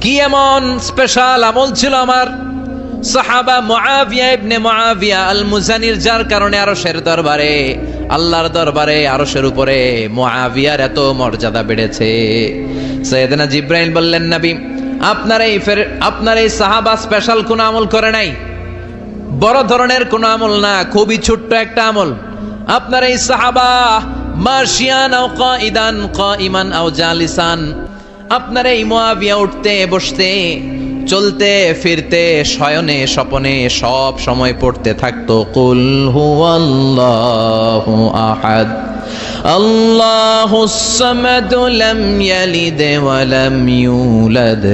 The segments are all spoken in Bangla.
কি এমন স্পেশাল আমল ছিল আমার সাহাবা মুআবিয়া ইবনে মুআবিয়া আল মুজানির, যার কারণে আরশের দরবারে, আল্লাহর দরবারে, আরশের উপরে মুআবিয়ার এত মর্যাদা বেড়েছে। সাইয়েদনা জিবরাইল বললেন, নবী আপনার এই সাহাবা স্পেশাল কোন আমল করে নাই, বড় ধরনের কোন আমল না, খুবই ছোট্ট একটা আমল। আপনার এই সাহাবা মাশিয়ান আও কাইদান, কাইমান আও জালিসান, আপনার এই মুআবিয়া উঠতে বসতে, চলতে ফিরতে, শয়নে স্বপনে সব সময় পড়তে থাকতো কুল হুয়াল্লাহু আহাদ আল্লাহুস সামাদ লাম ইয়ালিদ ওয়া লাম ইউলাদ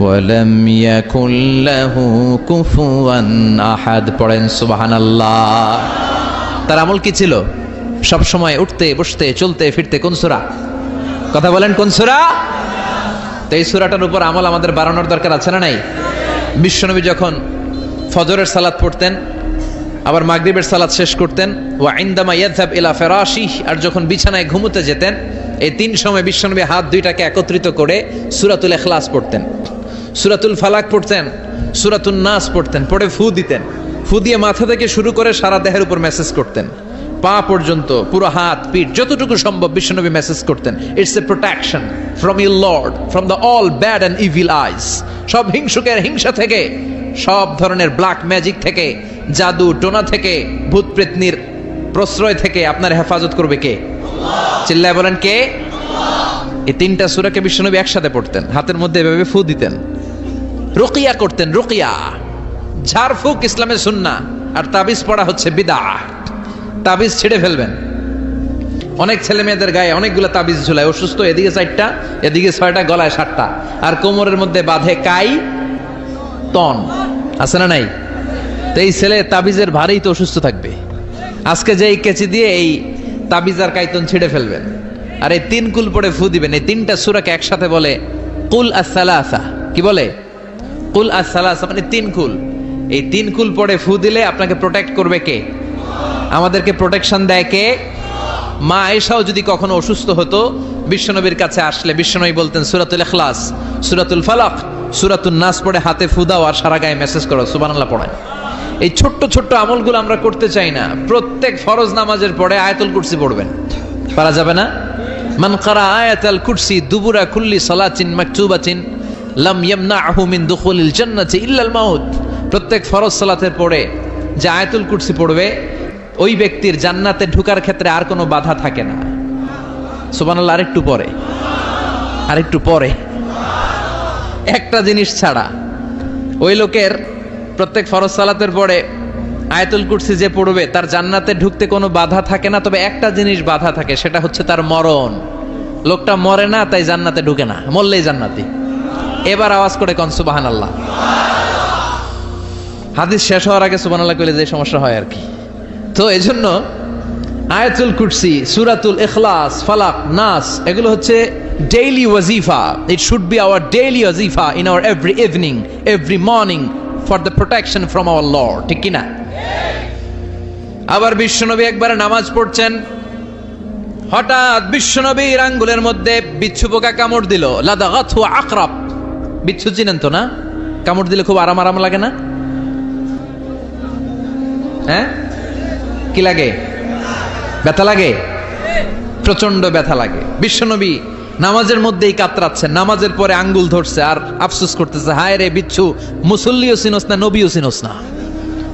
ওয়া লাম ইয়াকুল লাহু কুফুয়ান আহাদ। পড়েন সুবহানাল্লাহ। তার আমল কি ছিল? সব সময় উঠতে বসতে চলতে ফিরতে কোন সূরা? কথা বলেন, কোন সূরা? তো এই সূরাটার উপর আমল আমাদের বাড়ানোর দরকার আছে না নাই? বিশ্বনবী যখন ফজরের সালাত পড়তেন, আবার মাগরিবের সালাত শেষ করতেন, ওয়া ইনদামা ইয়াযহাব ইলা ফিরাশিহ, আর যখন বিছানায় ঘুমোতে যেতেন, এই তিন সময় বিশ্বনবী হাত দুইটাকে একত্রিত করে সূরাতুল ইখলাস পড়তেন, সূরাতুল ফালাক পড়তেন, সূরাতুন নাস পড়তেন, পড়ে ফু দিতেন। ফু দিয়ে মাথা থেকে শুরু করে সারা দেহের উপর মেসেজ করতেন, পা পর্যন্ত, পুরো হাত পিঠ যতটুকু সম্ভব বিশ্বনবী মেসেজ করতেন, it's a protection from your lord, from the all bad and evil eyes. সব হিংসুকের হিংসা থেকে, সব ধরনের ব্ল্যাক ম্যাজিক থেকে, জাদু টোনা থেকে, ভূত প্রেতনির প্রশ্রয় থেকে আপনার হেফাজত করবে কে? চিল্লায় বলেন, কে? এই তিনটা সূরাকে বিশ্বনবী একসাথে পড়তেন, হাতের মধ্যে এভাবে ফু দিতেন, রুকিয়া করতেন। রুকিয়া, ঝাড়ফুঁক ইসলামের সুন্নাহ, আর তাবিজ পড়া হচ্ছে বিদআহ। তাবিজ ছিঁড়ে ফেলবেন। অনেক ছেলে মেয়েদের গায়ে অনেকগুলো তাবিজ ঝুলায়, অসুস্থ, এদিকে 4টা, এদিকে 6টা, গলায় 7টা, আর কোমরের মধ্যে বাঁধে কাই তন, আছে না নাই? তো এই ছেলে তাবিজের ভারেই তো অসুস্থ থাকবে। আজকে যে এই কেচি দিয়ে এই তাবিজ আর কাইতন ছিঁড়ে ফেলবেন, আর এই 3 কুল পড়ে ফু দিবেন। এই 3টা সূরাকে একসাথে বলে কুল আস-সালাসা। কি বলে? কুল আস-সালাসা, মানে 3 কুল। এই 3 কুল পড়ে ফু দিলে আপনাকে প্রোটেক্ট করবে কে? আমাদেরকে প্রোটেকশন দেয় কে? মা আয়েশাও যদি কখনো অসুস্থ হতো, বিশ্বনবীর কাছে আসলে বিশ্বনবী বলতেন সূরাতুল ইখলাস, সূরাতুল ফালাক, সূরাতুন নাস পড়ে হাতে ফু দাও আর সারা গায়ে মেসেজ করো, সুবহানাল্লাহ পড়েন। এই ছোট্ট ছোট্ট আমলগুলো আমরা করতে চাই না। প্রত্যেক ফরজ নামাজের পরে আয়াতুল কুরসি পড়বেন, পারা যাবে না? মান ক্বারা আয়াতুল কুরসি দুবুরা কুল্লি সালাতিন মাকতুবাতিন লাম ইয়ামনাহু মিন দুখুলিল জান্নাতি ইল্লাল মাউত। প্রত্যেক ফরজ সালাতের পরে যে আয়াতুল কুরসি পড়বে, ওই ব্যক্তির জান্নাতে ঢোকার ক্ষেত্রে আর কোনো বাধা থাকে না। সুবহানাল্লাহ। আরেকটু পরে একটা জিনিস ছাড়া, ওই লোকের প্রত্যেক ফরজ সালাতের পরে আয়াতুল কুরসি যে পড়বে, তার জান্নাতে ঢুকতে কোনো বাধা থাকে না, তবে একটা জিনিস বাধা থাকে, সেটা হচ্ছে তার মরণ। লোকটা মরে না, তাই জান্নাতে ঢুকে না, মরলেই জান্নাতি। এবার আওয়াজ করে কোন সুবহানাল্লাহ। হাদিস শেষ হওয়ার আগে সুবহানাল্লাহ কইলে যে সমস্যা হয় আর কি। তো এজন্য আয়াতুল কুরসি, সূরাতুল ইখলাস, ফালাক, নাস, এগুলো হচ্ছে ডেইলি ওয়াজিফা। It should be our daily ওয়াজিফা in our every evening, every morning, for the protection from our lord. ঠিক কিনা? আবার বিশ্বনবী একবার নামাজ পড়ছেন, হঠাৎ বিশ্বনবীর আঙ্গুলের মধ্যে বিচ্ছু পোকা কামড় দিল। লাদাগাতহু আকরাব। বিচ্ছু চিনেন তো না? কামড় দিলে খুব আরাম আরাম লাগে না? হ্যাঁ, কি লাগে? ব্যথা লাগে, প্রচন্ড ব্যথা লাগে। বিশ্বনবী নামাজের মধ্যেই কাতরাচ্ছেন, নামাজের পরে আঙ্গুল ধরছে আর আফসোস করতেছে, হায় রে বিচ্ছু, মুসল্লিও চিনোস না, নবীও চিনোস না,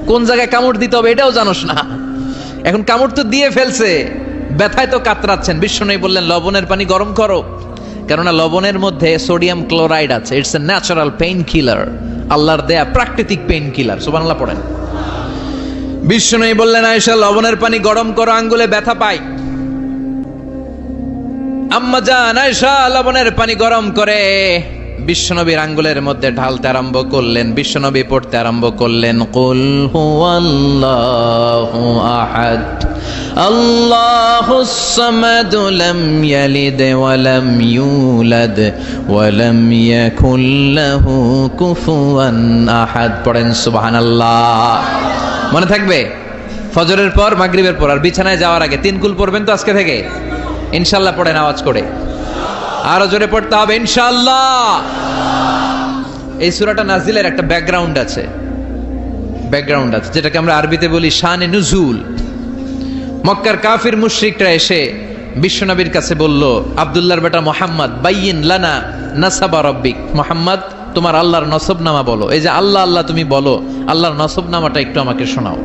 কোন জায়গায় কামড় দিতে হবে এটাও জানোস না, এখন কামড় তো দিয়ে ফেলছে, ব্যথায় তো কাতরাচ্ছেন। বিশ্বনবী বললেন, লবণের পানি গরম করো, কেননা লবণের মধ্যে সোডিয়াম ক্লোরাইড আছে। It's a natural pain killer, আল্লাহর দেয়া প্রাকৃতিক পেইন কিলার। সুবহানাল্লাহ পড়েন। বিশ্বনবী বললেন, আয়েশা লবণের পানি গরম করো, আঙ্গুলে ব্যথা পাই। আম্মা জান আয়েশা লবণের পানি গরম করে বিশ্বনবীর আঙ্গুলের মধ্যে ঢালতে আরম্ভ করলেন। বিশ্বনবী পড়তে আরম্ভ করলেন, কুল হুয়াল্লাহু আহাদ আল্লাহুস সামাদ লাম ইয়ালিদ ওয়া লাম ইউলাদ ওয়া লাম ইয়াকুল লাহু কুফুয়ান আহাদ। পড়েন সুবহানাল্লাহ। মনে থাকবে? ফজরের পর, মাগরিবের পর, আর বিছানায় যাওয়ার আগে 3 কুল পড়বেন তো আজকে থেকে, ইনশাআল্লাহ। পড়েন আওয়াজ করে, আরো জোরে পড়তে হবে ইনশাআল্লাহ। এই সূরাটা নাজিলের একটা ব্যাকগ্রাউন্ড আছে, যেটাকে আমরা আরবিতে বলি শানে নুজুল। মক্কার কাফির মুশরিকরা এসে বিশ্বনবীর কাছে বলল, আব্দুল্লাহর বেটা মুহাম্মদ, বাইয়িন লানা নাসাবা রাব্বিক, মুহাম্মদ তোমার আল্লাহর নসবনামা বলো। এই যে আল্লাহ আল্লাহ তুমি বলো, আল্লাহর নসবনামাটা একটু আমাকে শোনাও।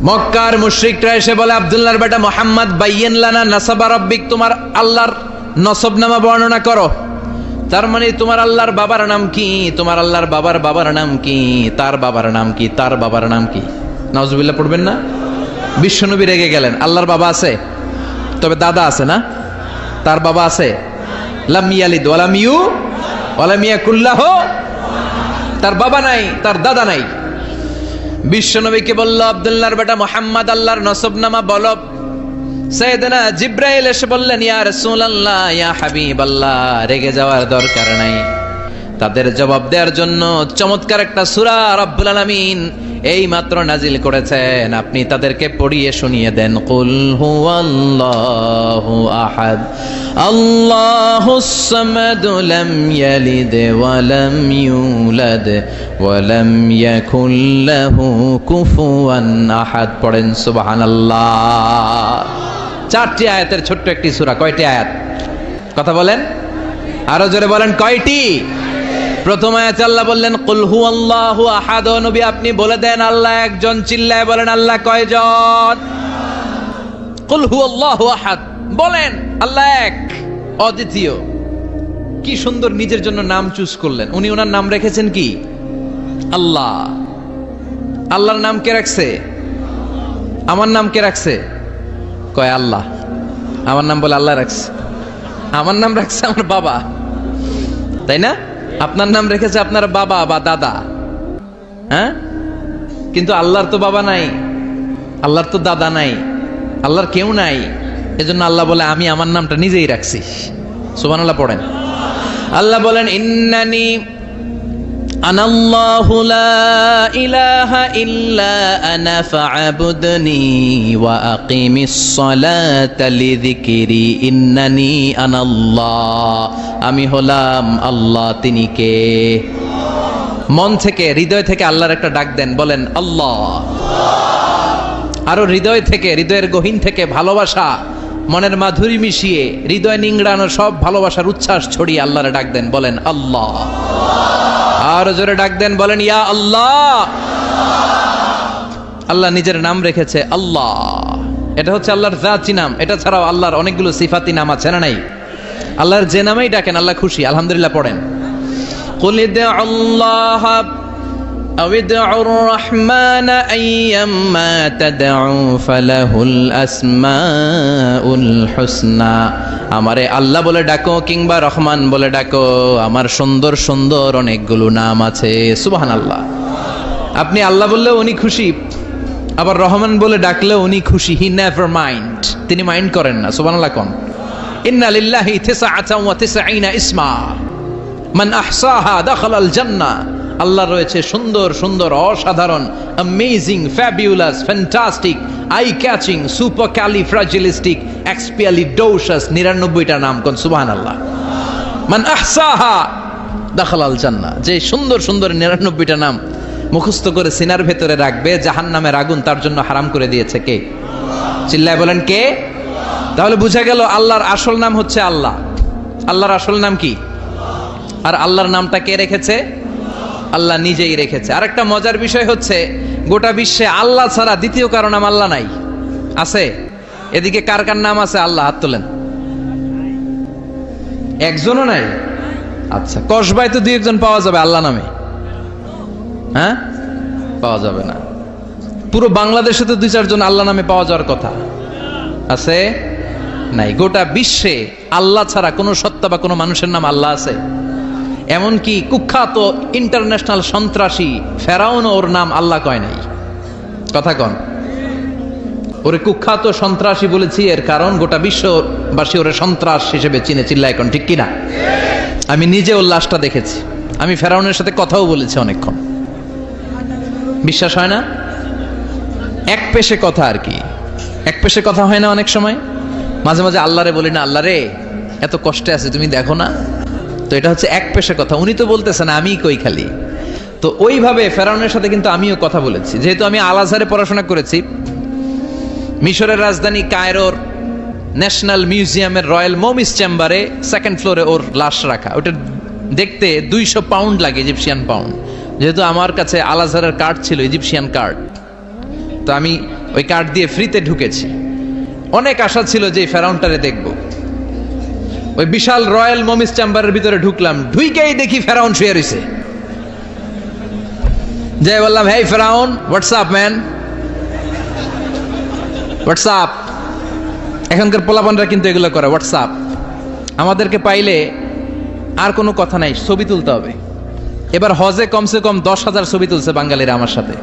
মক্কার মুশরিকরা এসে বলে, আব্দুল্লাহর বেটা মুহাম্মদ, বাইয়িন লানা নাসাবা রাব্বিক, তোমার আল্লাহর নসবনামা বর্ণনা করো। তার মানে তোমার আল্লাহর বাবার নাম কি, তোমার আল্লাহর বাবার নাম কি, তার বাবার নাম কি, তার বাবার নাম কি? নাউজুবিল্লাহ পড়বেন না? বিশ্বনবী রেগে গেলেন। আল্লাহর বাবা আছে, তবে দাদা আছে না? তার বাবা আছে? লাম ইয়ালিদ ওয়ালাম ওয়ালাম ইয়াকুল লাহু, তার বাবা নাই, তার দাদা নাই। বিশ্বনবীকে বলল, আব্দুল্লাহর বেটা মুহাম্মদ আল্লাহর নসবনামা বলো। সাইয়েদনা জিব্রাইল এসে বললেন, ইয়া রাসূলুল্লাহ, ইয়া হাবিবাল্লাহ, রেগে যাওয়ার দরকার নাই। তাদের জবাব দেওয়ার জন্য চমৎকার একটা সূরা রব্বুল আলামিন এই মাত্র নাজিল করেছেন, আপনি তাদেরকে পড়িয়ে শুনিয়ে দেন। কুল হুয়াল্লাহু আহাদ, আল্লাহুস সামাদ, লাম ইয়ালিদ ওয়া লাম ইউলাদ ওয়া লাম ইয়াকুল লাহু কুফুয়ান আহাদ। পড়েন সুবহানাল্লাহ। 4টি আয়াতের ছোট্ট একটি সূরা। কয়টি আয়াত? কথা বলেন, আরো জোরে বলেন, কয়টি? প্রথম আয়াতে আল্লাহ বললেন কুল হুয়াল্লাহু আহাদ, নবী আপনি বলে দেন আল্লাহ একজন। চিল্লায় বলেন, আল্লাহ কয়জন? কুল হুয়াল্লাহু আহাদ, বলেন আল্লাহ এক, অদ্বিতীয়। কি সুন্দর নিজের জন্য নাম চুজ করলেন উনি। ওনার নাম রেখেছেন কি? আল্লাহ। আল্লাহর নাম কে রাখছে? আমার নাম কে রাখছে? কয় আল্লাহ। আমার নাম বলে আল্লাহ রাখছে? আমার নাম রাখছে আমার বাবা, তাই না? আপনার নাম রেখেছে আপনার বাবা বা দাদা, হ্যাঁ? কিন্তু আল্লাহর তো বাবা নাই, আল্লাহর তো দাদা নাই, আল্লাহর কেউ নাই। এজন্য আল্লাহ বলে আমি আমার নামটা নিজেই রাখছি। সুবহানাল্লাহ পড়েন। আল্লাহ বলেন, ইন্নানি আনাল্লাহু লা ইলাহা ইল্লা আনা ফা'বুদনি ওয়া আকিমিস সালাতা লিযিকরি ইন্নানি আনাল্লাহ, আমি হলাম আল্লাহ। তিনি কে? মন থেকে, হৃদয় থেকে আল্লাহর একটা ডাক দেন, বলেন আল্লাহ। আরো হৃদয় থেকে, হৃদয়ের গহীন থেকে ভালোবাসা, মনের মাধুরী মিশিয়ে হৃদয় নিংড়ানো সব ভালোবাসার উচ্ছ্বাস ছড়িয়ে আল্লাহরে ডাক দেন, বলেন আল্লাহ। আর জোরে ডাক দেন, বলেন ইয়া আল্লাহ। আল্লাহ নিজের নাম রেখেছে আল্লাহ। এটা হচ্ছে আল্লাহর জাতি নাম। এটা ছাড়াও আল্লাহর অনেকগুলো সিফাতি নাম আছে না নাই? আল্লাহর যে নামেই ডাকেন আল্লাহ খুশি। আলহামদুলিল্লাহ পড়েন। কুল ইদউল্লাহ আও ইদউর রহমান আইয়াম্মা তাদউ ফালাহুল আসমাউল হুসনা। আমারে আল্লাহ বলে ডাকো কিংবা রহমান বলে ডাকো, আমার সুন্দর সুন্দর অনেকগুলো নাম আছে। সুবহানাল্লাহ। আপনি আল্লাহ বললেও উনি খুশি, আবার রহমান বলে ডাকলেও উনি খুশি। হি নেভার মাইন্ড, তিনি মাইন্ড করেন না। সুবহানাল্লাহ কোন? ইন্না লিল্লাহি 99 ইসমা মান আহসাহা দাখালাল জান্নাহ। আল্লাহ রয়েছে সুন্দর সুন্দর, অসাধারণ, amazing, fabulous, fantastic, eye catching, super califragilistic, expialidocious 99টা নাম। কোন? সুবহানাল্লাহ। মান আহসাহা দাখালাল জান্নাহ। যে সুন্দর সুন্দর 99টা নাম মুখস্থ করে সিনার ভেতরে রাখবে, জাহান্নামের আগুন তার জন্য হারাম করে দিয়েছে কে? চিল্লায় বলেন কে? তাহলে বুঝা গেল আল্লাহর আসল নাম হচ্ছে আল্লাহ। আল্লাহর আসল নাম কি? আর আল্লাহর নামটা কে রেখেছে? আল্লাহ নিজেই রেখেছে। আর একটা মজার বিষয় হচ্ছে, গোটা বিশ্বে আল্লাহ ছাড়া দ্বিতীয় কারো নাম আল্লাহ নাই। আছে? এদিকে কার কার নাম আছে? আল্লাহ, হাত তোলেন। একজনও নাই? আচ্ছা, কসবায় তো 2-1 পাওয়া যাবে আল্লাহ নামে, হ্যাঁ? পাওয়া যাবে না। পুরো বাংলাদেশে তো 2-4 জন আল্লাহ নামে পাওয়া যাওয়ার কথা। আছে? নাই। গোটা বিশ্বে আল্লাহ ছাড়া কোনো সত্তা বা কোনো মানুষের নাম আল্লাহ আছে? এমনকি কুখ্যাত ইন্টারন্যাশনাল সন্ত্রাসী ফেরাউন, ওর নাম আল্লাহ কয় নাই। কথা কন? ওরে কুখ্যাত সন্ত্রাসী বলেছি এর কারণ গোটা বিশ্ববাসী ওরে সন্ত্রাস হিসেবে চিনে। চিল্লায় কোন? ঠিক কিনা? আমি নিজে ওর লাশটা দেখেছি, আমি ফেরাউনের সাথে কথাও বলেছি অনেকক্ষণ। বিশ্বাস হয় না? এক পেশে কথা আর কি, এক পেশে কথা হয় না অনেক সময়। মাঝে মাঝে আল্লাহরে বলি না, আল্লাহ রে এত কষ্টে আছে তুমি দেখো না, তো এটা হচ্ছে এক পেশে কথা, উনি তো বলতেছেন আমি কই খালি। তো ওইভাবে ফেরাউনের সাথে কিন্তু আমিও কথা বলেছি, যেহেতু আমি আল আজহারে পড়াশোনা করেছি। মিশরের রাজধানী কায়রোর ন্যাশনাল মিউজিয়ামের রয়্যাল মোমিস চেম্বারে 2nd ফ্লোরে ওর লাশ রাখা। ওটা দেখতে 200 পাউন্ড লাগে, ইজিপশিয়ান পাউন্ড। যেহেতু আমার কাছে আল আজহারের কার্ড ছিল, ইজিপশিয়ান কার্ড, তো আমি ওই কার্ড দিয়ে ফ্রিতে ঢুকেছি। অনেক আশা ছিল যে ফেরাউনটারে দেখব। ওই বিশাল রয়্যাল মোমিস চেম্বারের ভিতরে ঢুকলাম, ঢুইকেই দেখি ফেরাউন শুয়ে রয়েছে। যাই বললাম, হেই ফেরাউন, হোয়াটসঅ্যাপ ম্যান, হোয়াটসঅ্যাপ। এখনকার পোলাপানরা কিন্তু এগুলো করে, হোয়াটসঅ্যাপ। আমাদেরকে পাইলে আর কোনো কথা নাই, ছবি তুলতে হবে। এবার হজে কমসে কম 10,000 ছবি তুলছে বাঙালিরা আমার সাথে।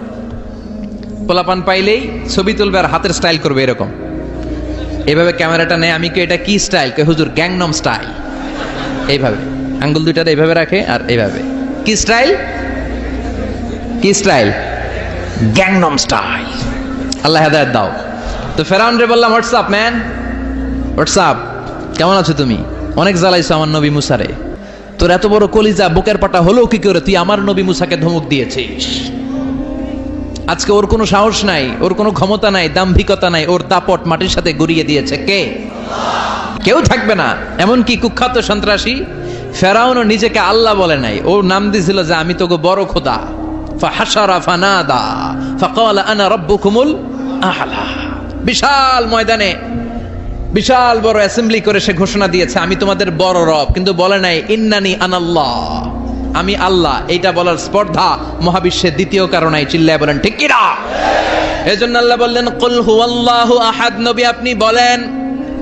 পোলাপান পাইলেই ছবি তুলবে আর হাতের স্টাইল করবে এরকম, এইভাবে ক্যামেরাটা নেয়। আমি কি এটা কি স্টাইল? কে হুজুর গ্যাংনম স্টাইল। এইভাবে আঙ্গুল দুইটা এইভাবে রাখে আর এইভাবে। কি স্টাইল? কি স্টাইল? Gangnam style. আল্লাহ হেদায়েত দাও। তো ফেরাউন রে বললাম, হোয়াটসঅ্যাপ ম্যান, হোয়াটসঅ্যাপ, কেমন আছো তুমি? অনেক জ্বালাইছো আমার নবী মুসারে, তোর এত বড় কলিজা বুকের পাটা হলো কি করে? তুই আমার নবী মুসাকে ধমক দিয়েছিস। আজকে ওর কোনো সাহস নাই, ওর কোনো ক্ষমতা নাই, দাম্ভিকতা নাই, ওর দাপট মাটির সাথে গড়িয়ে দিয়েছে কে? কেউ থাকবে না। এমনকি কুখ্যাত সন্ত্রাসী ফেরাউনও নিজেকে আল্লাহ বলে নাই, ও নাম দিয়েছিল যে আমি তোকে বড় খোদা। ফাহাশারা ফানাদা ফাকালা আনা রাব্বুকুমুল আ'লা। বিশাল ময়দানে বিশাল বড় অ্যাসেম্বলি করে সে ঘোষণা দিয়েছে আমি তোমাদের বড় রব, কিন্তু বলে নাই ইন্নানি আনাল্লাহ, আমি আল্লাহ। এইটা বলার স্পর্ধা মহাবিশ্বের দ্বিতীয় কারণে। চিল্লায় বলেন ঠিক কি না? এজন্য আল্লাহ বললেন কুল হুয়াল্লাহু আহাদ। নবী আপনি বলেন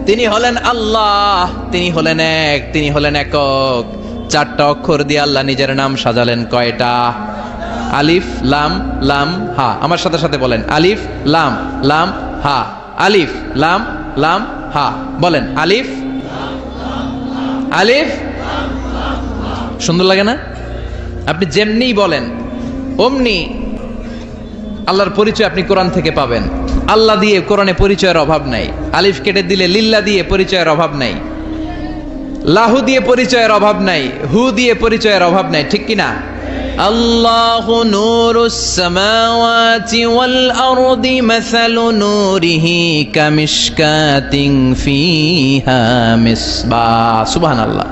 তিনি হলেন আল্লাহ, তিনি হলেন এক, তিনি হলেন একক। 4টা অক্ষর দিয়ে আল্লাহ নিজের নাম সাজালেন। কয়টা? আলিফ লাম লাম হা। আমার সাথে সাথে বলেন আলিফ লাম লাম হা, আলিফ লাম লাম হা। বলেন আলিফ আলিফ। সুন্দর লাগে না? আপনি যেমনি বলেন অমনি আল্লাহর পরিচয় আপনি কোরআন থেকে পাবেন। আল্লাহ দিয়ে কোরআনে পরিচয়ের অভাব নাই। আলিফ কেটে দিলে লিল্লা দিয়ে পরিচয়ের অভাব নাই, লাহু দিয়ে পরিচয়ের অভাব নাই, হু দিয়ে পরিচয়ের অভাব নাই। ঠিক কি না? আল্লাহু নূরুস সামাওয়াতি ওয়াল আরদি মাসালু নূরিহি কামিশকাতিন ফিহা মিসবাহ। সুবহানাল্লাহ।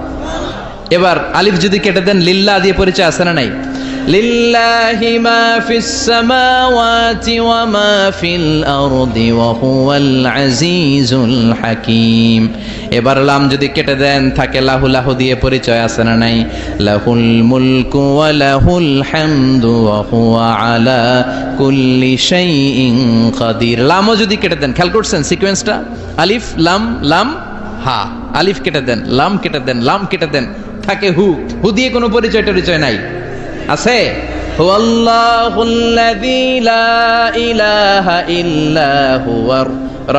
এবার আলিফ যদি কেটে দেন লিল্লাহ দিয়ে পরিচয় আছে না নাই? লিল্লাহি মা ফিস সামাওয়াতি ওয়া মা ফিল আরদি ওয়া হুয়াল আজিজুল হাকীম। এবার লাম যদি কেটে দেন থাকে লাহু, লাহু দিয়ে পরিচয় আছে না নাই? লাহুল মুলকু ওয়া লাহুল হামদু ওয়া হুয়া আলা কুল্লি শাইইন কাদির। লামও যদি কেটে দেন, খেয়াল করছেন সিকোয়েন্সটা? আলিফ লাম লাম হা, আলিফ কেটে দেন, লাম কেটে দেন, লাম কেটে দেন, থাকে হু। হু দিয়ে কোনো পরিচয় নাই। আছে হুয়াল্লাহুল্লাযী লা ইলাহা ইল্লা হুয়ার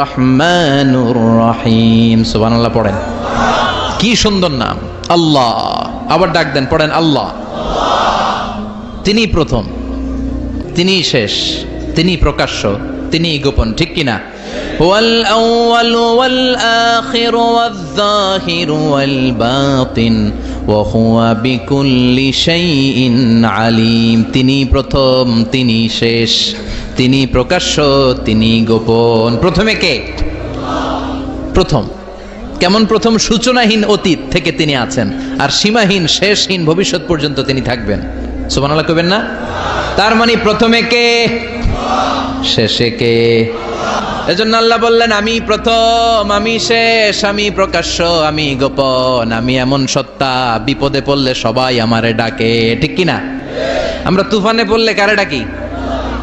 রহমানুর রহিম। সুবহানাল্লাহ পড়েন। কি সুন্দর নাম আল্লাহ। আবার ডাক দেন, পড়েন আল্লাহ। তিনি প্রথম, তিনি শেষ, তিনি প্রকাশ্য, তিনি গোপন। ঠিক কিনা? হুয়াল আউয়ালু ওয়াল আখিরু ওয়াল যাহিরু ওয়াল বাতিন ওয়া হুয়া বিকুল্লি শাইইন আলিম। তিনি প্রথম, তিনি শেষ, তিনি প্রকাশ্য, তিনি গোপন। প্রথমে কে? প্রথম। কেমন প্রথম? সূচনাহীন অতীত থেকে তিনি আছেন, আর সীমাহীন শেষহীন ভবিষ্যৎ পর্যন্ত তিনি থাকবেন। সুবহানাল্লাহ কইবেন না? তার মানে প্রথমে কে, শেষে কে? এজন্য আল্লাহ বললেন আমি প্রথম, আমি শেষ, আমি প্রকাশ্য, আমি গোপন, আমি এমন সত্তা বিপদে পড়লে সবাই আমারে ডাকে। ঠিক কি না? আমরা তুফানে পড়লে কারে ডাকি?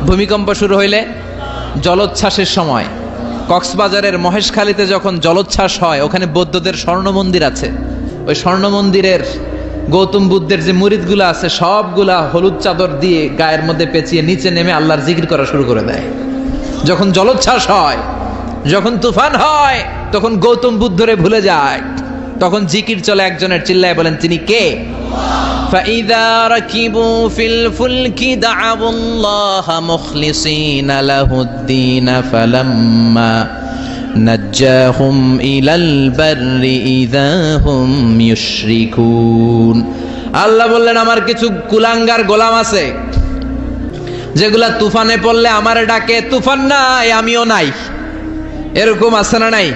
ভূমিকম্প শুরু হইলে, জলোচ্ছ্বাসের সময় কক্সবাজারের মহেশখালীতে যখন জলোচ্ছ্বাস হয়, ওখানে বৌদ্ধদের স্বর্ণ মন্দির আছে। ওই স্বর্ণ মন্দিরের গৌতম বুদ্ধের যে মুরিদগুলো আছে সবগুলা হলুদ চাদর দিয়ে গায়ের মধ্যে পেঁচিয়ে নিচে নেমে আল্লাহর জিকির করা শুরু করে দেয়। যখন জলোচ্ছ্বাস হয়, যখন তুফান হয়, তখন গৌতম বুদ্ধরে ভুলে যায়, তখন জিকির চলে একজনের। চিল্লায় বলেন তিনি কে? فَإِذَا رَكِبُوا فِي الْفُلْكِ دَعَوُا اللَّهَ مُخْلِصِينَ لَهُ الدِّينَ নাজ্জাহুম ইলাল বাররি ইযা হুম ইউশরিকুন। আল্লাহ বললেন আমার কিছু কুলাঙ্গার গোলাম আছে যেগুলা তুফানে পড়লে আমারে ডাকে, তুফান নাই আমিও নাই, এরকম আছে না নাই?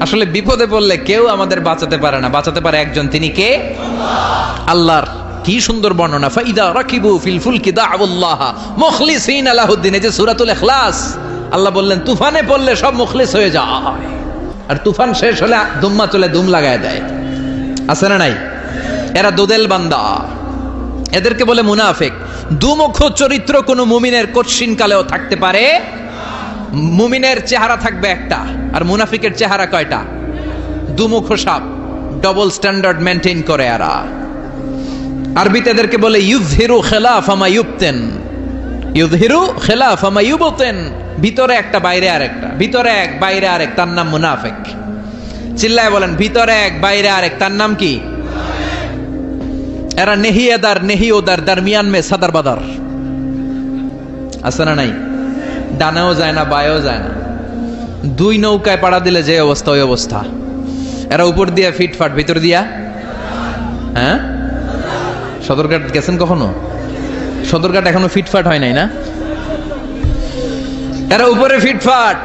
আসলে বিপদে পড়লে কেউ আমাদের বাঁচাতে পারে না, বাঁচাতে পারে একজন, তিনি কে? আল্লাহর কি সুন্দর বর্ণনা, ফাইদা রাকিবু ফিল ফুলকি দাউল্লাহ মুখলিসিনা লাহুদ্দিন, এই যে সূরাতুল ইখলাস। আল্লাহ বললেন তুফানে পড়লে সব মুখলিস হয়ে যায়, আর তুফান শেষ হলে দুম্মা চলে দুম লাগায় দেয়, আছে না নাই? এরা দোদেল বান্দা, এদেরকে বলে মুনাফিক। দুমুখ চরিত্র কোন মুমিনের কঠিন কালেও থাকতে পারে। মুমিনের চেহারা থাকবে একটা, আর মুনাফিকের চেহারা কয়টা? দুমুখ সাপ, ডবল স্ট্যান্ডার্ড মেনটেন করে এরা। আরবিতে এদেরকে বলে ইউযহিরু খিলাফা মা ইউবতিন, ইউযহিরু খিলাফা মা ইউবতিন, ভিতরে একটা বাইরে আরেকটা, ভিতরে এক বাইরে আরেক, তার নাম মুনাফিক। চিল্লায় বলেন ভিতরে এক বাইরে আরেক, তার নাম কি? এরা নেহি এদার নেহি ওদার, দরমিয়ান মে সাদার বাদার, আছে না নাই? ডানেও যায় না বায়েও যায় না, দুই নৌকায় পাড়া দিলে যে অবস্থা ওই অবস্থা। এরা উপর দিয়া ফিটফাট, ভিতর দিয়া হ্যাঁ। সদরঘাট গেছেন কখনো? সদরঘাট এখনো ফিটফাট হয় নাই না? এরা উপরে ফিটফাট,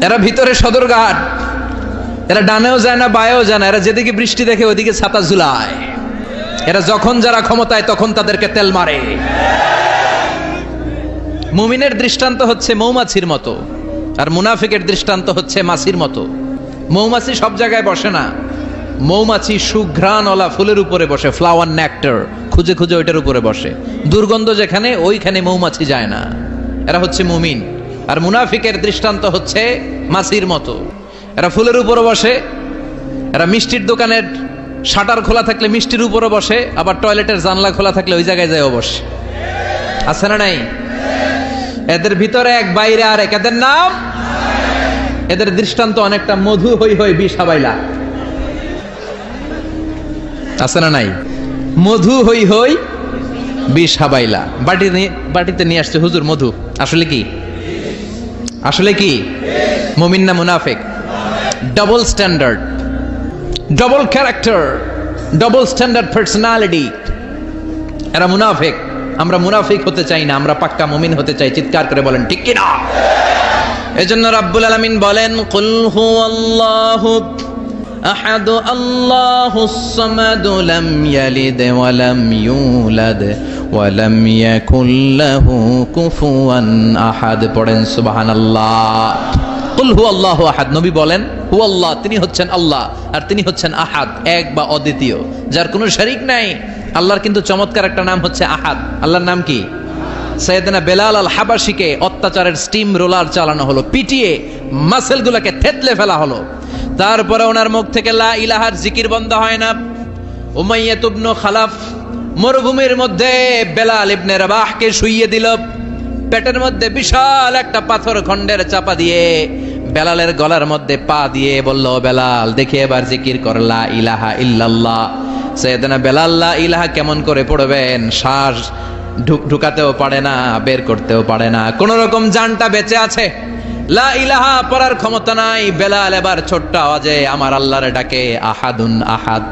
এরা ভিতরে সদরঘাট। এরা ডানেও যায় না বায়েও যায় না, এরা যেদিকে বৃষ্টি দেখে ওইদিকে ছাতা ঝুলায়। এরা যখন যারা ক্ষমতায় তখন তাদেরকে তেল মারে। মুমিনের দৃষ্টান্ত হচ্ছে মৌমাছির মতো, আর মুনাফিকের দৃষ্টান্ত হচ্ছে মাছির মতো। মৌমাছি সব জায়গায় বসে না, মৌমাছি সুঘ্রাণওয়ালা ফুলের উপরে বসে, ফ্লাওয়ার নেক্টার খুঁজে খুঁজে ওইটার উপরে বসে। দুর্গন্ধ যেখানে ওইখানে মৌমাছি যায় না। এরা হচ্ছে মুমিন। আর মুনাফিকের দৃষ্টান্ত হচ্ছে মাছির মতো, এরা ফুলের উপরে বসে, এরা মিষ্টির দোকানের শাটার খোলা থাকলে মিষ্টির উপরে বসে, আবার টয়লেটের জানলা খোলা থাকলে ওই জায়গায় যায় বসে, আছে না নাই? এদের ভিতরে এক বাইরে আরেক, এদের নাম, এদের দৃষ্টান্ত অনেকটা মধু হই হই বিষ হাবাইলা, আছে না নাই? মধু হই হই বিষ হাবাইলা। বাটিতে নিয়ে আসছে হুজুর মধু, আসলে কি? আসলে কি মুমিন না মুনাফিক? Double standard, double character, double standard personality. এরা মুনাফিক। আমরা মুনাফিক হতে চাই না, আমরা পাক্কা মুমিন হতে চাই। চিৎকার করে বলেন ঠিক কি না? এজন্য রাব্বুল আলামিন বলেন কুল হুয়াল্লাহু আহাদু আল্লাহুস সামাদু লাম ইয়ালিদ ওয়া লাম ইউলাদ ওয়া লাম ইয়াকুল লাহু কুফুয়ান আহাদ। পড়েন সুবহানাল্লাহ। কুল হুয়াল্লাহু আহাদ, নবী বলেন হু আল্লাহ, তিনি হচ্ছেন আল্লাহ, আর তিনি হচ্ছেন আহাদ, এক বা অদ্বিতীয়, যার কোনো শরীক নাই। আল্লাহর কিন্তু চমৎকার একটা নাম হচ্ছে আহাদ। আল্লাহর নাম কি? সাইয়েদনা বেলাল আল হাবাশিকে অত্যাচারের স্টিম রোলার চালানো হলো, পিটিয়ে মাসেলগুলোকে থেতলে ফেলা হলো। তারপরে ওনার মুখ থেকে লা ইলাহার জিকির বন্ধ হয় না। উমাইয়া ইবনে খালাফ মরুভূমির মধ্যে বেলাল ইবনে রাবাহকে শুইয়ে দিল, পেটের মধ্যে বিশাল একটা পাথর খণ্ডের চাপা দিয়ে বেলালের গলার মধ্যে পা দিয়ে বলল, বেলাল দেখে এবার জিকির কর লা ইলাহা ইল্লাল্লাহ। সাইয়েদনা বেলাল লা ইলাহা কেমন করে পড়বেন? শ্বাস ঢুকাতেও পারে না, বের করতেও পারে না, কোন রকম জানটা বেঁচে আছে, লা ইলাহা পড়ার ক্ষমতা নাই। বেলাল এবার ছোট্ট আওয়াজে আমার আল্লাহরে ডাকে, আহাদুন আহাদ,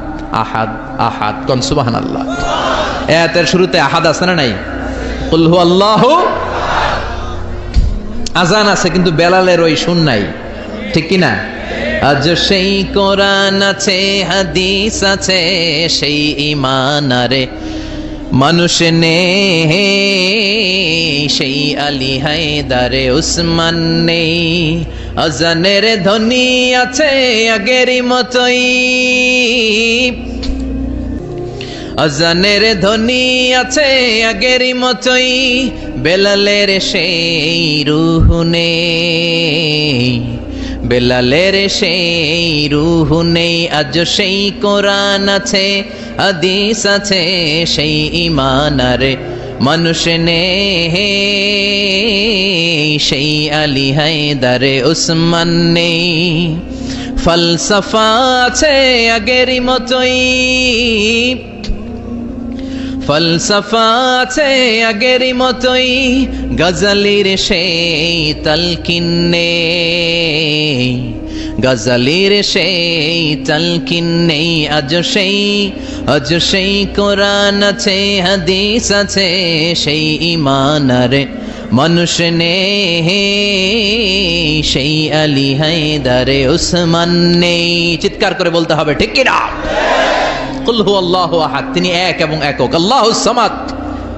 আহাদ আহাদ। কোন সুবহানাল্লাহ। আয়াতের শুরুতে আহাদ আছে না নাই? কুল হুয়াল্লাহু। আজান আছে কিন্তু বেলালের ওই সুর নাই, ঠিক কি না? আজ সেই কোরআন আছে, হাদিস আছে, সেই ঈমান আরে মানুষ নেই, সেই আলী হায়দারে উসমান নেই। আজানের ধ্বনি আছে আগেরই মতোই, আজানের ধ্বনি আছে আগেরই মতোই, বেলালের সেই রূহ নেই, বেলালের সেই রূহ নেই। আজ সেই কোরআন আছে, হাদিস আছে, সেই ঈমান আরে মানুষ নেই, সেই আলী হায়দারে উসমান নেই। ফলসফা আছে আগেরই মতোই, ফলসফা আছে আগেরই মতোই, গজলের সেই তালকিন নেই, গজলের সেই তালকিন নেই। আজ সেই কোরআন আছে, হাদিস আছে, সেই ঈমানের মানুষ নেই, সেই আলী হায়দারে উসমান নেই। চিৎকার করে বলতে হবে ঠিক কি না? কুল হুয়াল্লাহু আহাদ, তিনি এক এবং একক। আল্লাহুস সামাদ,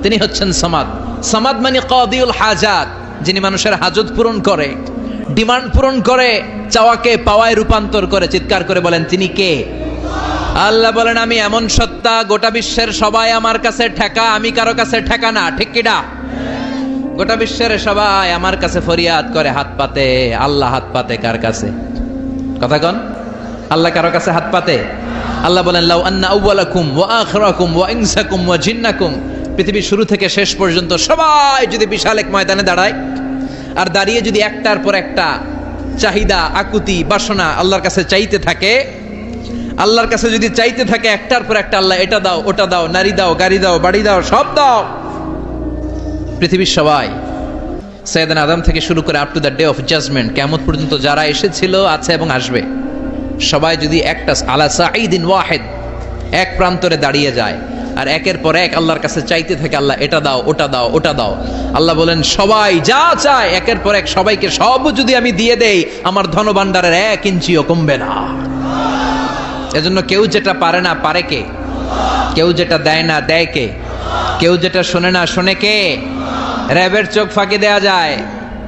তিনি হচ্ছেন সামাদ। সামাদ মানে কাদিউল হাজাত, যিনি মানুষের হাজত পূরণ করে, ডিমান্ড পূরণ করে, চাওয়াকে পাওয়ায় রূপান্তর করে। চিৎকার করে বলেন তিনি কে? আল্লাহ বলেন আমি এমন সত্তা, গোটা বিশ্বের সবাই আমার কাছে ঠেকা, আমি কারো কাছে ঠেকা না। ঠিক কি না? গোটা বিশ্বের সবাই আমার কাছে ফরিয়াদ করে, হাত পাতে। আল্লাহ হাত পাতে কার কাছে? কথা কন, আল্লাহ কারো কাছে হাত পাতে? আল্লাহ বলেন লাউ আন্না আউওয়ালাকুম ওয়া আখিরাকুম ওয়া ইনসাকুম ওয়া জিন্নাকুম, পৃথিবীর শুরু থেকে শেষ পর্যন্ত সবাই যদি বিশাল এক ময়দানে দাঁড়ায়, আর দাঁড়িয়ে যদি একটার পর একটা চাহিদা, আকুতি, বাসনা আল্লাহর কাছে চাইতে থাকে, আল্লাহর কাছে যদি চাইতে থাকে একটার পর একটা, আল্লাহ এটা দাও, ওটা দাও, নারী দাও, গাড়ি দাও, বাড়ি দাও, সব দাও, পৃথিবীর সবাই, সাইয়েদনা আদম থেকে শুরু করে up to the day of judgement, কিয়ামত পর্যন্ত যারা এসেছিল, আছে এবং আসবে, সবাই যদি একটা আলা সাঈদিন ওয়াহিদ, এক প্রান্তরে দাঁড়িয়ে যায় আর একের পর এক আল্লাহর কাছে চাইতে থাকে, আল্লাহ এটা দাও, ওটা দাও, ওটা দাও, আল্লাহ বলেন সবাই যা চায় একের পর এক সবাইকে সব যদি আমি দিয়ে দেই, আমার ধনভাণ্ডারের 1 ইঞ্চিও কমবে না। এজন্য কেউ যেটা পারে না পারে কে? কেউ যেটা দেয় না দেয় কে? কেউ যেটা শোনে না শোনে কে? র্যাবের চোখ ফাঁকি দেয়া যায়,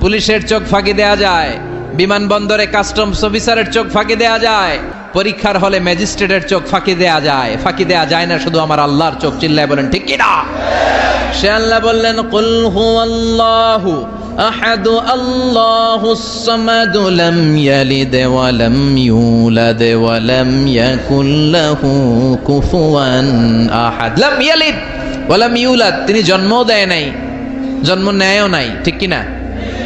পুলিশের চোখ ফাঁকি দেয়া যায়, বিমানবন্দরে কাস্টমস অফিসারের চোখ ফাঁকি দেয়া যায়, পরীক্ষার হলে ম্যাজিস্ট্রেটের চোখ ফাঁকি দেয়া যায়। ফাঁকি দেয়া যায় না শুধু আমার আল্লাহর চোখ। চিল্লায় বলেন ঠিক কি না? সে আল্লাহ বললেন কুল হুয়াল্লাহু আহাদ আল্লাহুস সামাদ লাম ইয়ালিদ ওয়া লাম ইউলাদ ওয়া লাম ইয়াকুল লাহু কুফুয়ান আহাদ। লাম ইয়ালিদ ওয়া লাম ইউলাদ, তিনি জন্মও দেয় নাই, জন্ম নেয়ও নাই। ঠিক কি না?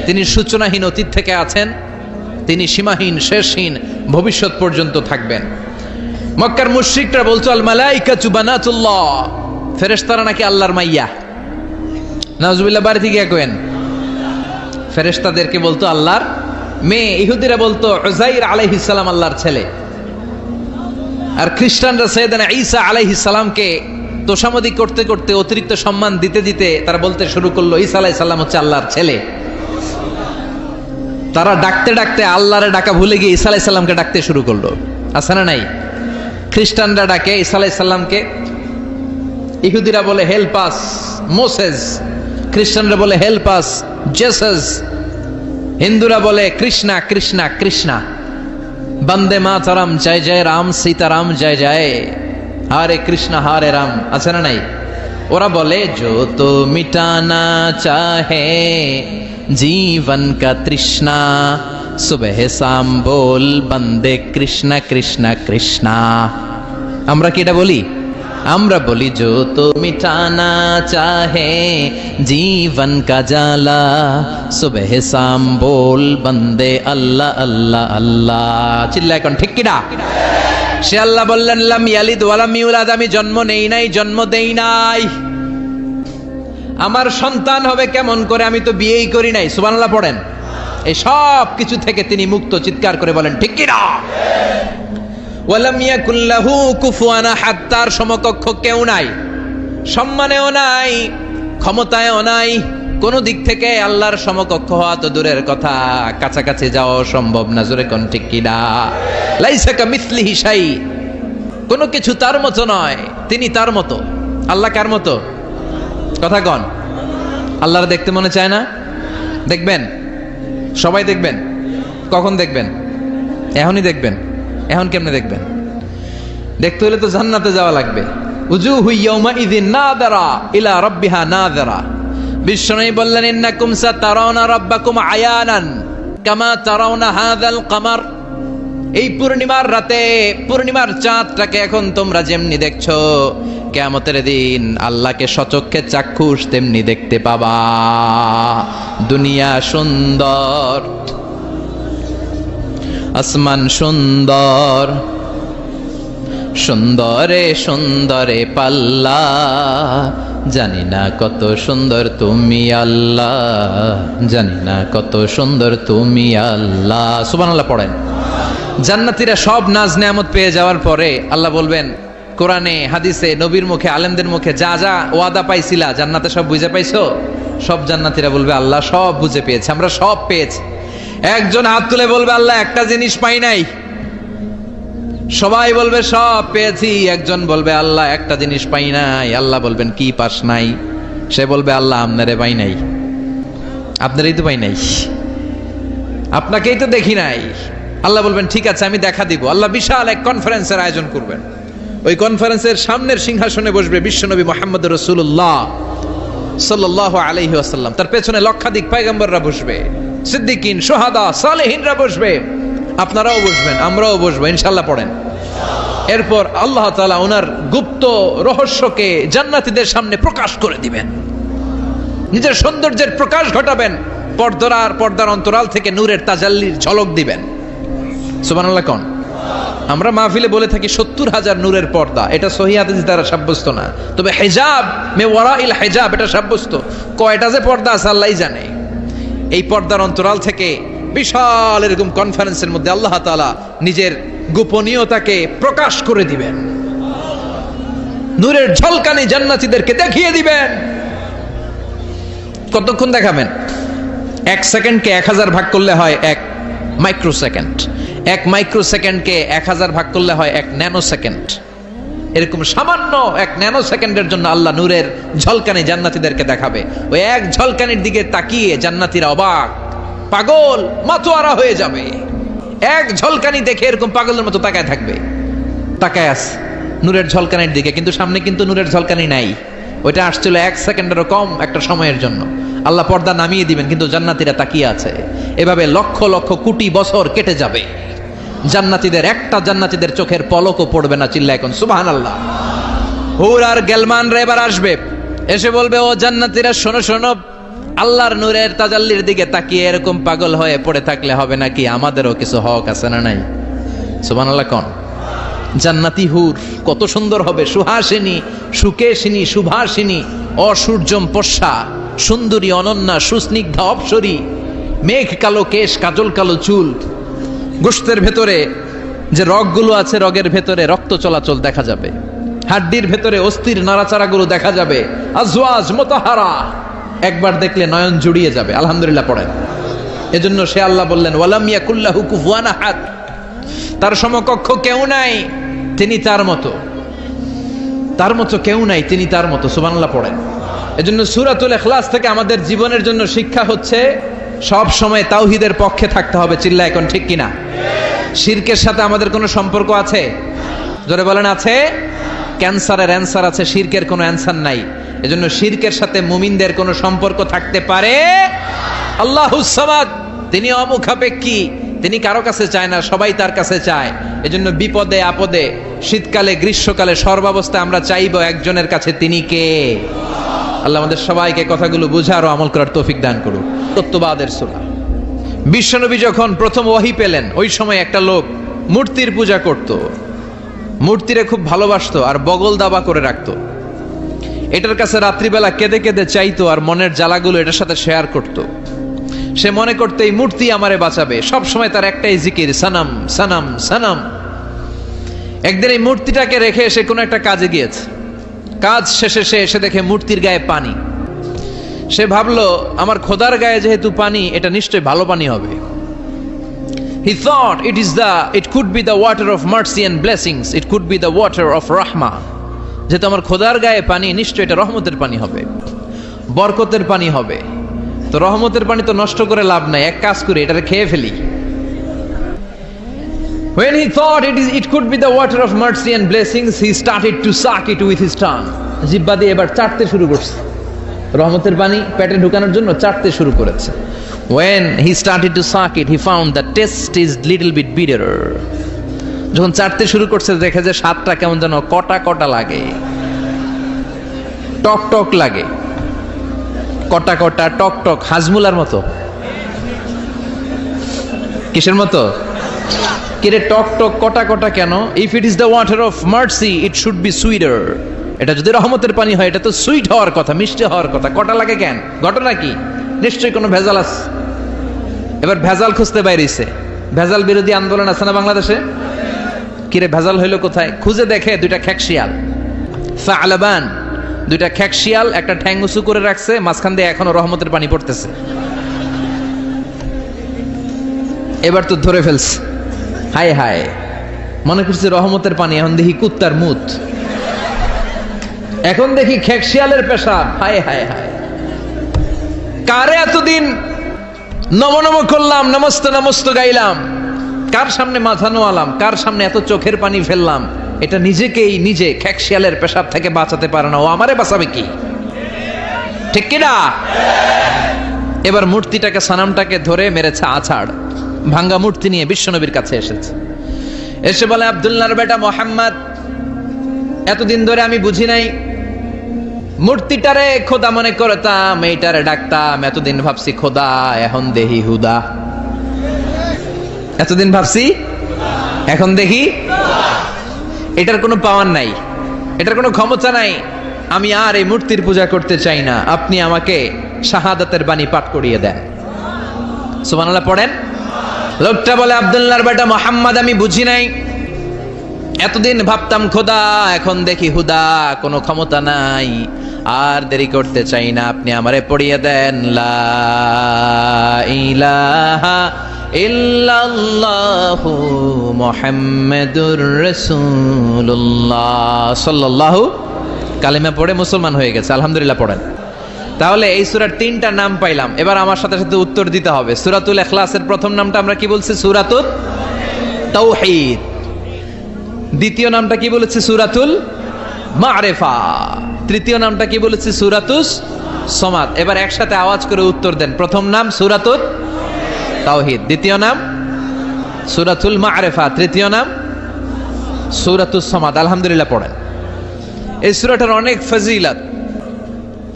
তিনি সূচনাহীন অতীত থেকে আছেন, তিনি সীমাহীন, শেষহীন, ভবিষ্যৎ পর্যন্ত থাকবেন। মক্কার মুশরিকরা বলতো আল মালাইকাতু বানাতুল্লাহ, ফেরেশতারা নাকি আল্লাহর মাইয়া। নাউজুবিল্লাহ, বাড়ি থেকে কইেন। ফেরেশতাদেরকে বলতো আল্লাহর মেয়ে। ইহুদিরা বলতো উযাইর আলাইহিস সালাম আল্লাহর ছেলে। আর খ্রিস্টানরা সাইয়েদনা ঈসা আলাইহিস সালামকে তোষামোদী করতে করতে, অতিরিক্ত সম্মান দিতে দিতে তারা বলতে শুরু করলো ঈসা আলাইহিস সালাম হচ্ছে আল্লাহর ছেলে। তারা ডাকতে ডাকতে আল্লাহরে ডাকা ভুলে গিয়ে ঈসা আলাইহিস সালামকে ডাকতে শুরু করলো। আছে না নাই? খ্রিস্টানরা ডাকে ঈসা আলাইহিস সালামকে, ইহুদিরা বলে হেল্প আস মোসেস, খ্রিস্টানরা বলে হেল্প আস জেসাস, হিন্দুরা বলে কৃষ্ণা কৃষ্ণা কৃষ্ণা, বন্দে মাতরম, জয় জয় রাম, সীতারাম জয় জয়, হরে কৃষ্ণ হরে রাম। আছে না নাই? ওরা বলে जो तो मिटाना चाहे जीवन का तृष्णा, सुबह शाम बोल बंदे कृष्ण कृष्ण कृष्णा। আমরা কি এটা বলি? আমরা বলি जो तो मिटाना चाहे जीवन का जाला, सुबह शाम बोल बंदे अल्लाह अल्लाह अल्लाह। চিল্লায় কোন ঠিক কি না? সে আল্লাহ বললেন লাম ইয়ালিদ ওয়া লাম ইউলাদ, আমি জন্ম নেই নাই, জন্ম দেই নাই, আমার সন্তান হবে কেমন করে? আমি তো বিয়েই করি নাই। সুবহানাল্লাহ পড়েন। এই সব কিছু থেকে তিনি মুক্ত। চিৎকার করে বলেন ঠিক কি না? ওয়া লাম ইয়াকুল লাহু কুফুয়ান আহাদ, তার সমকক্ষ কেউ নাই, সম্মানেও নাই, ক্ষমতায়ও নাই, কোন দিক থেকে আল্লাহর সমকক্ষ হওয়া তো দূরের কথা, কাছাকাছি যাওয়া সম্ভব না। জোরে কোন ঠিক কি না? লাইসা কামিসলিহি শাই, কোনো কিছু তার মতো নয়, তিনি তার মতো। আল্লাহ কার মতো? কথা কন। আল্লাহর দেখতে মনে চায় না? দেখবেন, সবাই দেখবেন। কখন দেখবেন? এখনই দেখবেন। এখন কেমনে দেখবেন? দেখতে হলে তো জান্নাতে যাওয়া লাগবে। উজুহু ইয়াউমা ইযিন নাযিরা ইলা রাব্বিহা নাযিরা। বিশ্বনবী বললেন ইন্নাকুম সাতারাউনা রাব্বাকুম আয়ানান কামা তারাউনা হাযাল কামার। এই পূর্ণিমার রাতে, পূর্ণিমার চাঁদটাকে এখন তোমরা যেমনি দেখছো, কিয়ামতের দিন আল্লাহকে সচক্ষে চাক্ষুষ তেমনি দেখতে পাবা। দুনিয়া সুন্দর, আসমান সুন্দর, সুন্দরে সুন্দরে পাল্লা, জানি না কত সুন্দর তুমি আল্লাহ, জানি না কত সুন্দর তুমি আল্লাহ। সুবহানাল্লাহ পড়েন। জান্নাতীরা সব নাজ নেয়ামত পেয়ে যাওয়ার পরে আল্লাহ বলবেন কোরআনে হাদিসে নবীর মুখে আলেমদের মুখে, যা যা ওয়াদা পাইছিলা জান্নাতে সব বুঝে পাইছো? সব জান্নাতীরা বলবে আল্লাহ সব বুঝে পেয়েছে, আমরা সব পেয়েছি। একজন হাত তুলে বলবে আল্লাহ একটা জিনিস পাই নাই। সবাই বলবে সব পেয়েছি। একজন বলবে আল্লাহ একটা জিনিস পাই নাই। আল্লাহ বলবেন কি পাস নাই? সে বলবে আল্লাহ আপনারে পাই নাই। আপনারই তো পাই নাই, আপনাকেই তো দেখি নাই। আল্লাহ বলবেন ঠিক আছে আমি দেখা দিব। আল্লাহ বিশাল এক কনফারেন্সের আয়োজন করবেন। ওই কনফারেন্সের সামনের সিংহাসনে বসবে বিশ্বনবী মুহাম্মদ রাসূলুল্লাহ সাল্লাল্লাহু আলাইহি ওয়াসাল্লাম। তার পেছনে লক্ষাধিক পয়গম্বররা বসবে, সিদ্দিকিন, শুহাদা, সালেহিনরা বসবে। আপনারাও বসবেন, আমরাও বসবো ইনশাআল্লাহ পড়েন। এরপর আল্লাহ তাআলা ওনার গুপ্ত রহস্যকে জান্নাতীদের সামনে প্রকাশ করে দিবেন, নিজের সৌন্দর্যের প্রকাশ ঘটাবেন। পর্দার অন্তরাল থেকে নূরের তাজাল্লির ঝলক দিবেন। সুবহানাল্লাহ কোন? আমরা মাহফিলে বলে থাকি 70,000 নূরের পর্দা। এটা সহিহ হাদিস দ্বারা সাব্যস্ত না, তবে হিজাব মে ওয়ারাইল হিজাব এটা সাব্যস্ত। কয়টা যে পর্দা আছে আল্লাহই জানে। এই পর্দার অন্তরাল থেকে বিশাল এরকম কনফারেন্সের মধ্যে আল্লাহ তাআলা নিজের গোপনীয়তাকে প্রকাশ করে দিবেন, নূরের ঝলকানি জান্নাতীদেরকে দেখিয়ে দিবেন। কতক্ষণ দেখাবেন? 1 সেকেন্ডকে 1000 ভাগ করলে হয় 1 মাইক্রোসেকেন্ড, 1 মাইক্রোসেকেন্ডকে 1000 ভাগ করলে হয় 1 ন্যানো সেকেন্ড। এরকম সামান্য 1 ন্যানো সেকেন্ডের জন্য আল্লাহ নূরের ঝলকানি জান্নাতীদেরকে দেখাবে। ওই এক ঝলকানির দিকে তাকিয়ে জান্নাতীরা অবাক, পাগল, মাতোয়ারা হয়ে যাবে। এক ঝলকানি দেখে এরকম পাগলের মতো তাকায় থাকবে, তাকায় আছে নূরের ঝলকানির দিকে, কিন্তু সামনে কিন্তু নূরের ঝলকানি নাই। ওইটা আসছিল 1 সেকেন্ডেরও কম একটা সময়ের জন্য। আল্লাহ পর্দা নামিয়ে দিবেন, কিন্তু জান্নাতীরা তাকিয়ে আছে। এভাবে লক্ষ লক্ষ কোটি বছর কেটে যাবে, জান্নাতীদের চোখের পলকও পড়বে না। চিল্লায় এখন সুবহানাল্লাহ। হুর আর গেলমান রে এবার আসবে, এসে বলবে ও জান্নাতীরা শোনো শোনো, আল্লাহর নূরের তাজাল্লির দিকে তাকিয়ে এরকম পাগল হয়ে পড়ে থাকলে হবে নাকি? আমাদেরও কিছু হক আছে না নাই? সুবহানাল্লাহ কোন? জান্নাতি হুর কত সুন্দর হবে, সুহাসিনী, সুকেশিনী, সুভাষিনী, অসূর্যম পশ্যা, সুন্দরী, অনন্যা, সুস্নিগ্ধা, অপসরী, মেঘ কালো কেশ, কাজল কালো চুল, গোশতের ভেতরে যে রগগুলো আছে রগের ভেতরে রক্ত চলাচল দেখা যাবে, হাড্ডির ভেতরে অস্থির নাড়াচাড়াগুলো দেখা যাবে। আজওয়াজ মুতাহারা, একবার দেখলে নয়ন জুড়িয়ে যাবে। আলহামদুলিল্লাহ পড়েন। এজন্য সে আল্লাহ বললেন ওয়ালাম ইয়াকুল্লাহু কুফুয়ান আহাদ, তার সমকক্ষ কেউ নাই, তিনি তার মতো, তার মতো কেউ নাই, তিনি তার মতো। সুবহানাল্লাহ পড়েন। এজন্য সূরাতুল ইখলাস থেকে আমাদের জীবনের জন্য শিক্ষা হচ্ছে সব সময় তাওহীদের পক্ষে থাকতে হবে। চিল্লা এখন ঠিক কিনা? শিরকের সাথে আমাদের কোনো সম্পর্ক আছে? জোরে বলেন আছে? ক্যান্সারের অ্যানসার আছে, শিরকের কোনো অ্যানসার নাই। এজন্য শিরকের সাথে মুমিনদের কোনো সম্পর্ক থাকতে পারে? আল্লাহুস সামাদ, তিনি অমুখাপেক্ষী, তিনি কারো কাছে চায় না, সবাই তার কাছে চায়। এজন্য বিপদে আপদে, শীতকালে গ্রীষ্মকালে, সর্বাবস্থায় আমরা চাইবো একজনের কাছে, তিনি কে? আল্লাহ আমাদের সবাইকে কথাগুলো বুঝার ও আমল করার তৌফিক দান করুক। তত্ত্ববাদের সূরা। বিশ্বনবী যখন প্রথম ওহী পেলেন, ওই সময় একটা লোক মূর্তির পূজা করত, মূর্তিরে খুব ভালোবাসতো আর বগল দাবা করে রাখতো। এটার কাছে রাত্রিবেলা কেঁদে কেঁদে চাইতো আর মনের জ্বালাগুলো এটার সাথে শেয়ার করত। সে মনে করতো এই মূর্তি আমারে বাঁচাবে। সব সময় তার একটাই জিকির, সানাম সানাম সানাম। একদিন এই মূর্তিটাকে রেখে সে কোনো একটা কাজে গিয়েছে। কাজ শেষে সে এসে দেখে মূর্তির গায়ে পানি। সে ভাবলো আমার খোদার গায়ে যেহেতু পানি, এটা নিশ্চয়ই ভালো পানি হবে। He thought it could be the water of mercy and blessings, it could be the water of rahmah. যেহেতু আমার খোদার গায়ে পানি, নিশ্চয়ই এটা রহমতের পানি হবে, বরকতের পানি হবে। তো রহমতের পানি তো নষ্ট করে লাভ নাই, এক কাজ করি এটাকে খেয়ে ফেলি। When he thought it could be the water of mercy and blessings, he started to suck it with his tongue. জিহ্বা দিয়ে এবার চাটতে শুরু করছে। রহমতের পানি পেটে ঢুকানোর জন্য চাটতে শুরু করেছে। When he started to suck it, he found the taste is little bit bitter. যখন চাটতে শুরু করছে দেখে যে স্বাদটা কেমন যেন কটা কটা লাগে, টক টক লাগে, কটা কটা টক টক, হাজমুলার মতো। কিসের মতো? কিরে টক টক কটা কটা কেন? If it is the water of mercy it should be sweeter. এটা যদি রহমতের পানি হয় এটা তো সুইট হওয়ার কথা, মিষ্টি হওয়ার কথা, কটা লাগে কেন? ঘটনা কি? নিশ্চয়ই কোনো ভেজাল আছে। এবার ভেজাল খুঁজতে বাইরেছে। ভেজাল বিরোধী আন্দোলন আছে না বাংলাদেশে? কিরে ভেজাল হইলো কোথায়? খুঁজে দেখে দুইটা খেকশিয়াল, ফালাবান, দুইটা খেকশিয়াল একটা ঠ্যাং উঁচু করে রাখছে, মাঝখান দিয়ে এখনো রহমতের পানি পড়তেছে। এবার তো ধরে ফেলছে, হায় হায়, মনে করছে রহমতের পানি, এখন দেখি কুত্তার মুত, এখন দেখি খেকশিয়ালের পেশাব, হায় হায় হায়। কারে এতদিন নম নম করলাম, নমস্ত নমস্ত গাইলাম, কার সামনে মাথা নোয়ালাম, কার সামনে এত চোখের পানি ফেললাম, এটা নিজেকেই নিজে খেকশিয়ালের পেশাব থেকে বাঁচাতে পারে না, ও আমারে বাঁচাবে কি? ঠিক কিনা? এবার মূর্তিটাকে, সানামটাকে ধরে মেরেছে আছাড়, ভাঙ্গা মূর্তি নিয়ে বিশ্বনবীর কাছে এসেছে। এসে বলে, আব্দুল্লাহর বেটা মোহাম্মদ, এতদিন ধরে আমি বুঝি নাই, মূর্তিটারে খোদা মনে করতাম, এইটারে ডাকতাম, এতদিন ভাবছি খোদা, এখন দেখি হুদা। এতদিন ভাবছি, এখন দেখি এটার কোনো পাওয়ার নাই, এটার কোনো ক্ষমতা নাই, আমি আর এই মূর্তির পূজা করতে চাই না, আপনি আমাকে শাহাদাতের বাণী পাঠ করিয়ে দেন। সুবহানাল্লাহ পড়েন। লোকটা বলে, আব্দুল্লাহর বেটা মোহাম্মদ, আমি বুঝি নাই, এতদিন ভাবতাম খোদা, এখন দেখি হুদা, কোনো ক্ষমতা নাই, আর দেরি করতে চাই না, আপনি আমারে পড়িয়ে দেন লা ইলাহা ইল্লাল্লাহু মুহাম্মাদুর রাসূলুল্লাহ সাল্লাল্লাহু। কালিমা পড়ে মুসলমান হয়ে গেছে, আলহামদুলিল্লাহ পড়েন। তাহলে এই সূরার তিনটা নাম পাইলাম, এবার আমার সাথে সাথে উত্তর দিতে হবে। সূরাতুল ইখলাসের প্রথম নামটা আমরা কি বলছি? সূরাতুত তাওহীদ। দ্বিতীয় নামটা কি বলেছি? সূরাতুল মা'রিফা। তৃতীয় নামটা কি বলেছি? সূরাতুস সমাদ। এবার একসাথে আওয়াজ করে উত্তর দেন। প্রথম নাম সূরাতুত তাওহীদ, দ্বিতীয় নাম সূরাতুল মা'রিফা, তৃতীয় নাম সূরাতুস সমাদ। আলহামদুলিল্লাহ পড়েন। এই সূরাটার অনেক ফজিলত,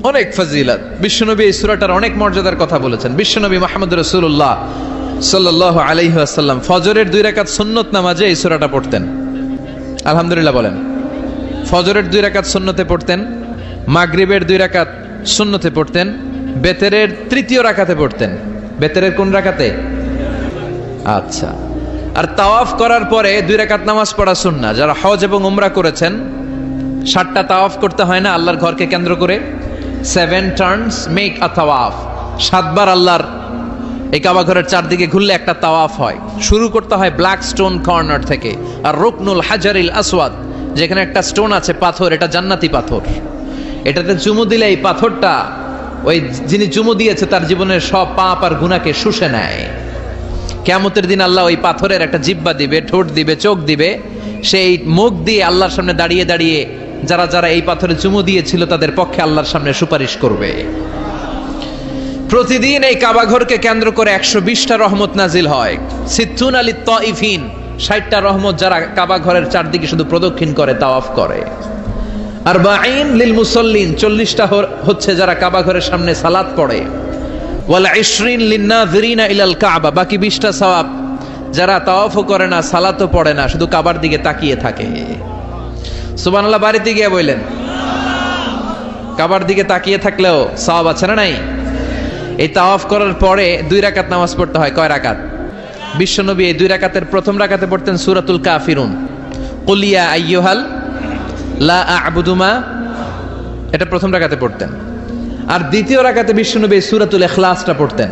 অনেক ফজিলত। বিশ্বনবী এই সূরাটার অনেক মর্যাদার কথা বলেছেন। বিশ্বনবী মুহাম্মদ রাসূলুল্লাহ সাল্লাল্লাহু আলাইহি ওয়াসাল্লাম ফজরের 2 রাকাত সুন্নত নামাজে এই সূরাটা পড়তেন। আলহামদুলিল্লাহ বলেন। ফজরের 2 রাকাত সুন্নতে পড়তেন, মাগরিবের 2 রাকাত সুন্নতে পড়তেন, বেতেরের 3য় রাকাতে পড়তেন। বেতেরের কোন রাকাতে? আচ্ছা। আর তাওয়াফ করার পরে 2 রাকাত নামাজ পড়া সুন্নাহ। যারা হজ এবং উমরা করেছেন, 7টা তাওয়াফ করতে হয় না আল্লাহর ঘরকে কেন্দ্র করে? 7 টার্নস মেক আ তাওয়াফ। 7 বার আল্লাহর এই কাবা ঘরের চারদিকে ঘুরলে একটা তাওয়াফ হয়। শুরু করতে হয় ব্ল্যাক স্টোন কর্নার থেকে, আর রুকনুল হাজারিল আসওয়াদ, যেখানে একটা স্টোন আছে, পাথর, এটা জান্নাতি পাথর। এটাতে চুমু দিলে এই পাথরটা ওই যিনি চুমু দিয়েছে তার জীবনের সব পাপ আর গুনাহকে শুষে নেয়। কিয়ামতের দিন আল্লাহ ওই পাথরের একটা জিহ্বা দিবে, ঠোঁট দিবে, চোখ দিবে, সেই মুখ দিয়ে আল্লাহর সামনে দাঁড়িয়ে দাঁড়িয়ে যারা যারা এই পাথরে চুমু দিয়েছিল তাদের পক্ষে আল্লাহর সামনে সুপারিশ করবে। প্রতিদিন এই কাবা ঘরকে কেন্দ্র করে 120টা রহমত নাজিল হয়। সিত্তুন আলী তাইফিন, 60টা রহমত যারা কাবা ঘরের চারদিকে শুধু প্রদক্ষিণ করে, তাওয়াফ করে। আর বাঈন লিল মুসাল্লিন, 40টা হচ্ছে যারা কাবা ঘরের সামনে সালাত পড়ে। ওয়াল 20 লিন্নাযিরিনা ইলাল কাবা, বাকি 20টা সওয়াব যারা তাওয়াফও করে না, সালাতও পড়ে না, শুধু কাবার দিকে তাকিয়ে থাকে। সুবহানাল্লাহ বাড়িতে গিয়ে বললেন, কাবার দিকে তাকিয়ে থাকলেও সওয়াব আছে না নাই? এই তাওয়াফ করার পরে 2 রাকাত নামাজ পড়তে হয়। কয় রাকাত? বিশ্বনবী এই 2 রাকাতের প্রথম রাকাতে পড়তেন সূরাতুল কাফিরুন, কুল ইয়া আইয়ুহাল লা আ'বুদু মা, এটা প্রথম রাকাতে পড়তেন। আর দ্বিতীয় রাকাতে বিশ্বনবী সূরাতুল ইখলাসটা পড়তেন।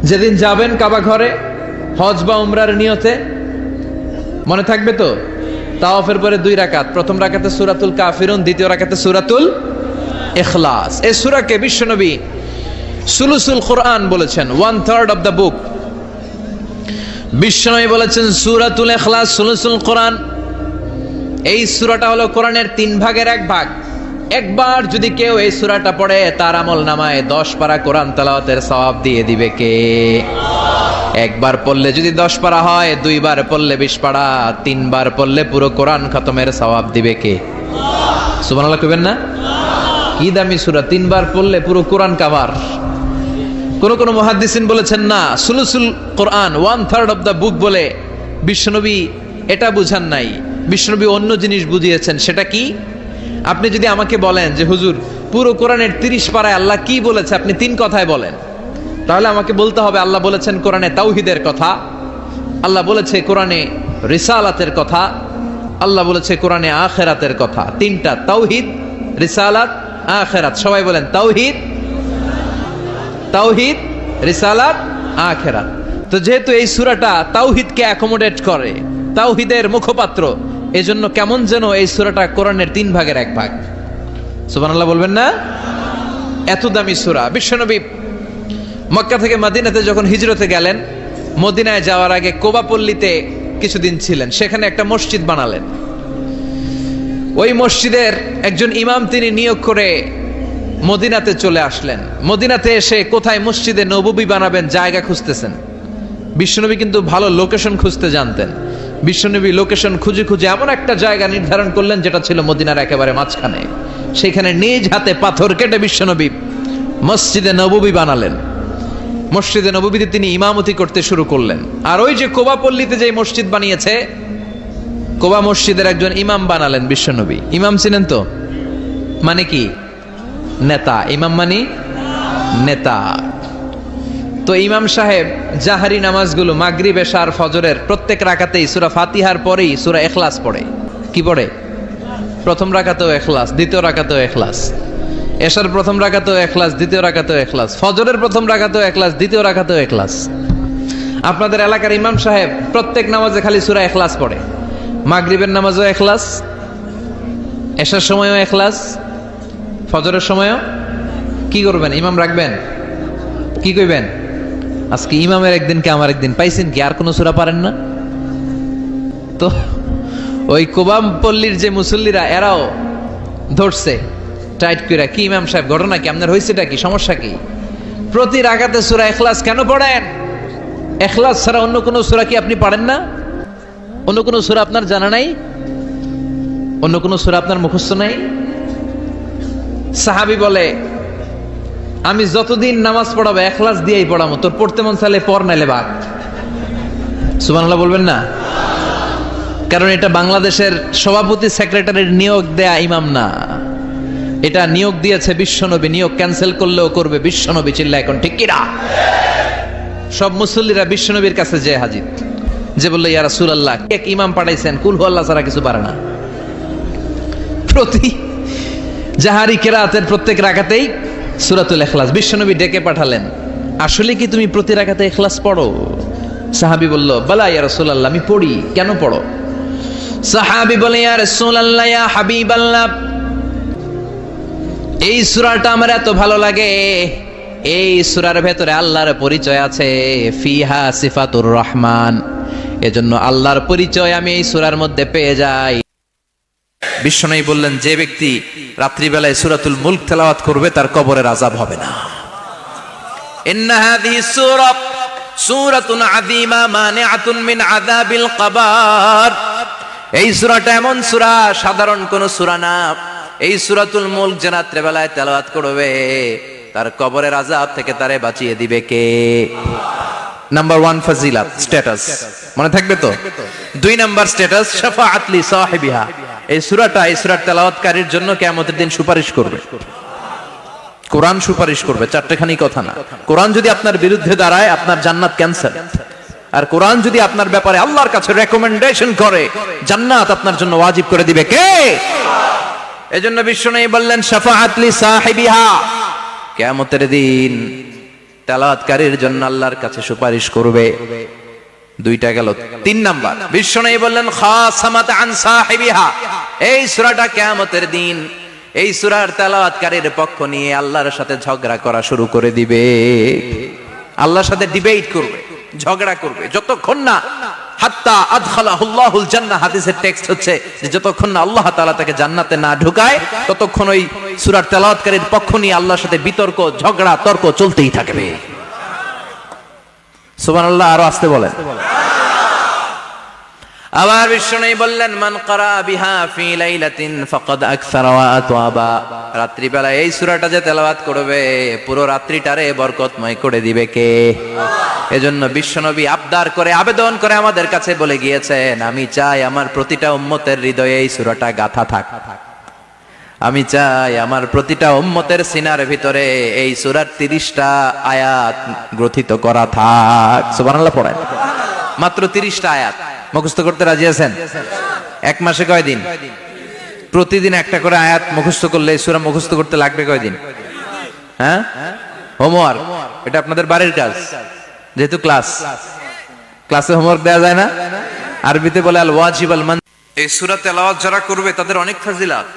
যেদিন যাবেন কাবা ঘরে হজ বা উমরার নিয়তে, মনে থাকবে তো? তাওয়াফের পরে 2 রাকাত, প্রথম রাকাতে সূরাতুল কাফিরুন, দ্বিতীয় রাকাতে সূরাতুল ইখলাস। এই সূরাকে বিশ্বনবী সুলুসুল কোরআন বলেছেন, 1/3 অফ দ্য বুক। বিশ্বনবী বলেছেন সূরাতুল ইখলাস সুলুসুল কোরআন। এই সূরাটা হলো কোরআনের 3 ভাগের 1 ভাগ। একবার যদি কেউ এই সূরাটা পড়ে, তার আমল নামায় 10 পারা কোরআন তেলাওয়াতের সওয়াব দিয়ে দিবে কে? একবার পড়লে যদি 10 পারা হয়, 2 বার পড়লে 20 পারা, 3 বার পড়লে পুরো কোরআন খতমের সওয়াব দিবে কে? সুবহানাল্লাহ কইবেন না? কি দামি সূরা, 3 বার পড়লে পুরো কোরআন কাভার। কোন কোন মুহাদ্দিসিন বলেছেন না, সুলুসুল কোরআন 1/3 অফ দ্য বুক বলে বিশ্বনবী এটা বুঝান নাই, বিশ্বনবী অন্য জিনিস বুঝিয়েছেন। সেটা কি? আপনি যদি আমাকে বলেন যে হুজুর পুরো কোরআনের 30 পারায় আল্লাহ কি বলেছে, আপনি 3 কথায় বলেন, তাহলে আমাকে বলতে হবে আল্লাহ বলেছেন কোরআনে তাওহীদের কথা, আল্লাহ বলেছে কোরআনে রিসালাতের কথা, আল্লাহ বলেছে কোরআনে আখিরাতের কথা। 3টা, তাওহীদ, রিসালাত, আখিরাত। সবাই বলেন তাওহীদ, তাওহীদ, রিসালাত, আখিরাত। তো যেহেতু এই সূরাটা তাওহীদকে অ্যাকোমোডেট করে, তাওহীদের মুখপাত্র, এজন্য কেমন যেন এই সূরাটা কোরআনের 3 ভাগের 1 ভাগ। সুবহানাল্লাহ বলবেন না? এত দামি সূরা। বিশ্বনবী মক্কা থেকে মদিনাতে যখন হিজরতে গেলেন, মদিনায় যাওয়ার আগে কোবা পল্লীতে কিছুদিন ছিলেন, সেখানে একটা মসজিদ বানালেন। ওই মসজিদের একজন ইমাম তিনি নিয়োগ করে মদিনাতে চলে আসলেন। মদিনাতে এসে কোথায় মসজিদে নববী বানাবেন জায়গা খুঁজতেছেন। বিশ্বনবী কিন্তু ভালো লোকেশন খুঁজতে জানতেন। বিশ্বনবী লোকেশন খুঁজে খুঁজে এমন একটা জায়গা নির্ধারণ করলেন যেটা ছিল মদিনার একেবারে মাঝখানে। সেখানে নিজ হাতে পাথর কেটে বিশ্বনবী মসজিদে নববী বানালেন। মসজিদে নববীতে তিনি ইমামতি করতে শুরু করলেন। আর ওই যে কোবা পল্লীতে যে মসজিদ বানিয়েছে, কোবা মসজিদের একজন ইমাম বানালেন বিশ্বনবী। ইমাম ছিলেন তো, মানে কি? নেতা। ইমাম মানে নেতা। তো ইমাম সাহেব জাহারি নামাজগুলো মাগরিব, এশা আর ফজরের প্রত্যেক রাকাতেই সূরা ফাতিহার পরেই সূরা ইখলাস পড়ে। কি পড়ে? প্রথম রাকাতেও ইখলাস, দ্বিতীয় রাকাতেও ইখলাস, এশার প্রথম রাকাতেও ইখলাস, দ্বিতীয় রাকাতেও ইখলাস, ফজরের প্রথম রাকাতেও ইখলাস, দ্বিতীয় রাকাতেও ইখলাস। আপনাদের এলাকার ইমাম সাহেব প্রত্যেক নামাজে খালি সূরা ইখলাস পড়ে। মাগরিবের নামাজও ইখলাস, এশার সময়ও ইখলাস, ফজরের সময়ও। কি করবেন? ইমাম রাখবেন? কি কইবেন? আজকে ইমামের একদিন কে আমার একদিন, পাইছেন কি? আর কোন সূরা পারেন না? তো ওই কোবাম পল্লীর যে মুসল্লিরা, এরাও ধরছে টাইট করে। কি ইমাম সাহেব, ঘটনা কি? আপনার হয়েছেটা কি? সমস্যা কি? প্রতি রাকাতে সূরা ইখলাস কেন পড়েন? ইখলাস ছাড়া অন্য কোন সূরা কি আপনি পারেন না? অন্য কোন সূরা আপনার জানা নাই? অন্য কোন সূরা আপনার মুখস্থ নাই? সাহাবী বলে, আমি যতদিন নামাজ পড়াবো ইখলাস দিয়েই পড়াবো, তোর পড়তে মন চাইলে পড়, নাইলে বাদ। সুবহানাল্লাহ বলবেন না? কারণ এটা বাংলাদেশের সভাপতি সেক্রেটারির নিয়োগ দেয়া ইমাম না, এটা নিয়োগ দিয়েছে বিশ্বনবী। নিয়োগ ক্যান্সেল করলেও করবে বিশ্বনবী। চিল্লা এখন ঠিক কিনা? সব মুসল্লিরা বিশ্বনবীর কাছে যে হাজির, যে বললো ইয়া রাসূলুল্লাহ, এক ইমাম পাঠাইছেন, কুল হু আল্লাহ ছাড়া কিছু পারে না। প্রতি জাহারি কিরাতের প্রত্যেক রাকাতেই সূরাতুল ইখলাস। বিশ্বনবী ডেকে পাঠালেন, আসলে কি তুমি প্রতি রাকাতে ইখলাস পড়ো? সাহাবী বলল, বালা ইয়া রাসূলুল্লাহ, আমি পড়ি। কেন পড়ো? সাহাবী বলে, ইয়া রাসূলুল্লাহ, ইয়া হাবিবাল্লাহ, এই সূরাটা আমার এত ভালো লাগে, এই সূরার ভেতরে আল্লাহর পরিচয় আছে, ফিহা সিফাতুর রহমান, এজন্য আল্লাহর পরিচয় আমি এই সূরার মধ্যে পেয়ে যাই। বিশ্বনবী বললেন, যে ব্যক্তি রাত্রিবেলায় সূরাতুল মুলক তেলাওয়াত করবে তার কবরের আযাব হবে না। ইন্না হাযিহি সূরা সূরাতুন আযীমা মানিআতুন মিন আযাবিল কবর। এই সূরাটা এমন সূরা, সাধারণ কোন সূরা না। এই সূরাতুল মুলক যে রাত্রিবেলায় তেলাওয়াত করবে তার কবরের আযাব থেকে তারে বাঁচিয়ে দিবে কে? নাম্বার 1 ফজিলাত, স্ট্যাটাস, মনে থাকবে তো? 2 নাম্বার স্ট্যাটাস, শাফাআত লি সাহিবিহা। এই সূরাটা, এই সূরার তেলাওয়াতকারীর জন্য কিয়ামতের দিন সুপারিশ করবে। কোরআন সুপারিশ করবে, চারটেখানি কথা না। কোরআন যদি আপনার বিরুদ্ধে দাঁড়ায়, আপনার জান্নাত ক্যান্সেল। আর কোরআন যদি আপনার ব্যাপারে আল্লাহর কাছে রেকমেন্ডেশন করে, জান্নাত আপনার জন্য ওয়াজিব করে দিবে কে? এজন্য বিশ্বনবী বললেন, শাফাআত লি সাহিবিহা, কিয়ামতের দিন তেলাওয়াতকারীর জন্য আল্লাহর কাছে সুপারিশ করবে। 2টা গেল। 3 নাম্বার, বিশ্বনবী বললেন, খাসামাত আন সাহিবিহা। এই সূরাটা কিয়ামতের দিন এই সূরার তেলাওয়াতকারীর পক্ষ নিয়ে আল্লাহর সাথে ঝগড়া করা শুরু করে দিবে। আল্লাহর সাথে ডিবেট করবে, ঝগড়া করবে, যতক্ষণ না হাত্তা আদখালাহুল্লাহুল জান্নাহ। হাদিসের টেক্সট হচ্ছে যে যতক্ষণ না আল্লাহ তাআলা তাকে জান্নাতে না ঢুকায়, ততক্ষণ ওই সূরার তেলাওয়াতকারীর পক্ষ নিয়ে আল্লাহর সাথে বিতর্ক, ঝগড়া, তর্ক চলতেই থাকবে। সুবহানাল্লাহ। আরো আসতে বলেন। আবার বিশ্বনবী বললেন, মান ক্বারা বিহা ফি লাইলাতিন ফাকাদ আকসারা ওয়া আতওয়াবা, রাত্রিবেলা এই সূরাটা যে তেলাওয়াত করবে পুরো রাত্রিটারে বরকতময় করে দিবে কে? এজন্য বিশ্বনবী আবদার করে আবেদন করে আমাদের কাছে বলে গিয়েছেন, আমি চাই আমার প্রতিটা উম্মতের হৃদয়ে এই সূরাটা গাঁথা থাক। আমি চাই আমার প্রতিটা উম্মতের সিনার ভিতরে এই সূরার 30টা আয়াত গ্রথিত করা থাক। সুবহানাল্লাহ পড়েন। মাত্র 30টা আয়াত মুখস্থ করতে রাজি আছেন? এক মাসে কয়দিন? প্রতিদিন একটা করে আয়াত মুখস্থ করলে এই সূরা মুখস্থ করতে লাগবে কয়দিন? হ্যাঁ, হোমওয়ার্ক, এটা আপনাদের বাড়ির কাজ। যেহেতু ক্লাসে হোমওয়ার্ক দেওয়া যায় না, আরবিতে বলে আল ওয়াজিব আল মান। এই সূরা তেলাওয়াত যারা করবে তাদের অনেক ফাজিলাত।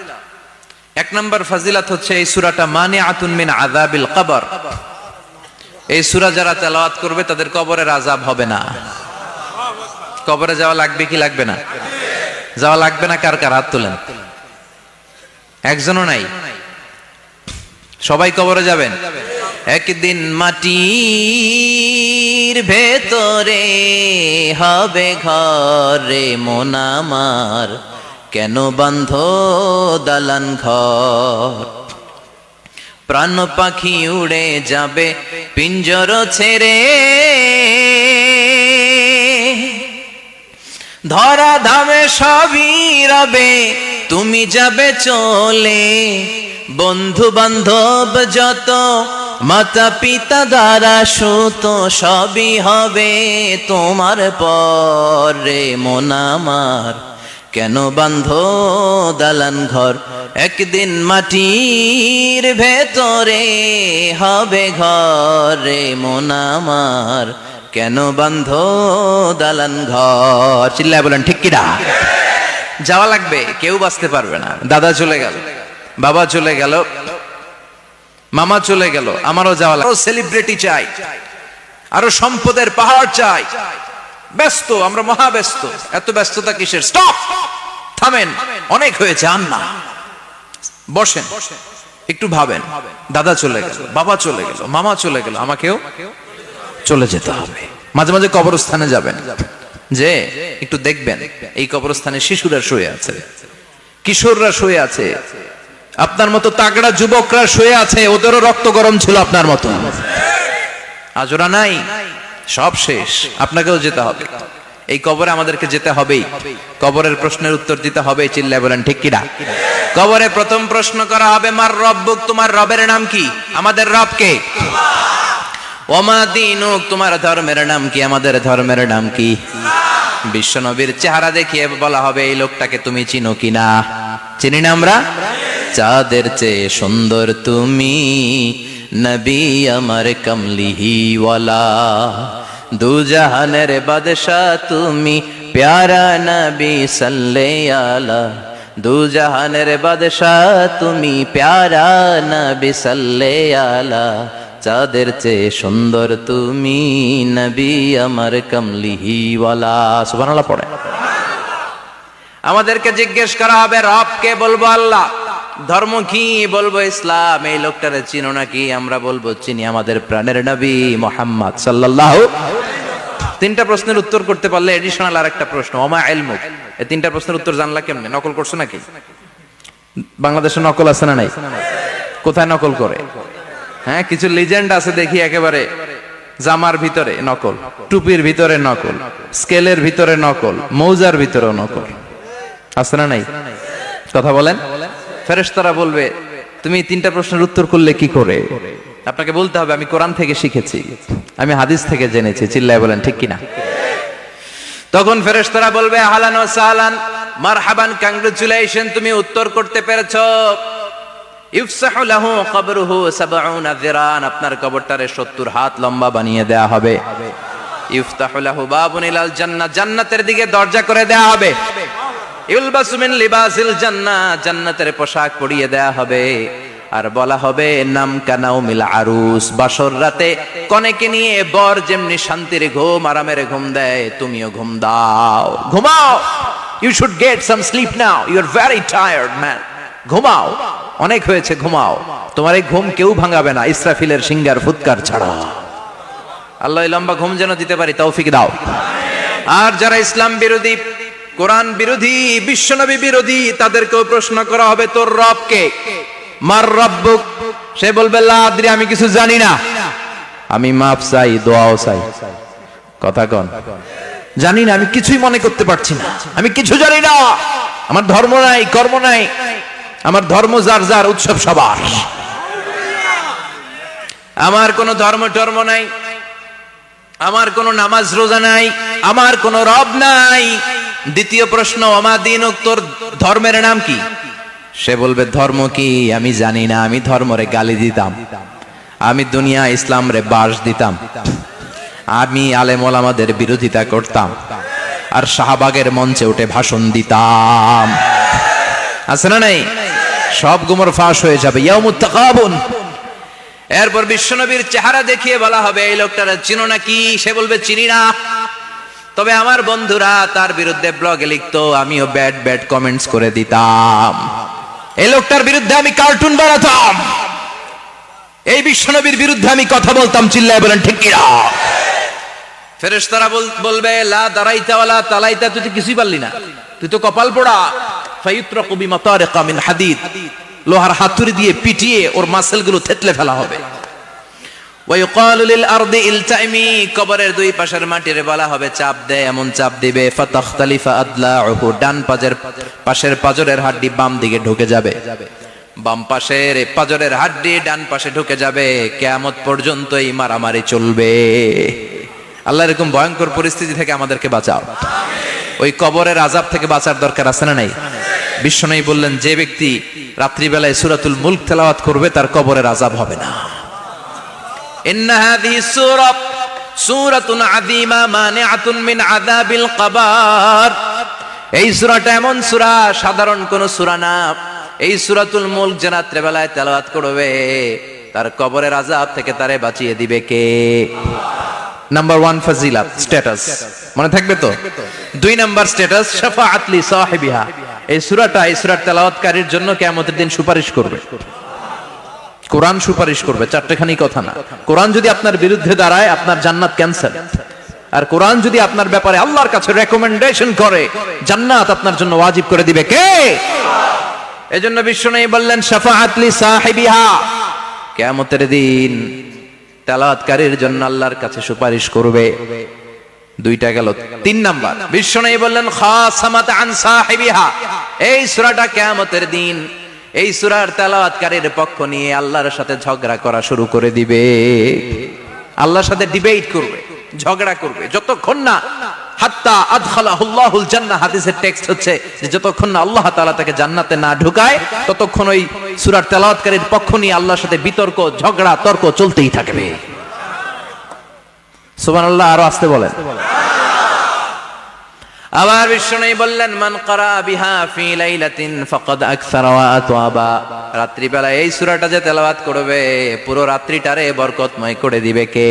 এক নাম্বার ফাজিলাত হচ্ছে এই সূরাটা মানিআতুন মিন আযাবিল কবর। এই সূরা যারা তেলাওয়াত করবে তাদের কবরের আযাব হবে না। কবরে যাওয়া লাগবে কি লাগবে না? যাওয়া লাগবে না। কার কার হাত তোলেন? একজনও নাই। সবাই কবরে যাবেন। একদিন মাটির ভেতরে হবে ঘরে মন আমার, কেন বান্ধ দালান ঘর? প্রাণ পাখি উড়ে যাবে পিঞ্জর ছেড়ে, ধরা ধামে সবই রবে তুমি যাবে চলে। বন্ধু বান্ধব যত মাতা পিতা দ্বারা সুত সবই হবে তোমার পরে মন আমার, কেন বান্ধ দালান ঘর? একদিন মাটির ভেতরে হবে ঘরে মন আমার, কেন বান্ধ দালান ঘর? চিল্লায় বলেন ঠিক কিনা? যাওয়া লাগবে, কেউ বাঁচতে পারবে না। দাদা চলে গেল, বাবা চলে গেল, মামা চলে গেল, আমারও যাওয়া লাগবে। সেলিব্রিটি চাই, আরো সম্পদের পাহাড় চাই। ব্যস্ত, আমরা মহা ব্যস্ত। এত ব্যস্ততা কিসের? স্টপ, থামেন, অনেক হয়েছে, আর না। বসেন, একটু ভাবেন। দাদা চলে গেল, বাবা চলে গেল, মামা চলে গেল, আমাকেও চলে যেতে হবে। মাঝে মাঝে কবরস্থানে যাবেন, যে একটু দেখবেন এই কবরস্থানে শিশুরা শুয়ে আছে, কিশোররা শুয়ে আছে, আপনার মতো তাগড়া যুবকরা শুয়ে আছে, ওদেরও রক্ত গরম ছিল আপনার মতো। আজ ওরা নাই, সব শেষ। আপনাকেও যেতে হবে। এই কবরে আমাদেরকে যেতে হবেই। কবরের প্রশ্নের উত্তর দিতে হবে। চিল্লায় বলেন ঠিক কিনা? কবরে প্রথম প্রশ্ন করা হবে, মার রব্বুক, তোমার রবের নাম কি? আমাদের রব কে? ওমা দীনুক, তোমার ধর্মের নাম কি? আমাদের ধর্মের নাম কি? বিশ্বনবীর চেহারা দেখিয়ে বলা হবে, এই লোকটাকে তুমি চিনো কিনা? চিনি না আমরা? চাঁদের চেয়ে সুন্দর তুমি, নবী আমার কমলিহি ওয়ালা, দু জাহানের বাদশাহ তুমি, প্যারা নবী সাল্লাল্লাহু আলা, দু জাহানের বাদশাহ তুমি, প্যারা নবী সাল্লাল্লাহু আলা, চাঁদের চেয়ে সুন্দর তুমি, নবী আমার কমলিহি ওয়ালা। সুবহানাল্লাহ পড়ে। আমাদেরকে জিজ্ঞেস করা হবে, রবকে বলবো আল্লাহ, ধর্ম কি? বলবো ইসলাম। এই লোকটারে চিনো নাকি? আমরা বলবো চিনি, আমাদের প্রাণের নবী মুহাম্মদ সাল্লাল্লাহু। তিনটা প্রশ্নের উত্তর করতে পারলে এডিশনাল আর একটা প্রশ্ন, ওমা ইলমুক। এই তিনটা প্রশ্নের উত্তর জানলা কেমনে? নকল করছো নাকি? বাংলাদেশে নকল আছে না নাই? কোথায় নকল করে? হ্যাঁ, কিছু লিজেন্ড আছে দেখি, একেবারে জামার ভিতরে নকল, টুপির ভিতরে নকল, স্কেলের ভিতরে নকল, মৌজার ভিতরে নকল। আছে না নাই? কথা বলেন। ফেরেশতারা বলবে, তুমি তিনটা প্রশ্নের উত্তর করলে কি করে? আপনাকে বলতে হবে, আমি কোরআন থেকে শিখেছি, আমি হাদিস থেকে জেনেছি। চিল্লায় বলেন ঠিক কিনা? তখন ফেরেশতারা বলবে, আহলান ওয়া সাহলান, মারহাবান, কংগ্রাচুলেশন, তুমি উত্তর করতে পেরেছো। ইফসাহু লাহু কবরুহু 70 যিরান, আপনার কবরটারে 70 হাত লম্বা বানিয়ে দেয়া হবে। ইফতাহু লাহু বাবুন ইলাল জান্নাহ, জান্নাতের দিকে দরজা করে দেয়া হবে। ইলবাসু মিন লিবাসিল জান্নাহ, জান্নাতের পোশাক পরিয়ে দেয়া হবে। আর বলা হবে, নাম কানাউ মিল আরুস, বাসর রাতে কনেকে নিয়ে বর যেমনি শান্তির ঘুম, আরামের ঘুম দেয়, তুমিও ঘুম দাও, ঘুমাও। You should get some sleep now, you are very tired man, ঘুমাও, অনেক হয়েছে, ঘুমাও। তোমার এই ঘুম কেউ ভাঙাবে না, ইসরাফিলের সিঙ্গার ফুৎকার ছাড়া। আল্লাহ লম্বা ঘুম যেন দিতে পারি তৌফিক দাও। আর যারা ইসলাম বিরোধী, কোরআন বিরোধী, বিশ্বনবী বিরোধী, তাদেরকেও প্রশ্ন করা হবে তোর রব কে? মার রব্বুক? সে বলবে লা আদরি, আমি কিছু জানি না। আমি মাফ চাই, দোয়াও চাই। কথা কোন? জানি না, আমি কিছুই মনে করতে পারছি না, আমি কিছু জানি না, আমার ধর্ম নাই, কর্ম নাই, আমার ধর্ম যার যার, উৎসব সবার, আমার কোনো ধর্ম টর্ম নাই, আমার কোনো নামাজ রোজা নাই, আমার কোনো রব নাই। দ্বিতীয় প্রশ্ন, ওমা দীনুক, তোর ধর্মের নাম কি? সে বলবে ধর্ম কি আমি জানি না, আমি ধর্মরে গালি দিতাম, আমি দুনিয়া ইসলাম রে বাস দিতাম, আমি আলেম ওলামাদের বিরোধিতা করতাম, আর শাহবাগের মঞ্চে উঠে ভাষণ দিতাম। আছে না নাই? সব গুমর ফাঁস হয়ে যাবে, ইয়াউমুত তাকাবুন। এরপর বিশ্বনবীর চেহারা দেখিয়ে বলা হবে এই লোকটারা চিনো নাকি? সে বলবে চিনি না, তবে আমার বন্ধুরা তার বিরুদ্ধে ব্লগে লিখতো, আমিও ব্যাড ব্যাড কমেন্টস করে দিতাম, এই লোকটার বিরুদ্ধে আমি কার্টুন বানাতাম, এই বিশ্বনবীর বিরুদ্ধে আমি কথা বলতাম। চিল্লায় বলেন ঠিক কিনা? ফেরেশতারা বলবে লা দারাইতা ওয়ালা তালাইতা, তুই তো কিছুই পারলি না, তুই তো কপাল পোড়া। ফায়ুত্রাকু বিমাতারিকা মিন হাদিদ, লোহার হাতুড়ি দিয়ে পিটিয়ে ওর মাসেলগুলো থেতলে ফেলা হবে। ওয়া ইউকালু লিল আরদি ইলতাইমি, কবরের দুই পাশের মাটিরে বলা হবে চাপ দে, এমন চাপ দিবে ফাতাখতালিফা আদলাউহু, ডান পাশের পাজরের হাড্ডি বাম দিকে ঢুকে যাবে, বাম পাশের পাজরের হাড্ডি ডান পাশে ঢুকে যাবে। কিয়ামত পর্যন্ত এই মারামারি চলবে। আল্লাহ এরকম ভয়ঙ্কর পরিস্থিতি থেকে আমাদেরকে বাঁচাও। ওই কবরের আযাব থেকে বাঁচার দরকার আছে না নাই? বিশ্বনবী বললেন যে ব্যক্তি রাত্রিবেলায় সূরাতুল মুলক তেলাওয়াত করবে তার কবরের আযাব হবে না। ইন্না হাযিহি সূরাতুন আযীমা মানিআতুন মিন আযাবিল কবর। এই সূরাটা এমন সূরা, সাধারণ কোন সূরা না। এই সূরাতুল মুলক যে রাত্রিবেলায় তেলাওয়াত করবে তার কবরের আযাব থেকে তারে বাঁচিয়ে দিবে কে? নাম্বার 1 ফাজিলাত, স্ট্যাটাস, মনে থাকবে তো? 2 নাম্বার স্ট্যাটাস, শাফাআত লি সাহিবিহা। এই সূরাটা, এই সূরার তেলাওয়াতকারীর জন্য কিয়ামতের দিন সুপারিশ করবে। কোরআন সুপারিশ করবে, চারটেখানি কথা না। কোরআন যদি আপনার বিরুদ্ধে দাঁড়ায় আপনার জান্নাত ক্যান্সেল, আর কোরআন যদি আপনার ব্যাপারে আল্লাহর কাছে রেকমেন্ডেশন করে জান্নাত আপনার জন্য ওয়াজিব করে দিবে কে? এজন্য বিশ্বনবী বললেন শাফাআত লি সাহিবিহা, কিয়ামতের দিন তেলাওয়াতকারীর জন্য আল্লাহর কাছে সুপারিশ করবে। 2টা গেল। 3 নাম্বার, বিশ্বনবী বললেন খাসামাত আন সাহিবিহা। এই সূরাটা কিয়ামতের দিন এই সূরার তেলাওয়াতকারীর পক্ষ নিয়ে আল্লাহর সাথে ঝগড়া করা শুরু করে দিবে, আল্লাহর সাথে ডিবেট করবে, ঝগড়া করবে, যতক্ষণ না হাত্তা আদখালাহুল্লাহুল জান্নাহ। হাদিসের টেক্সট হচ্ছে যে যতক্ষণ না আল্লাহ তাআলা তাকে জান্নাতে না ঢুকায় ততক্ষণ ওই সূরার তেলাওয়াতকারীর পক্ষ নিয়ে আল্লাহর সাথে বিতর্ক, ঝগড়া, তর্ক চলতেই থাকবে। সুবহানাল্লাহ, আরো আস্তে বলেন। আবার বিশ্বনবী বললেন মান ক্বারা বিহা ফি লাইলাতিন ফাকাদ আকসারা ওয়া আতওয়াবা। রাত্রিবেলা এই সূরাটা যে তেলাওয়াত করবে পুরো রাত্রিটারে বরকতময় করে দিবে কে?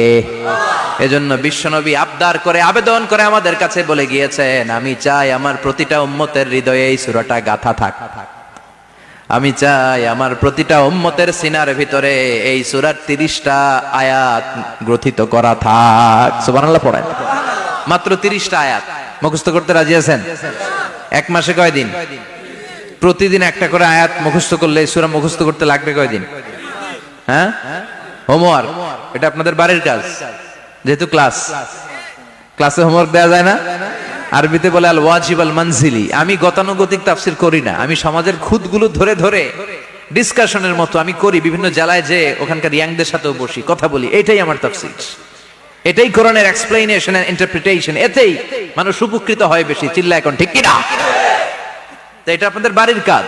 এজন্য বিশ্বনবী আবদার করে, আবেদন করে আমাদের কাছে বলে গিয়েছেন, আমি চাই আমার প্রতিটা উম্মতের হৃদয়ে এই সূরাটা গাঁথা থাক, আমি চাই আমার প্রতিটা উম্মতের সিনার ভিতরে এই সূরার 30টা আয়াত গ্রথিত করা থাক। সুবহানাল্লাহ পড়েন। মাত্র 30টা আয়াত মুখস্থ করতে রাজি আছেন? 1 মাসে কয়দিন? প্রতিদিন একটা করে আয়াত মুখস্থ করলে এই সূরা মুখস্থ করতে লাগবে কয়দিন? হ্যাঁ, হোমওয়ার্ক, এটা আপনাদের বাড়ির কাজ। যেহেতু ক্লাসে হোমওয়ার্ক দেওয়া যায় না, আরবিতে বলে আল ওয়াজিব আল মানজিলি। আমি গতানুগতিক তাফসীর করি না, আমি সমাজের খুঁতগুলো ধরে ধরে ডিসকাশনের মতো আমি করি। বিভিন্ন জেলায় যে ওখানকার ইয়াংদের সাথেও বসি, কথা বলি, এটাই আমার তাফসীর, এটাই কোরআনের এক্সপ্লেনেশন এন্ড ইন্টারপ্রিটেশন। এতেই মানুষ উপকৃত হয় বেশি। চিল্লা এখন ঠিক কিনা? তো এটা আপনাদের বাড়ির কাজ,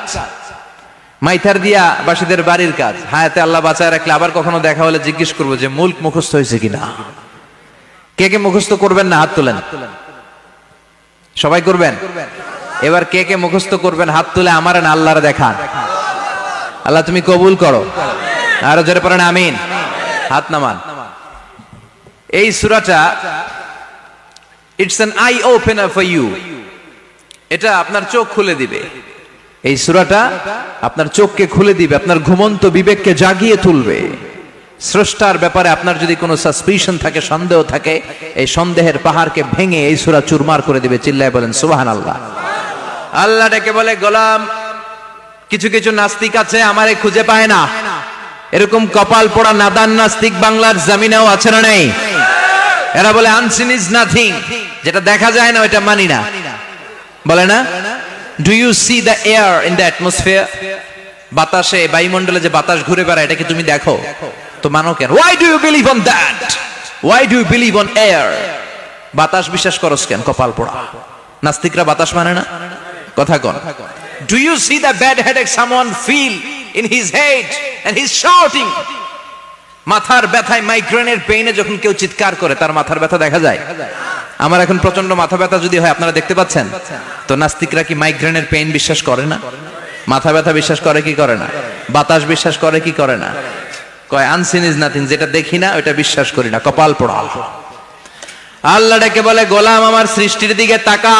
মাইথার দিয়া বাসীদের বাড়ির কাজ। হায়াতে আল্লাহ বাঁচায় রাখলে আবার কখনো দেখা হলে জিজ্ঞেস করবো যে মুলক মুখস্থ হয়েছে কিনা। কে কে মুখস্থ করবেন না হাত তোলেন। সবাই করবেন? এবার কে কে মুখস্থ করবেন হাত তুলে আমার না আল্লাহর দেখান। আল্লাহ তুমি কবুল করো। আরো জোরে পড়েন আমিন। হাত নামান। এই সূরাটা it's an eye opener for you. এটা আপনার চোখ খুলে দিবে। এই সূরাটা আপনার চোখকে খুলে দিবে, আপনার ঘুমন্ত বিবেককে জাগিয়ে তুলবে। স্রষ্টার ব্যাপারে আপনার যদি কোনো সাসপিশন থাকে, সন্দেহ থাকে, এই সন্দেহের পাহাড়কে ভেঙে এই সূরা চুরমার করে দিবে। চিল্লায় বলেন সুবহানাল্লাহ। আল্লাহ ডেকে বলে, গোলাম, কিছু কিছু নাস্তিক আছে আমারে খুঁজে পায় না। এরকম কপাল পোড়া নাদান নাস্তিক বাংলার জমিনেও আছে না নেই? এরা বলে আনসিন ইজ নাথিং, যেটা দেখা যায় না ওইটা মানি না, বলে না? Do you see the air in the atmosphere? বাতাসে, বায়ুমণ্ডলে যে বাতাস ঘুরে বেড়ায়, এটা কি তুমি দেখো? তো মানো কেন? Why do you believe on that? Why do you believe on air? বাতাস বিশ্বাস করস কেন? কপাল পোড়া নাস্তিকরা বাতাস মানে না। কথা কন। Do you see the bad headache someone feel in his head and he is shouting? মাথার ব্যথায়, মাইগ্রেনের পেইনে যখন কেউ চিৎকার করে, তার মাথার ব্যথা দেখা যায়? আমার এখন প্রচন্ড মাথা ব্যথা যদি হয়, আপনারা দেখতে পাচ্ছেন তো? নাস্তিকরা কি মাইগ্রেনের পেইন বিশ্বাস করে না? মাথা ব্যথা বিশ্বাস করে কি করে না? বাতাস বিশ্বাস করে কি করে না? কয় আনসিন ইজ নাথিং, যেটা দেখি না ওটা বিশ্বাস করি না। কপাল পোড়া। আল্লাহ ডেকে বলে, গোলাম, আমার সৃষ্টির দিকে তাকা,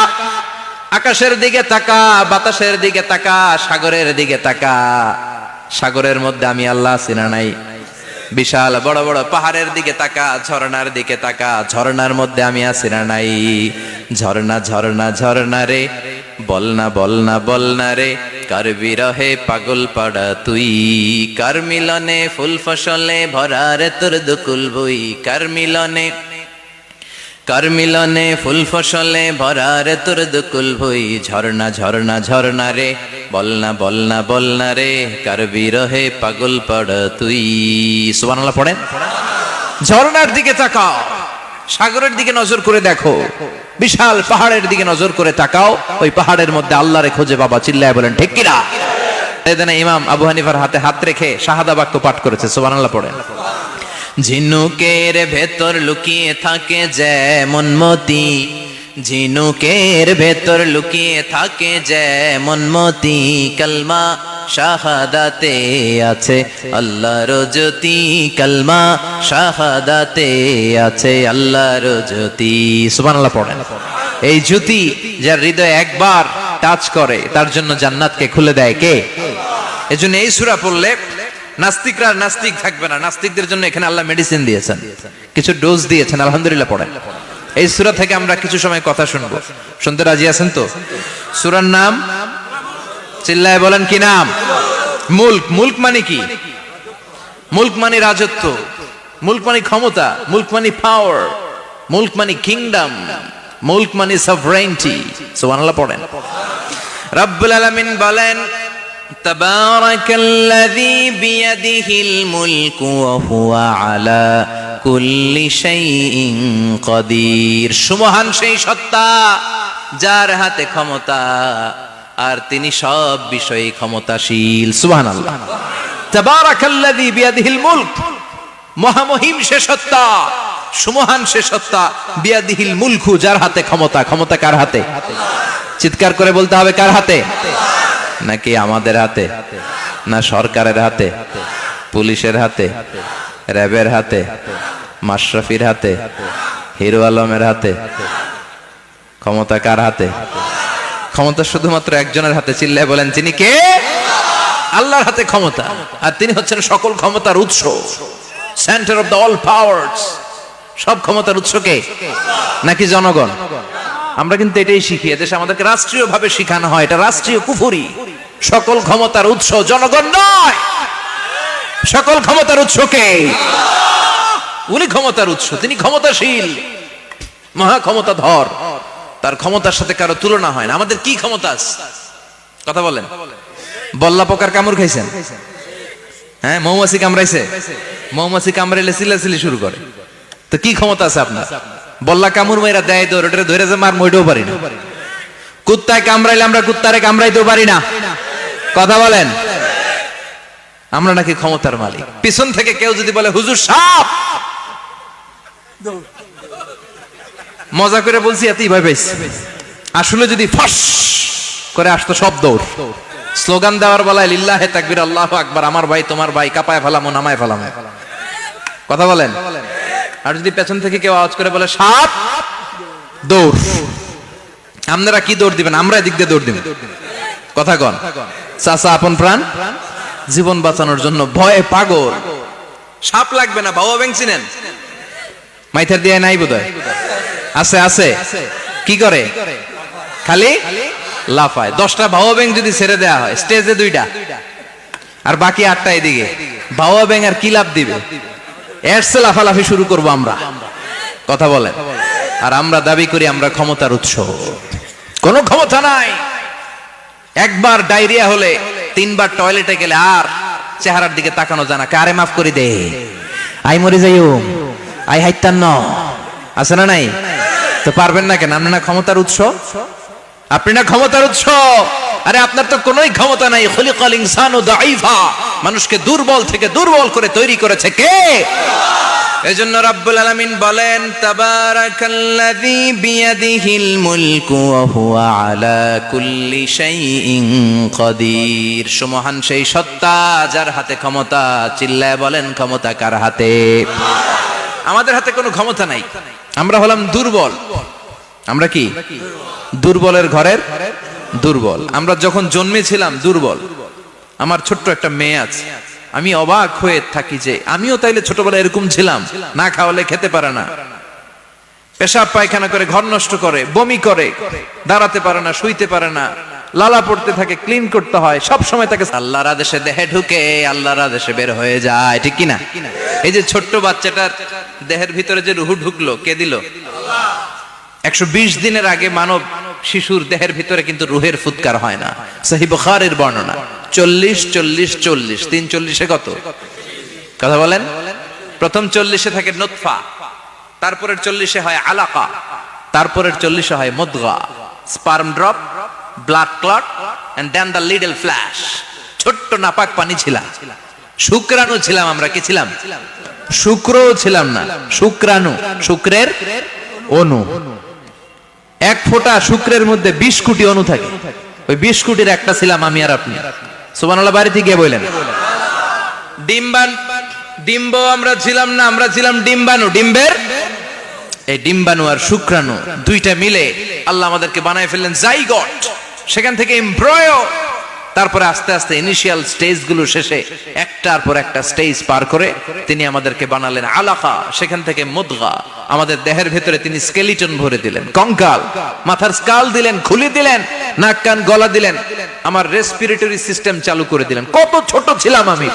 আকাশের দিকে তাকা, বাতাসের দিকে তাকা, সাগরের দিকে তাকা। সাগরের মধ্যে আমি আল্লাহ আছি না নাই? বিশাল বড় বড় পাহাড়ের দিকে তাকা, ঝর্ণার দিকে তাকা, ঝর্ণার মধ্যে আমি আছি না নাই? ঝর্ণা ঝর্ণা ঝর্ণা রে, বলনা বলনা বলনা রে, কার বিরহে পাগল পাড়া তুই, কার মিলনে ফুল ফসলে ভরা রে তোর দুকুল বই, কার মিলনে, কার মিলনে ফুল ফসলে ভরা রে তোর দুকুল ভই। ঝর্ণা ঝর্ণা ঝর্ণা রে, বলনা বলনা বলনা রে, কার বিরহে পাগল পাড়া তুই। সুবহানাল্লাহ পড়েন। ঝর্ণার দিকে তাকাও, সাগরের দিকে নজর করে দেখো, বিশাল পাহাড়ের দিকে নজর করে তাকাও, ওই পাহাড়ের মধ্যে আল্লাহরে খুঁজে পাবা। চিল্লায় বলেন ঠিক কিনা? এদিন ইমাম আবু হানিফার হাতে হাত রেখে শাহাদা বাক্য পাঠ করেছে। সুবহানাল্লাহ পড়েন। ঝিনুকের ভেতর লুকিয়ে থাকে যেমন মতি, ঝিনুকের ভেতর লুকিয়ে থাকে যেমন মতি, কালমা শাহাদাতে আছে আল্লাহর জ্যোতি, কালমা শাহাদাতে আছে আল্লাহর জ্যোতি। সুবহানাল্লাহ পড়েন। এই জ্যোতি যার হৃদয়ে একবার টাচ করে, তার জন্য জান্নাতকে খুলে দেয় কে? এজন্য এই সূরা পড়লে নাস্তিকরা নাস্তিক থাকবে না। নাস্তিকদের জন্য এখানে আল্লাহ মেডিসিন দিয়েছেন, কিছু ডোজ দিয়েছেন। আলহামদুলিল্লাহ পড়েন। এই সূরা থেকে আমরা কিছু সময় কথা শুনবো। শুনতে রাজি আছেন তো? সূরার নাম চিল্লায় বলেন কি নাম? মুলক। মুলক মানে কি? মুলক মানে রাজত্ব, মুলক মানে ক্ষমতা, মুলক মানে পাওয়ার, মুলক মানে কিংডম, মুলক মানে সভরেইনটি। সুবহানাল্লাহ পড়েন। রব্বুল আলামিন বলেন, তাবারাকাল্লাযী বিয়াদিহিল মুলকু ওয়া হুয়া আলা কুল্লি শাইইন কাদির। সুমহান সেই সত্তা যার হাতে ক্ষমতা, আর তিনি সব বিষয়ে ক্ষমতাশীল। সুবহানাল্লাহ। তাবারাকাল্লাযী বিয়াদিহিল মুলক, মহামহিম সে সত্তা, সুমহান সে সত্তা, বিয়াদিহিল মুলকু, যার হাতে ক্ষমতা। ক্ষমতা কার হাতে? চিৎকার করে বলতে হবে, কার হাতে? নাকি আমাদের হাতে? না সরকারের হাতে, পুলিশের হাতে, র্যাবের হাতে, মাশরাফির হাতে, হিরো আলমের হাতে? ক্ষমতা কার হাতে? ক্ষমতা শুধুমাত্র একজনের হাতে। চিল্লায় বলেন তিনি কে? আল্লাহর হাতে ক্ষমতা, আর তিনি হচ্ছেন সকল ক্ষমতার উৎস, centre of the all powers. সব ক্ষমতার উৎস কে? নাকি জনগণ? আমরা কিন্তু এটাই শিখি, এদেশে আমাদেরকে রাষ্ট্রীয় ভাবে শিখানো হয়, এটা রাষ্ট্রীয় কুফরি। সকল ক্ষমতার উৎস জনগণ নয়, সকল ক্ষমতার উৎস কে? উনি ক্ষমতার উৎস, তিনি ক্ষমতাশীল, মহা ক্ষমতাধর, তার ক্ষমতার সাথে কারো তুলনা হয় না। আমাদের কি ক্ষমতা আছে? কথা বলেন। বল্লা পোকার কামড় খাইছেন? হ্যাঁ, মৌমাছি কামড়াইছে? মৌমাছি কামড়াইলে চিল্লাচিল্লি শুরু করে, তো কি ক্ষমতা আছে আপনার? বল্লা কামড় মেয়েরা দেয় দৌড়, ওটা ধরে যে মার মইটাও পারি না। কুত্তায় কামড়াইলে আমরা কুত্তারে কামড়াইতেও পারি না। কথা বলেন। আমরা নাকি ক্ষমতার মালিক। পিছন থেকে কেউ যদি বলে হুজুর সাপ, মজা করে বলছি, এতই ভয় পাইছি। আসলে যদি ফাঁস করে আসতো সব দৌড়। স্লোগান দেওয়ার বেলায় লিল্লাহে তাকবীর, আল্লাহু আকবার, আমার ভাই তোমার ভাই, কাপায় ফেলামো নামায় ফেলামো। কথা বলেন। আর যদি পেছন থেকে কেউ আওয়াজ করে বলে সাপ, দৌড়। আপনারা কি দৌড় দিবেন? আমরা এদিক দিয়ে দৌড় দিব। কথা কন। চাচা আপন প্রাণ, জীবন বাঁচানোর জন্য ভয়ে পাগল। সাপ লাগবে না, বাবা ব্যাংক চিনেন? মাইথার দিয়ে নাই বোধহয়। আছে আছে। কি করে? খালি লাফায়। 10টা ভাও ব্যাং যদি ছেড়ে দেওয়া হয়, স্টেজে 2টা আর বাকি 8টা এদিকে, ভাও ব্যাং আর কি লাভ দিবে? এরসে লাফালাফি শুরু করবো আমরা, কথা বলেন। আর আমরা দাবি করি আমরা ক্ষমতার উৎস। কোনো ক্ষমতা নাই। একবার ডায়রিয়া হলে 3বার টয়লেটে গেলে আর চেহারার দিকে তাকানো যায় না। কারে মাফ করে দে, আই মরে যাইও, আই হাইতান ন, আছে না নাই? তো পারবেন না কেন? আপনি না ক্ষমতার উৎস, আপনি না ক্ষমতার উৎস। আরে আপনার তো কোনোই ক্ষমতা নাই। খলিকাল ইনসানু দাঈফা, মানুষকে দুর্বল থেকে দুর্বল করে তৈরি করেছে কে? এজন্য রাব্বুল আলামিন বলেন, তাবারাকাল্লাযী বিয়াদিহিল মুলকু ওয়া হুয়া আলা কুল্লি শাইইন কাদির। সুমহান সেই সত্তা যার হাতে ক্ষমতা। চিল্লায় বলেন ক্ষমতা কার হাতে? আমাদের হাতে কোনো ক্ষমতা নাই। আমরা হলাম দুর্বল। আমরা কি? দুর্বলের ঘরের দুর্বল। আমরা যখন জন্মেছিলাম দুর্বল। আমার ছোট্ট একটা মেয়ে আছে, আমি অবাক হয়ে থাকি যে আমিও তাইলে ছোটবেলায় এরকম ছিলাম। না খাওয়ালে খেতে পারে না, পেশাব পায়খানা করে, ঘর নষ্ট করে, বমি করে, দাঁড়াতে পারে না, শুইতে পারে না, লালা পড়তে থাকে, ক্লিন করতে হয় সব সময় তাকে। আল্লাহর আদেশে দেহে ঢুকে, আল্লাহর আদেশে বের হয়ে যায়, ঠিক কি না? এই যে ছোট্ট বাচ্চাটার দেহের ভিতরে যে রুহু ঢুকলো, কে দিল? 120 দিনের আগে মানব শিশুর দেহের ভিতরে কিন্তু রুহের ফুৎকার হয় না। সহিহ বুখারীর বর্ণনা। 40 40 40 340 কত? কথা বলেন। প্রথম 40 থাকে নুতফা, তারপরের 40 হয় আলাকা, তারপরের 40 হয় মুদগা, sperm drop, blood clot and then the little flesh. ছোট্ট নাপাক পানি ছিলাম, শুক্রাণু ছিলাম আমরা। কি ছিলাম? শুক্রও ছিলাম না, শুক্রাণু, শুক্রের অণু। এক ফোঁটা শুক্রের মধ্যে 20 কোটি অণু থাকে। ওই 20 কোটির একটা ছিলাম আমি আর আপনি। সুবহানাল্লাহ, বাড়িতে গিয়ে বলেন। ডিম্ব আমরা ছিলাম না, আমরা ছিলাম ডিম্বাণু। ডিম্বের এই ডিম্বাণু আর শুক্রাণু দুইটা মিলে আল্লাহ আমাদেরকে বানায় ফেললেন জাইগট। সেখান থেকে এমব্রয়ো, তারপরে আস্তে আস্তে ইনিশিয়াল স্টেজগুলো শেষে একটার পর একটা স্টেজ পার করে তিনি আমাদেরকে বানালেন আলাকা। সেখান থেকে মুদগা, আমাদের দেহের ভেতরে তিনি স্কেলিটন ভরে দিলেন, কঙ্কাল, মাথার স্কাল দিলেন, খুলি দিলেন, নাক কান গলা দিলেন, আমার রেসপিরেটরি সিস্টেম চালু করে দিলেন। কত ছোট ছিলাম আমি,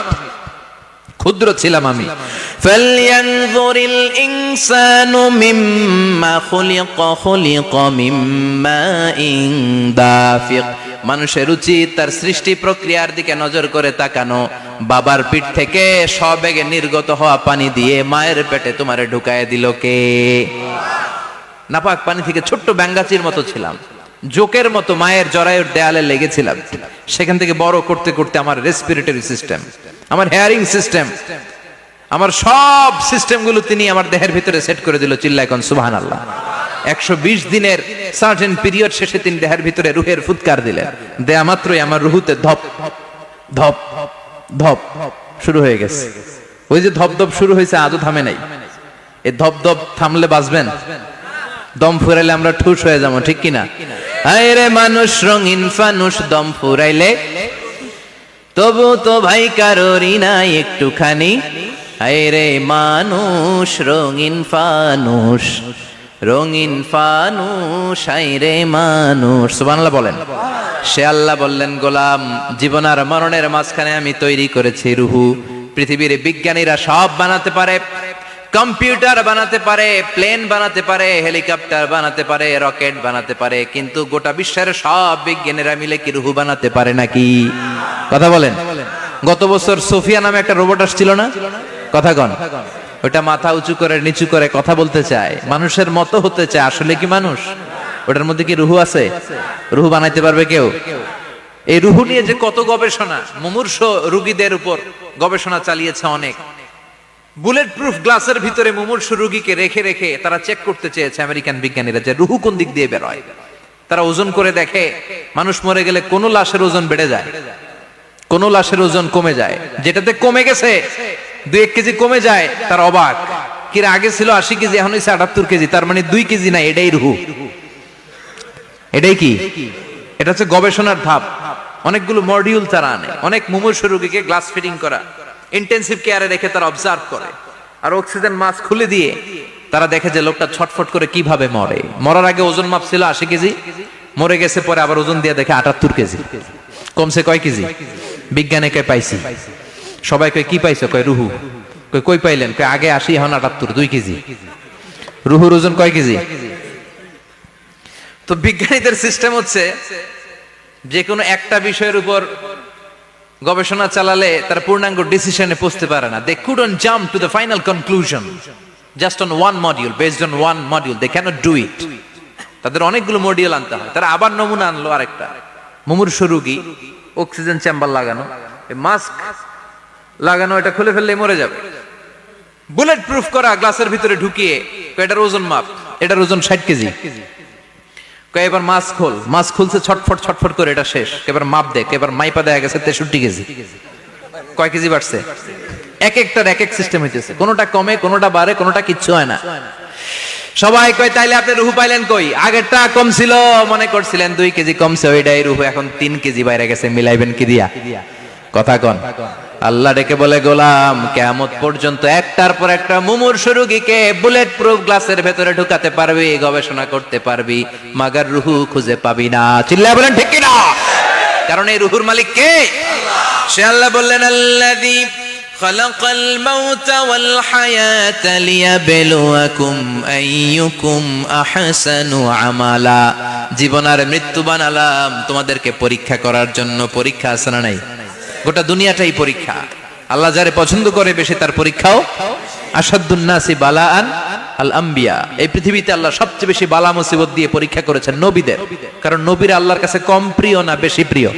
ক্ষুদ্র ছিলাম আমি। ফালয়ানজুরিল ইনসানু মিম্মা খুলিকা, খুলিকা মিম্মাইন দাফিক। মানুষের উচিত তার সৃষ্টি প্রক্রিয়ার দিকে নজর করে তাকানো। বাবার পিঠ থেকে সবেগে নির্গত হওয়া পানি দিয়ে মায়ের পেটে তোমারে ঢুকায় দিল কে? নাপাক পানি থেকে ছোট্ট ব্যাঙ্গাচির মতো ছিলাম, জোকের মতো মায়ের জরায়ুর দেয়ালে লেগেছিলাম। সেখান থেকে বড় করতে করতে আমার রেসপিরেটরি সিস্টেম, আমার হেয়ারিং সিস্টেম, আমার সব সিস্টেমগুলো তিনি আমার দেহের ভিতরে সেট করে দিল। চিল্লায় কোন সুবহানাল্লাহ। 120 দিনের সার্টেন পিরিয়ড শেষে তিনি দেহের ভিতরে রুহের ফুৎকার দিলেন। দেয়া মাত্রই আমার রুহুতে ধপ ধপ ধপ শুরু হয়ে গেছে। ওই যে ধপ ধপ শুরু হয়েছে, আজও থামে নাই। এই ধপ ধপ থামলে বাঁচবেন? দম ফুরাইলে আমরা ঠুস হয়ে যাবো, ঠিক কিনা? হায় রে মানুষ রঙিন ফানুষ, দম ফুরাইলে তবু তো ভাই কারোরই নাই একটুখানি। হায় রে মানুষ রঙিন ফানুষ, রঙিন ফানুষ, হায় রে মানুষ। সুবহানাল্লাহ বলেন। সে আল্লাহ বললেন, গোলাম, জীবন আর মরণের মাঝখানে আমি তৈরি করেছি রুহু। পৃথিবীর বিজ্ঞানীরা সব বানাতে পারে, কম্পিউটার বানাতে পারে, প্লেন বানাতে পারে, হেলিকপ্টার বানাতে পারে, রকেট বানাতে পারে, কিন্তু গোটা বিশ্বের সব বিজ্ঞানীরা মিলে কি রুহু বানাতে পারে নাকি? কথা বলেন। গত বছর সোফিয়া নামে একটা রোবট আসছিল না? কথা কন। ওটা মাথা উঁচু করে নিচু করে কথা বলতে চায়, মানুষের মতো হতে চায়। আসলে কি মানুষ? ওটার মধ্যে কি রুহু আছে? রুহু বানাইতে পারবে কেউ? এই রুহু নিয়ে যে কত গবেষণা, মুমূর্ষ রোগীদের উপর গবেষণা চালিয়েছে অনেক। বুলেট প্রুফ গ্লাসের ভিতরে মুমূর্ষ রোগীকে রেখে রেখে তারা চেক করতে চেয়েছে আমেরিকান বিজ্ঞানীরা যে রুহু কোন দিক দিয়ে বের হয়। তারা ওজন করে দেখে, মানুষ মরে গেলে কোন লাশের ওজন বেড়ে যায়, কোন লাশের ওজন কমে যায়। যেটাতে কমে গেছে 2-1 কেজি কমে যায়, তার অবাক। কিরা আগে ছিল 80 কেজি, এখন হয়েছে 78 কেজি, তার মানে 2 কেজি না, এটাই রুহু। এটাই কি? এটা হচ্ছে গবেষণার ধাপ। অনেকগুলো মডিউল তারা আনে, অনেক মুমূর্ষ রোগীকে গ্লাস ফিটিং করা, ইন্টেন্সিভ কেয়ারে রেখে তারা অবজার্ভ করে, আর অক্সিজেন মাস্ক খুলে দিয়ে তারা দেখে যে লোকটা ছটফট করে কিভাবে মরে। মরার আগে ওজন মাপ ছিল 80 কেজি, মরে গেছে, পরে আবার ওজন দিয়ে দেখে 78 কেজি। কমছে কয় কেজি? বিজ্ঞানে কয় পাইছি। সবাই কয় কি পাইছো? কয় রুহু। কই পাইলেন? কয় আগে 80 এখন 78, 2 কেজি। রুহুর ওজন কয় কেজি? তো বিজ্ঞানীদের সিস্টেম হচ্ছে যে কোনো একটা বিষয়ের উপর গবেষণা চালালে তারা পূর্ণাঙ্গ ডিসিশনে পৌঁছতে পারে না। They couldn't jump to the final conclusion just on one module, based on one module, they can't do it. তাদের অনেকগুলো মডিউল আনতে হয়। তারা আবার নমুনা আনলো আরেকটা মুমূর্ষ রোগী, অক্সিজেন চেম্বার লাগানো, মাস্ক লাগানো, এটা খুলে ফেললে মরে যাবে। বুলেট প্রুফ করা গ্লাসের ভিতরে ঢুকিয়ে এটার ওজন মাপ, এটার ওজন 60 কেজি। কয় এবার মাস্ক খোল, মাস্ক খুলছে ছটফট ছটফট করে, এটা শেষ। এবার মাপ দেখ, এবার মাইপা দেখা গেছে 63 কেজি। কয় কেজি বাড়ছে? এক একটার এক এক সিস্টেম হইতেছে, কোনোটা কমে, কোনোটা বাড়ে, কোনোটা কিচ্ছু হয় না। সবাই কয় তাইলে আপনি রুহু পাইলেন কই? আগেরটা কম ছিল, মনে করছিলেন 2 কেজি কমছে, ওইটাই রুহু, এখন 3 কেজি বাইরে গেছে, মিলাইবেন কি দিয়া? কথা কন। আল্লাহ ডেকে বলে, গোলাম কিয়ামত পর্যন্ত একটার পর একটা মুমূর্ষ রোগীকে বুলেট প্রুফ গ্লাসের ভেতরে ঢুকাতে পারবি, গবেষণা করতে পারবি, মাগার রুহু খুঁজে পাবি না। চিল্লায় বলেন ঠিক কি না? কারণ এই রুহুর মালিক কে? সে আল্লাহ বললেন, আল্লাযী খালাকাল মাউতা ওয়াল হায়াতা লিয়াবলুয়াকুম আইয়ুকুম আহসানু আমালা। জীবন আর মৃত্যু বানালাম তোমাদেরকে পরীক্ষা করার জন্য। পরীক্ষা আছে না নাই? গোটা দুনিয়াটাই পরীক্ষা। আল্লাহ যারে পছন্দ করে বেশি তার পরীক্ষাও। আসাদুন নাসি বালাআন আল আম্বিয়া। এই পৃথিবীতে আল্লাহ সবচেয়ে বেশি বালা মুসিবত দিয়ে পরীক্ষা করেছেন নবীদের। কারণ নবীরা আল্লাহর কাছে কম প্রিয় না বেশি প্রিয়?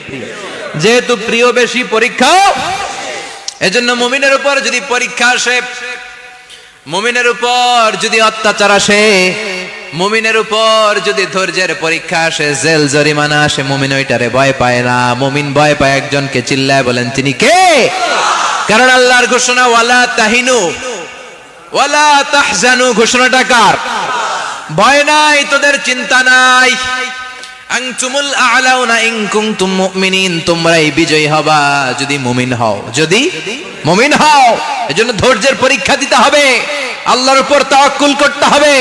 যেহেতু প্রিয় বেশি, পরীক্ষাও। এজন্য মুমিনের উপর যদি পরীক্ষা আসে, মুমিনের উপর যদি অত্যাচার আসে, মুমিনের উপর যদি ধৈর্যের পরীক্ষা আসে, জেল জরিমানা আসে, মুমিন ওইটারে ভয় পায় না। মুমিন ভয় পায় একজনকে। চিল্লায় বলেন তিনি কে? কারণ আল্লাহর ঘোষণা, ওয়ালা তাহিনু ওয়ালা তাহজানু। ঘোষণাটা কার? ভয় নাই, তোদের চিন্তা নাই। আনতুমুল আ'লাউনা ইন কুনতুম মুমিনিন। তোমরাই বিজয়ী হবা যদি মুমিন হও, যদি মুমিন হও। এজন্য ধৈর্যের পরীক্ষা দিতে হবে, আল্লাহর উপর তাওয়াক্কুল করতে হবে,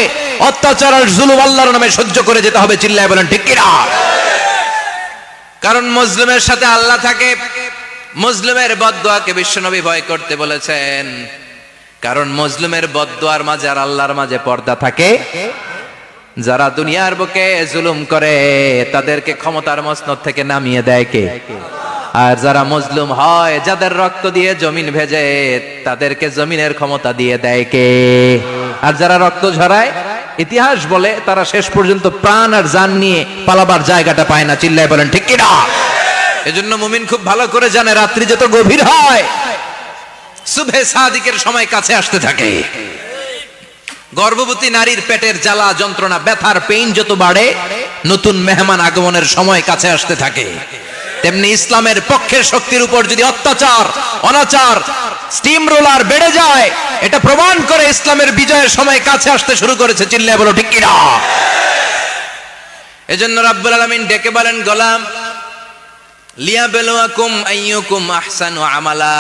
অত্যাচার আর জুলুম আল্লাহর নামে সহ্য করে যেতে হবে। চিল্লায় বলেন ঠিক কি না? কারণ মুসলিমের সাথে আল্লাহ থাকে। মুসলিমের বদদুয়াকে বিশ্বনবী ভয় করতে বলেছেন। কারণ মুসলিমের বদদুয়ার মাঝে আর আল্লাহর মাঝে পর্দা থাকে। যারা দুনিয়ার বুকে জুলুম করে তাদেরকে ক্ষমতার মসনদ থেকে নামিয়ে দেয় কে? আর যারা মজলুম হয়, যাদের রক্ত দিয়ে জমিন ভেজে, তাদেরকে জমিনের ক্ষমতা দিয়ে দেয় কে? আর যারা রক্ত ঝরায়, ইতিহাস বলে তারা শেষ পর্যন্ত প্রাণ আর জান নিয়ে পালাবার জায়গাটা পায় না। চিল্লায় বলেন ঠিক কি না? এজন্য মুমিন খুব ভালো করে জানে, রাত্রি যত গভীর হয়, সুবহে সাদিকের সময় কাছে আসতে থাকে। গর্ভবতী নারীর পেটের জ্বালা যন্ত্রণা, ব্যথার পেইন যত বাড়ে, নতুন মেহমান আগমনের সময় কাছে আসতে থাকে। তেমনি ইসলামের পক্ষের শক্তির উপর যদি অত্যাচার, অনাচার, স্টিম রোলার বেড়ে যায়, এটা প্রমাণ করে ইসলামের বিজয়ের সময় কাছে আসতে শুরু করেছে। চিল্লায় বলো ঠিক কি না? এজন্য রাব্বুল আলামিন ডেকে বলেন, গোলাম লিয়াবলুয়াকুম আইয়ুকুম আহসানু আমালা।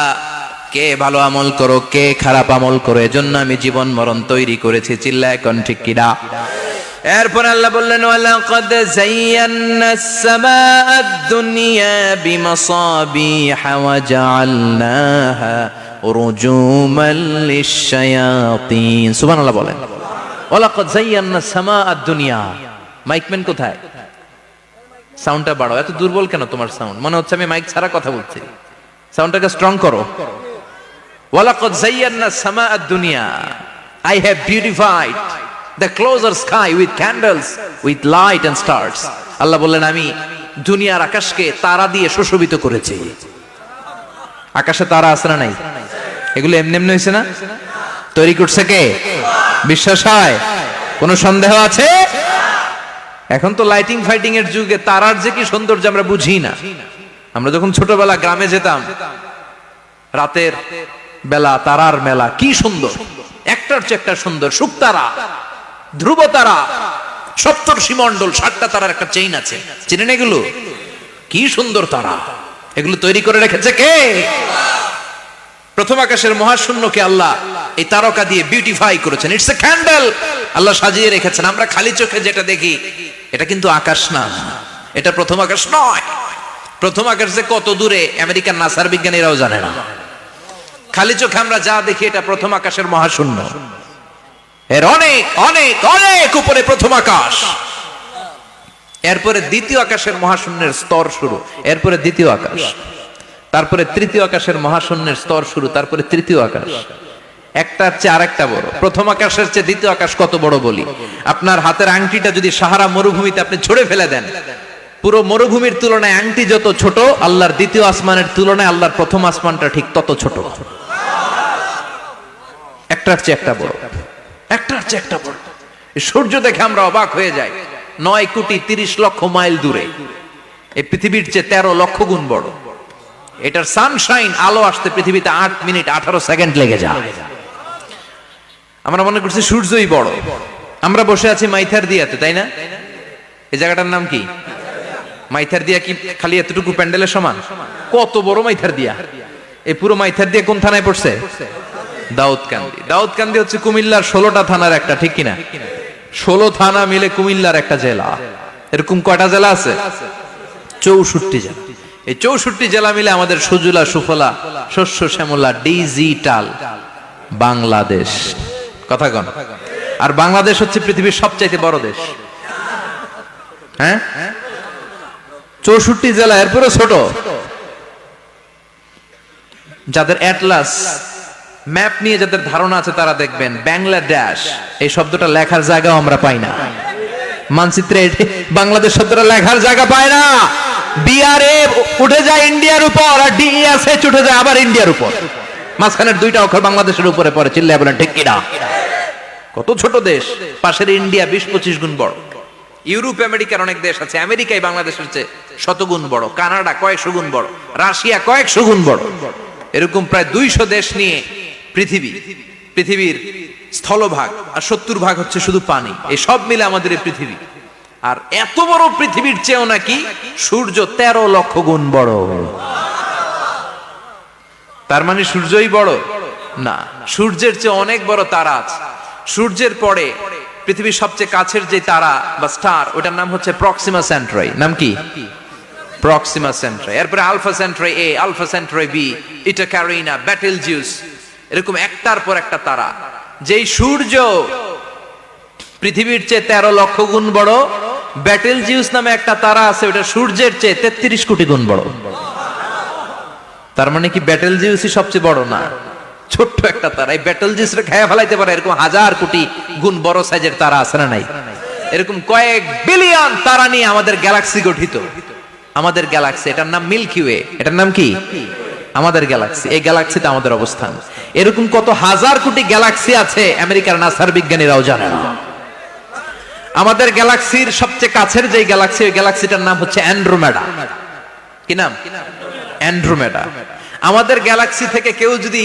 কে ভালো আমল করো, কে খারাপ আমল করো, এজন্য আমি জীবন মরণ তৈরি করেছি। চিল্লায় কোন ঠিক কি না? এরপর আল্লাহ বললেন, ওয়ালাকাদ যায়্যানাস সামাআদ দুনিয়া বিমাসাবিহা ওয়া জাআলনাহা রুজুমান লিশ-শায়াতিন। সুবহানাল্লাহ বলেন। ওয়ালাকাদ যায়্যানাস সামাআদ দুনিয়া। মাইকম্যান কোথায়? সাউন্ডটা বাড়াও। এত দুর্বল কেন তোমার সাউন্ড? মনে হচ্ছে আমি মাইক ছাড়া কথা বলছি। সাউন্ডটাকে স্ট্রং করো। ওয়ালাকাদ যায়্যানাস সামাআদ দুনিয়া। I have beautified the closer sky with candles, with light and stars. আল্লাহ বললেন, আমি দুনিয়ার আকাশকে তারা দিয়ে সুশোভিত করেছি। আকাশে তারা আছে না নাই? এগুলো এমনি এমনি হয়েছে না? তৈরি করছে কে? বিশ্বাস হয়? কোনো সন্দেহ আছে? এখন তো লাইটিং ফাইটিং এর যুগে তারার যে কি সৌন্দর্য আমরা বুঝি না। আমরা যখন ছোটবেলা গ্রামে যেতাম, রাতের বেলা তারার মেলা, কি সুন্দর, একটার চেয়ে একটা সুন্দর। শুকতারা, ধ্রুব তারা, সপ্তর্ষি মণ্ডল, 7টা তারার একটা চেইন আছে, চিনেন এগুলো? কি সুন্দর তারা! এগুলো তৈরি করে রেখেছে কে? প্রথম আকাশের মহাশূন্যকে আল্লাহ এই তারকা দিয়ে বিউটিফাই করেছেন। It's a candle. আল্লাহ সাজিয়ে রেখেছেন। আমরা খালি চোখে যেটা দেখি এটা কিন্তু আকাশ না, এটা প্রথম আকাশ নয়। প্রথম আকাশ যে কত দূরে আমেরিকার নাসার বিজ্ঞানীরাও জানে না। খালি চোখে আমরা যা দেখি এটা প্রথম আকাশের মহাশূন্য, এর অনেক অনেক অনেক উপরে প্রথম আকাশ। এরপরে দ্বিতীয় আকাশের মহাশূন্যের স্তর শুরু, এরপরে দ্বিতীয় আকাশ, তারপরে তৃতীয় আকাশের মহাশূন্যের স্তর শুরু, তারপরে তৃতীয় আকাশ। একটার চেয়ে আরেকটা বড়। প্রথম আকাশের চেয়ে দ্বিতীয় আকাশ কত বড় বলি, আপনার হাতের আংটিটা যদি সাহারা মরুভূমিতে আপনি ছুঁড়ে ফেলে দেন, পুরো মরুভূমির তুলনায় আংটি যত ছোট, আল্লাহর দ্বিতীয় আসমানের তুলনায় আল্লাহর প্রথম আসমানটা ঠিক তত ছোট। একটার চেয়ে একটা বড়, একটার চেয়ে একটা বড়। সূর্য দেখে আমরা অবাক হয়ে যাই, 9,30,00,000 মাইল দূরে। এই পৃথিবীর চেয়ে 13 লক্ষ গুণ বড়। এটার সানশাইন, আলো আসতে পৃথিবীতে 8 মিনিট 18 সেকেন্ড লেগে যায়। আমরা মনে করছি সূর্যই বড়। আমরা বসে আছি মাইথার দিয়াতে, তাই না? এই জায়গাটার নাম কি? মাইথার দিয়া কি খালি এতটুকু প্যান্ডেলের সমান? কত বড় মাইথার দিয়া! এই পুরো মাইথার দিয়া কোন থানায় পড়ছে? দাউদকান্দি। দাউদকান্দি হচ্ছে কুমিল্লার 16টা থানার একটা, ঠিক কিনা? 16 থানা মিলে কুমিল্লার একটা জেলা। এরকম কয়টা জেলা আছে? 64 জেলা। এই 64 জেলা মিলে আমাদের সুজলা সুফলা শস্য শ্যামলা ডিজিটাল বাংলাদেশ। কথা কন। আর বাংলাদেশ হচ্ছে পৃথিবীর সবচাইতে বড় দেশ। হ্যাঁ, 64 জেলা, এরপরে ছোট। যাদের অ্যাটলাস ম্যাপ নিয়ে যাদের ধারণা আছে তারা দেখবেন বাংলাদেশ এই শব্দটা লেখার জায়গাও আমরা পাই না। মানচিত্রে বাংলাদেশ শব্দটা লেখার জায়গা পায় না। বিআরএ উঠে যায় ইন্ডিয়ার উপর, আর ডিএসএইচ উঠে যায় আবার ইন্ডিয়ার উপর। মাঝখানের দুইটা অক্ষর বাংলাদেশের উপরে পড়ে। চিল্লায় বলেন ঠিক কিনা? কত ছোট দেশ। পাশের ইন্ডিয়া 20-25 গুণ বড়। ইউরোপ আমেরিকার অনেক দেশ আছে, আমেরিকায় বাংলাদেশের চেয়ে শতগুণ বড়। কানাডা কয়েকশো গুণ বড়, রাশিয়া কয়েকশো গুণ বড়। এরকম প্রায় 200 দেশ নিয়ে পৃথিবীর স্থলভাগ, আর 70% হচ্ছে শুধু পানি। এই সব মিলে আমাদের এই পৃথিবী। আর এত বড় পৃথিবীর চেয়েও নাকি সূর্য 13 লক্ষ গুণ বড়। তার মানে সূর্যই বড় না, সূর্যের চেয়ে অনেক বড় তারা আছে। সূর্যের পরে পৃথিবীর সবচেয়ে কাছের যে তারা বা স্টার, ওটার নাম হচ্ছে প্রক্সিমা সেন্ট্রাই। নাম কি? প্রক্সিমা সেন্ট্রাই। এরপরে আলফা সেন্ট্রাই এ, আলফা সেন্ট্রাই বি, ইটা ক্যারিনা, বেটেলজিউস, এরকম একটার পর একটা তারা। যেই সূর্য পৃথিবীর চেয়ে 13 লক্ষ গুণ বড়, বেটেলজিউস নামে একটা তারা আছে, ওটা সূর্যের চেয়ে 33 কোটি গুণ বড়। তার মানে কি বেটেলজিউসই সবচেয়ে বড় না? ছোট্ট একটা তারা। এই বেটেলজিউসরে খেয়ে ফেলাইতে পারে এরকম 1000 কোটি গুণ বড় সাইজের তারা আছে না নাই? এরকম কয়েক বিলিয়ন তারা নিয়ে আমাদের গ্যালাক্সি গঠিত। আমাদের গ্যালাক্সি, এটার নাম মিল্কি ওয়ে। এটার নাম কি? আমাদের গ্যালাক্সি। এই গ্যালাক্সিতে আমাদের অবস্থান। এরকম কত হাজার কোটি গ্যালাক্সি আছে আমেরিকার নাসার বিজ্ঞানীরাও জানে না। আমাদের গ্যালাক্সির সবচেয়ে কাছের যে গ্যালাক্সি, ওই গ্যালাক্সিটার নাম হচ্ছে অ্যান্ড্রোমেডা। কি নাম? অ্যান্ড্রোমেডা। আমাদের গ্যালাক্সি থেকে কেউ যদি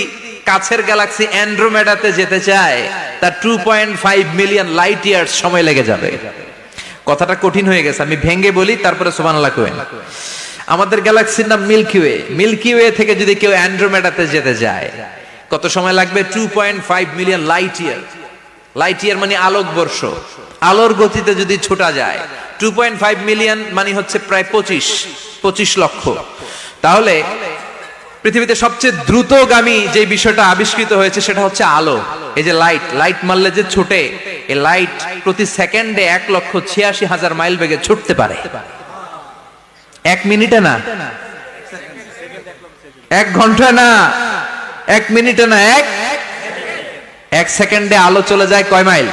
কাছের গ্যালাক্সি অ্যান্ড্রোমেডাতে যেতে চায়, তার 2.5 মিলিয়ন লাইট ইয়ার্স সময় লেগে যাবে। কথাটা কঠিন হয়ে গেছে, আমি ভেঙে বলি, তারপরে সুবহানাল্লাহ কইেন। আমাদের গ্যালাক্সির নাম মিল্কি ওয়ে। মিল্কি ওয়ে থেকে যদি কেউ অ্যান্ড্রোমেডাতে যেতে যায়, কত সময় লাগবে? 2.5 million light year. Light year মানে আলোক বর্ষ। আলোর গতিতে যদি ছোটা যায়, 2.5 মিলিয়ন মানে হচ্ছে প্রায় 25 লক্ষ। তাহলে পৃথিবীতে সবচেয়ে দ্রুতগামী যে বিষয়টা আবিষ্কৃত হয়েছে সেটা হচ্ছে আলো। এই যে লাইট মারলে যে ছোটে, এই লাইট প্রতি সেকেন্ডে 1,86,000 মাইল বেগে ছুটতে পারে। 1 মিনিটে না, 1 ঘন্টা না, 1 মিনিটে না, 1 সেকেন্ডে আলো চলে যায় কয় mile?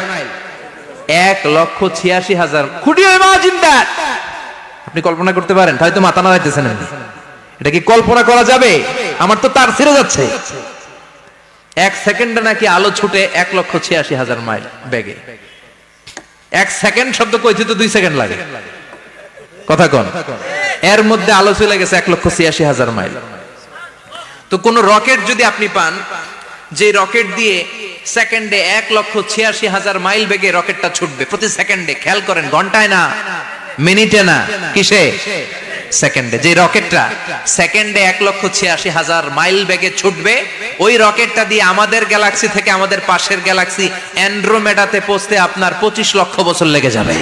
1,86,000। Could you imagine that? আপনি কল্পনা করতে পারেন? হয়তো মাথা নাড়াইতেছেন। এটা কি কল্পনা করা যাবে? আমার তো তার ছিঁড়ে যাচ্ছে। 1 সেকেন্ডে নাকি আলো ছুটে 1,86,000 মাইল বেগে। 1 সেকেন্ড শব্দ কইতে তো 2 সেকেন্ড লাগে। কথা কোন? এর মধ্যে আলো চলে গেছে 1,86,000 মাইল। তো কোন রকেট যদি আপনি পান, যে রকেট দিয়ে সেকেন্ডে 1,86,000 মাইল বেগে রকেটটা ছুটবে প্রতি সেকেন্ডে, খেয়াল করেন, ঘন্টায় না, মিনিটে না, কিসে? সেকেন্ডে। যে রকেটটা সেকেন্ডে 1,86,000 মাইল বেগে ছুটবে, ওই রকেটটা দিয়ে আমাদের গ্যালাক্সি থেকে আমাদের পাশের গ্যালাক্সি অ্যান্ড্রোমেডাতে পৌঁছতে আপনার 25 লক্ষ বছর লেগে যাবে।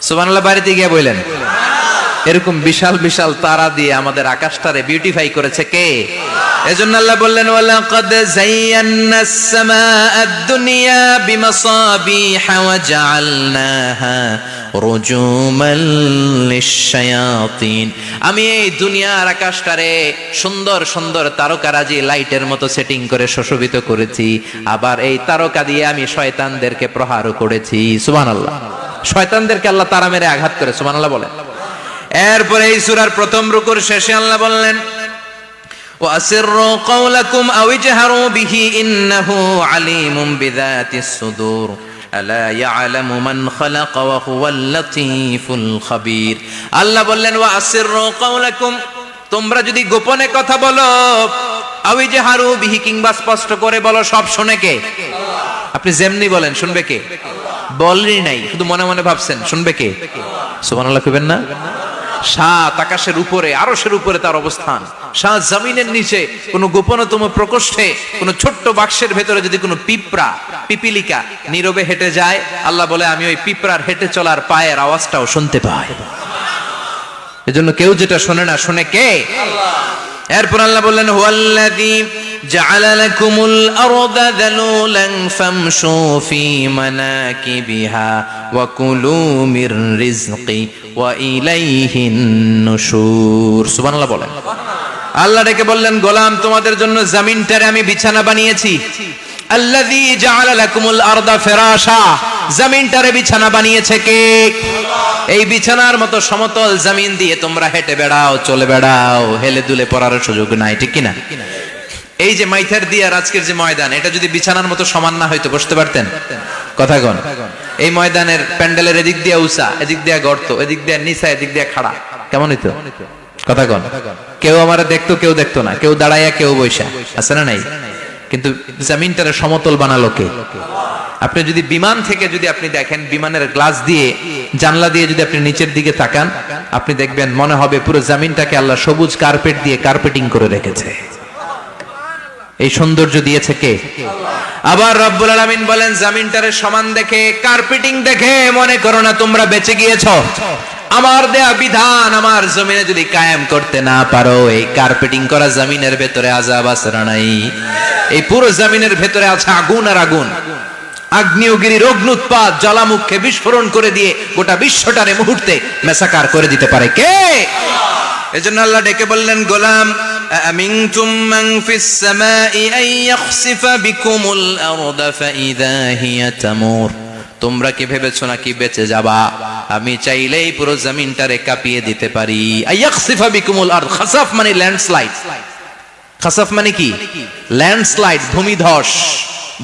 সুবহানাল্লাহ বাড়িতে গিয়ে বললেন। এরকম বিশাল বিশাল তারা দিয়ে আমাদের আকাশটারে বিউটিফাই করেছে কে? এজন্য আল্লাহ বললেন ওয়ালাকাদ যায়্যানাস সামাআদ দুনিয়া বিমাসাবিহা ওয়া জাআলনাহা রুজুমান লিশ-শায়াতিন। আমি এই দুনিয়ার আকাশটারে সুন্দর সুন্দর তারকারাজি লাইটের মতো সেটিং করে সুশোভিত করেছি, আবার এই তারকা দিয়ে আমি শয়তানদেরকে প্রহারও করেছি। সুবহানাল্লাহ। শয়তানদেরকে আল্লাহ তারা মেরে আঘাত করে। সুবহানাল্লাহ বলেন। এরপরে এই সূরার প্রথম রুকুর শেষে আল্লাহ বললেন ওয়াসিররু কাওলাকুম আও ইজহারু বিহি ইন্নাহু আলিমুম বিযাতিস সুদূর আলা ইয়ালামু মান খালাকা ওয়া হুয়াল লাতীফুল খাবীর। আল্লাহ বললেন ওয়াসিররু কাওলাকুম, তোমরা যদি গোপনে কথা বলো, আও ইজহারু বিহি, কিংবা স্পষ্ট করে বলো, সব শুনে কে? আপনি যেমনি বলেন শুনবে কে? বলেনই নাই, শুধু মনে মনে ভাবছেন, শুনবে কে? সুবহানাল্লাহ কইবেন না? সাত আকাশের উপরে, আরশের উপরে তার অবস্থান, সাত জমিনের নিচে কোন গোপনতম প্রকোষ্ঠে, কোন ছোট্ট বাক্সের ভেতরে যদি কোনো পিঁপড়া, পিপিলিকা নীরবে হেঁটে যায়, আল্লাহ বলে আমি ওই পিঁপড়ার হেঁটে চলার পায়ের আওয়াজটাও শুনতে পাই। এজন্য কেউ যেটা শোনে না, শুনে কে? এরপর আল্লাহ বললেন হুয়াল্লাযী জাআলা লাকুমুল আরদা যালুলান ফামশু ফি মানাকিবিহা ওয়া কুলু মির রিজকি ওয়া ইলাইহিন নুশুর। সুবহানাল্লাহ বলেন। আল্লাহ ডেকে বললেন গোলাম, তোমাদের জন্য জমিনটারে আমি বিছানা বানিয়েছি। আল্লাযী জাআলা লাকুমুল আরদা ফিরাশা, জমিনটারে বিছানা বানিয়েছে কে? এই বিছানার মতো সমতল জমিন দিয়ে তোমরা হেঁটে বেড়াও, চলে বেড়াও, হেলে দুলে পড়ার সুযোগ নাই, ঠিক কিনা? এই যে মাইথার দিয়ার আজকের যে ময়দান, এটা যদি বিছানার মতো সমান না হয়তো বসতে পারতেন? কথা কন। এই ময়দানের প্যান্ডেলের এদিক দিয়ে উঁচা, এদিক দিয়ে গর্ত, এদিক দিয়ে নিচা, এদিক দিয়ে খাড়া, কেমন হইতো? কথা কন। কেউ আমারে দেখতো, কেউ দেখতো না, কেউ দাঁড়াইয়া, কেউ বৈশা, আছে না নাই? কিন্তু জমিনটারে সমতল বানালো কে? আপনি যদি বিমান থেকে যদি আপনি দেখেন, বিমানের গ্লাস দিয়ে, জানলা দিয়ে যদি আপনি নিচের দিকে তাকান, আপনি দেখবেন মনে হবে পুরো জমিনটাকে আল্লাহ সবুজ কার্পেট দিয়ে কার্পেটিং করে রেখেছে। এই সৌন্দর্য দিয়েছে কে? আবার রব্বুল আলামিন বলেন জমিনটারে সমান দেখে, কার্পেটিং দেখে মনে করো না তোমরা বেঁচে গিয়েছো। আমার দেয়া বিধান আমার জমিনে যদি কায়েম করতে না পারো, এই কার্পেটিং করা জমিনের ভেতরে আযাব আছে না নাই? এই পুরো জমিনের ভেতরে আছে আগুন আর আগুন। আগ্নেয়গিরির অগ্নুৎপাত জ্বালামুখে বিস্ফোরণ করে দিয়ে গোটা বিশ্বটারে মুহূর্তে মেসাকার করে দিতে পারে কে? এজন্য আল্লাহ ডেকে বললেন গোলাম, আমিনতুম মান ফিস সামাই আন ইয়াখসিফা বিকুমুল আরদা ফাইযা হিয়া তামুর। তোমরা কি ভেবেছো নাকি বেঁচে যাবা? আমি চাইলেই পুরো জমিনটারে কাঁপিয়ে দিতে পারি। আয়াখসিফা বিকুমুল আরদ, খাসাফ মানে ল্যান্ডস্লাইড। খাসাফ মানে কি? ল্যান্ডস্লাইড, ভূমিধস,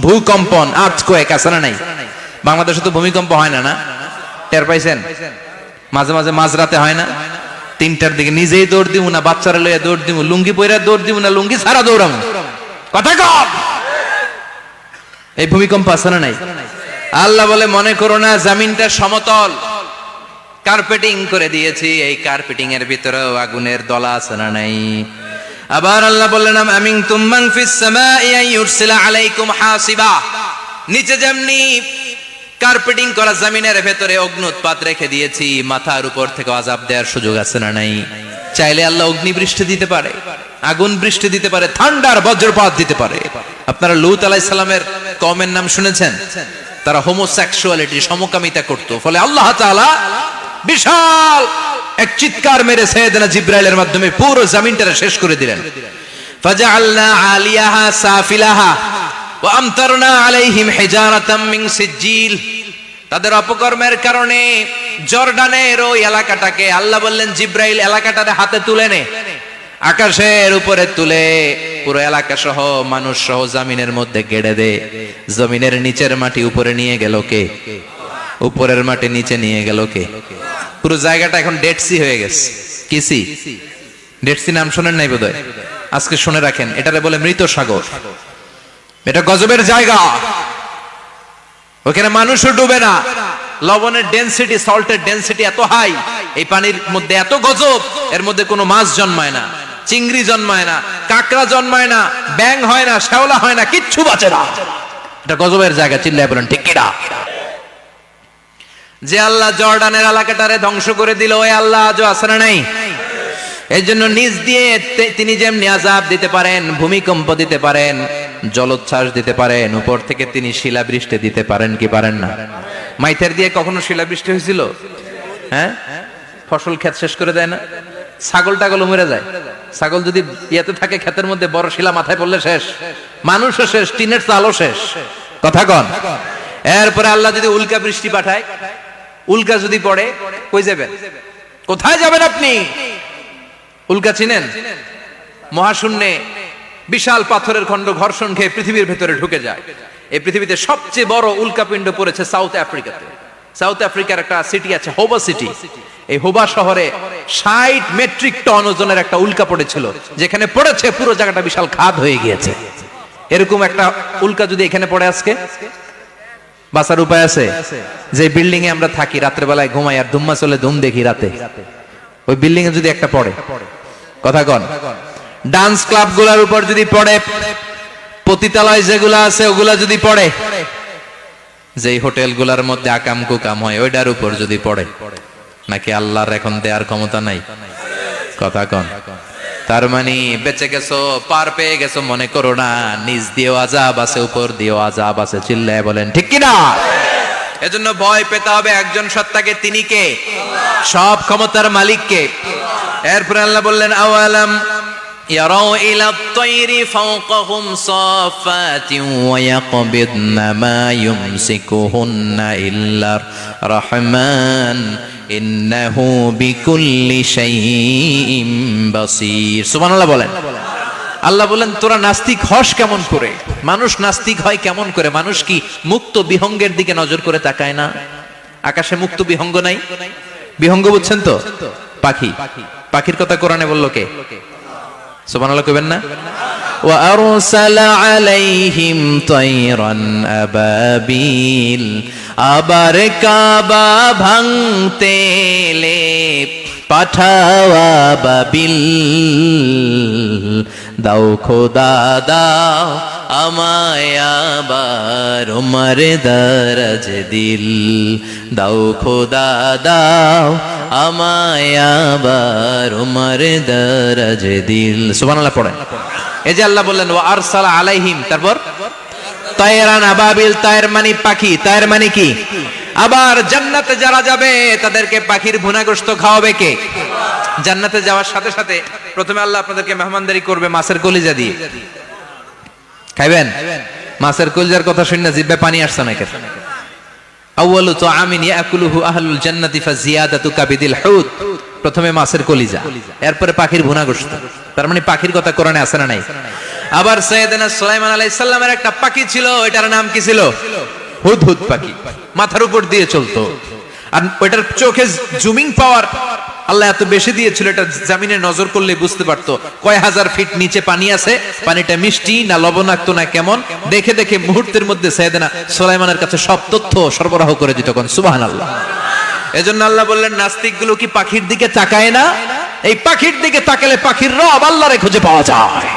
ভূকম্পন, আর্থকোয়েক, আছে না নাই? বাংলাদেশে তো ভূমিকম্প হয় না, না? টের পাইছেন? মাঝে মাঝে মাঝরাতে হয় না? 3টার দিকে নিজেই দৌড় দিব না, বাচ্চারা লইয়া দৌড় দিব, লুঙ্গি পইরা দৌড় দিব না, লুঙ্গি ছাড়া দৌড়াবো। কথা কম। এই ভূমিকম্প আছে না নাই? আল্লাহ বলে মনে করো না জমিনটা সমতল, কার্পেটিং করে দিয়েছি। এই কার্পেটিং এর ভিতরেও আগুনের দলা আছে না নাই? আবার আল্লাহ বললেন আমিনতুম মান ফিস সামাই আন ইউরসিলা আলাইকুম হাসিবা। নিচে যেমনি কার্পেটিং করা জমিনের ভেতরে অগ্নুৎপাত রেখে দিয়েছি, মাথার উপর থেকে আযাব দেওয়ার সুযোগ আছে না নাই? চাইলে আল্লাহ অগ্নি বৃষ্টি দিতে পারে, আগুন বৃষ্টি দিতে পারে, ঠান্ডার বজ্রপাত দিতে পারে। আপনারা লূত আলাইহিস সালামের কওমের নাম শুনেছেন? তারা হোমোসেক্সুয়ালিটি, সমকামিতা করত। ফলে আল্লাহ তাআলা বিশাল এক চিৎকার মেরে সাইয়েদনা জিবরাইলের মাধ্যমে পুরো জমিনটা শেষ করে দিলেন। ফাজআলনা আলিয়াহা সাফিলাহা ওয়া আমতারনা আলাইহিম হিজারাতাম মিন সিজিল। তাদের অপকর্মের কারণে জর্ডানের ওই এলাকাটাকে আল্লাহ বললেন জিবরাইল এলাকাটারে হাতে তুলে নে, আকাশের উপরে তুলে পুরো এলাকা সহ মানুষ সহ জমিনের মধ্যে গেড়ে দে। জমিনের নিচের মাটি উপরে নিয়ে গেল কে? উপরের মাটি নিচে নিয়ে গেল কে? পুরো জায়গাটা এখন ডেড সি হয়ে গেছে। কি সি? ডেড সি নাম শোনেন নাই বোধহয়? আজকে শুনে রাখেন, এটারে বলে মৃত সাগর। এটা গজবের জায়গা, ওখানে মানুষও ডুবে না। লবণের ডেনসিটি, সল্টের ডেনসিটি এত হাই, এই পানির মধ্যে এত গজব, এর মধ্যে কোনো মাছ জন্মায় না, চিংড়ি জন্মায় না, কাঁকড়া জন্মায় না, ব্যাং হয় না, শ্যাওলা হয় না, কিচ্ছু বাঁচে না। এটা গজবের জায়গা। চিল্লায় বলেন ঠিক কিনা? যে আল্লাহ জর্ডানের এলাকাটারে ধ্বংস করে দিল, ওই আল্লাহ আজও আছে না নাই? এই জন্য নিজ দিয়ে তিনি যেমনি আযাব দিতে পারেন, ভূমিকম্প দিতে পারেন, জলোচ্ছ্বাস দিতে পারেন, উপর থেকে তিনি শিলাবৃষ্টি দিতে পারেন কি পারেন না? মাইথের দিয়ে কখনো শিলাবৃষ্টি হয়েছিল? হ্যাঁ, ফসল ক্ষেত শেষ করে দেয় না? ছাগল টাগল মরে যায়। ছাগল যদি ইয়েতে থাকে ক্ষেতের মধ্যে, বড় শিলা মাথায় পড়লে শেষ, মানুষও শেষ, টিনের চালও শেষ। কথা কন। এরপরে আল্লাহ যদি উল্কা বৃষ্টি পাঠায়, উল্কা যদি পড়ে, কই যাবেন? কোথায় যাবেন আপনি? উল্কা চিনেন? মহাশূন্যে বিশাল পাথরের খণ্ড ঘর্ষণ খেয়ে পৃথিবীর ভেতরে ঢুকে যায়। এই পৃথিবীতে সবচেয়ে বড় উল্কাপিণ্ড পড়েছে সাউথ আফ্রিকাতে। সাউথ আফ্রিকার একটা সিটি আছে, হোবা সিটি। এই হোবা শহরে 60 মেট্রিক টন ওজনের একটা উল্কা পড়েছিল, যেখানে পড়েছে পুরো জায়গাটা বিশাল খাদ হয়ে গিয়েছে। এরকম একটা উল্কা যদি এখানে পড়ে আজকে, বাঁচার উপায় আছে? যে বিল্ডিং এ আমরা থাকি, রাতের বেলায় ঘুমাই আর ধুম্মা চলে ধুম দেখি রাতে, ওই বিল্ডিং এ যদি একটা পড়ে, কথা কন, ডান্স ক্লাব গুলার উপর যদি পড়ে, পতিতালয় যেগুলা আছে ওগুলা যদি পড়ে, যেই হোটেল গুলার মধ্যে আকাম কুকাম হয় ওইটার উপর যদি পড়ে, নাকি আল্লাহর এখন দেয়ার ক্ষমতা নাই? কথা কন। তার মানে বেঁচে গেছো, পার পেয়ে গেছো মনে করো না, নিজ দিয়েও আযাব আছে, উপর দিয়েও আযাব আছে। চিল্লায় বলেন ঠিক কিনা? এজন্য ভয় পেতে হবে একজন সত্তাকে, তিনি কে? সব ক্ষমতার মালিক কে? এরপর আল্লাহ বললেন, আওয়ালাম ইয়ারাউ ইলা আত-তায়রি ফাওকাহুম সাফাতিন ওয়া ইয়াকবিদনা মা ইউমসিকুহুন্না ইল্লার রাহমান ইন্নাহু বিকুল্লি শাইইন বাসীর। সুবহানাল্লাহ বলেন। আল্লাহ বলেন, তোরা নাস্তিক হস কেমন করে? মানুষ নাস্তিক হয় কেমন করে? মানুষ কি মুক্ত বিহঙ্গের দিকে নজর করে তাকায় না? আকাশে মুক্ত বিহঙ্গ নাই? বিহঙ্গ বুঝছেন তো? পাখি। পাখির কথা কোরআনে বললো কে? সুবহানাল্লাহ কইবেন না? ওয়া আরসালা আলাইহিম তায়রান আবাবিল। আবার কাবা ভাঙতে এলে পাঠাওয়া বাবিল। দাও খোদা দাও আমায় আবার উমর দরজ দিল। দাও খোদা দাও আমায় আবার উমর দরজ দিল। সুবহানাল্লাহ পড়েন। এই যে আল্লাহ বললেন ওয়া আরসালা আলাইহিম, তারপর তায়রান আবাবিল। তায়ের মানে পাখি, তায়ের মানে কি? আবার জান্নাতে যারা যাবে তাদেরকে পাখির ভুনা গোশত খাওয়াবে কে? জান্নাতে যাওয়ার সাথে সাথে প্রথমে আল্লাহ আপনাদেরকে মেহমানদারি করবে মাছের কলিজা দিয়ে। খাইবেন? মাছের কলিজার কথা শুনে জিহ্বায় পানি আসছে না কেন? আউয়ালু তুআমিন ইয়াকুলুহু আহলুল জান্নাতি ফাজিয়াদাতু কাবিদিল হুদ। প্রথমে মাছের কলিজা, এরপরে পাখির ভুনা গোশত। তার মানে পাখির কথা কোরআনে আছে না নাই? আবার সাইয়েদনা সুলাইমান আলাইহিস সালামের একটা পাখি ছিল, এটার নাম কি ছিল? হুদহুদ পাখি। মাথার উপর দিয়ে চলতো, আর ওইটার চোখে জুমিং পাওয়ার আল্লাহ এত বেশি দিয়েছিল, এটা জমিনে নজর করলে বুঝতে পারতো কয় হাজার ফিট নিচে পানি আছে, পানিটা মিষ্টি না লবণাক্ত না কেমন, দেখে দেখে মুহূর্তের মধ্যে সাইয়েদনা সুলাইমানের কাছে সব তথ্য সরবরাহ করে দিত। কোন সুবহানাল্লাহ। এজন্য আল্লাহ বললেন, নাস্তিক গুলো কি পাখির দিকে তাকায় না? এই পাখির দিকে তাকালে পাখির রব আল্লাহরে খুঁজে পাওয়া যায়।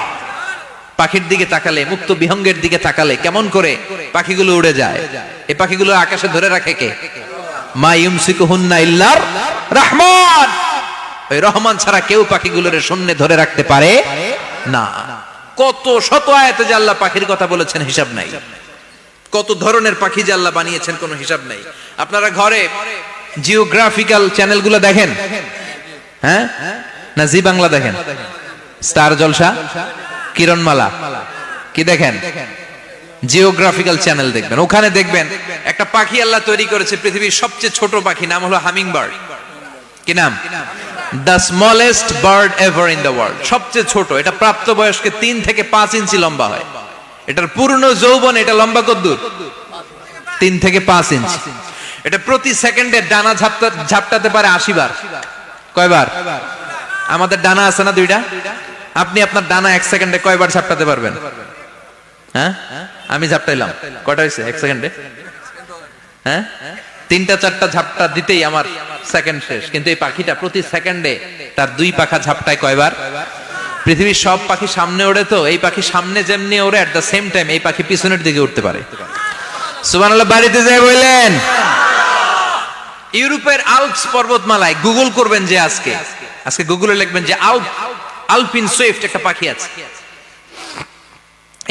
পাখির দিকে তাকালে, মুক্ত বিহঙ্গের দিকে তাকালে কেমন করে পাখিগুলো উড়ে যায়। এই পাখিগুলো আকাশে ধরে রাখে কে? মা ইউমসিকুহুন্না ইল্লার রহমান। ওই রহমান ছাড়া কেউ পাখিগুলোর শূন্যে ধরে রাখতে পারে না। কত শত আয়াতে যে আল্লাহ পাখির কথা বলেছেন হিসাব নাই। কত ধরনের পাখি যে আল্লাহ বানিয়েছেন কোনো হিসাব নাই। আপনারা ঘরে জিওগ্রাফিক্যাল চ্যানেলগুলো দেখেন? হ্যাঁ, না জি বাংলা দেখেন? স্টার জলসা, কিরণমালা, কি দেখেন? জিওগ্রাফিক্যাল চ্যানেল দেখবেন। ওখানে দেখবেন একটা পাখি আল্লাহ তৈরি করেছে, পৃথিবীর সবচেয়ে ছোট পাখি, নাম হলো হামিং বার্ড। কি নাম? The smallest bird ever in the world. সবচেয়ে ছোট। এটা প্রাপ্তবয়স্কে 3 থেকে 5 ইঞ্চি লম্বা হয়। এটার পূর্ণ যৌবন এটা লম্বা কতদূর? 3 থেকে 5 ইঞ্চি। এটা প্রতি সেকেন্ডে ডানা ঝাপটাতে পারে 80 বার। কয়বার? আমাদের ডানা আছে না 2টা? আপনি আপনার ডানা 1 সেকেন্ডে কয়বার ঝাপটাতে পারবেন? হ্যাঁ, আমি ঝাপটাইলাম, কয়টা হয়েছে 1 সেকেন্ডে? হ্যাঁ, 3টা 4টা ঝাপটা দিতেই আমার সেকেন্ড শেষ। কিন্তু এই পাখিটা প্রতি সেকেন্ডে তার 2 পাখা ঝাপটায় কয়বার? পৃথিবীর সব পাখি সামনে ওড়ে, তো এই পাখি সামনে যেমনি ওড়ে, এট দ্য সেম টাইম এই পাখি পিছনের দিকে উঠতে পারে। সুবহানাল্লাহ। বাড়িতে যাই বললেন ইউরোপের আল্পস পর্বতমালায় গুগল করবেন যে আজকে গুগলে লিখবেন যে আলপিন সুইফট একটা পাখি আছে।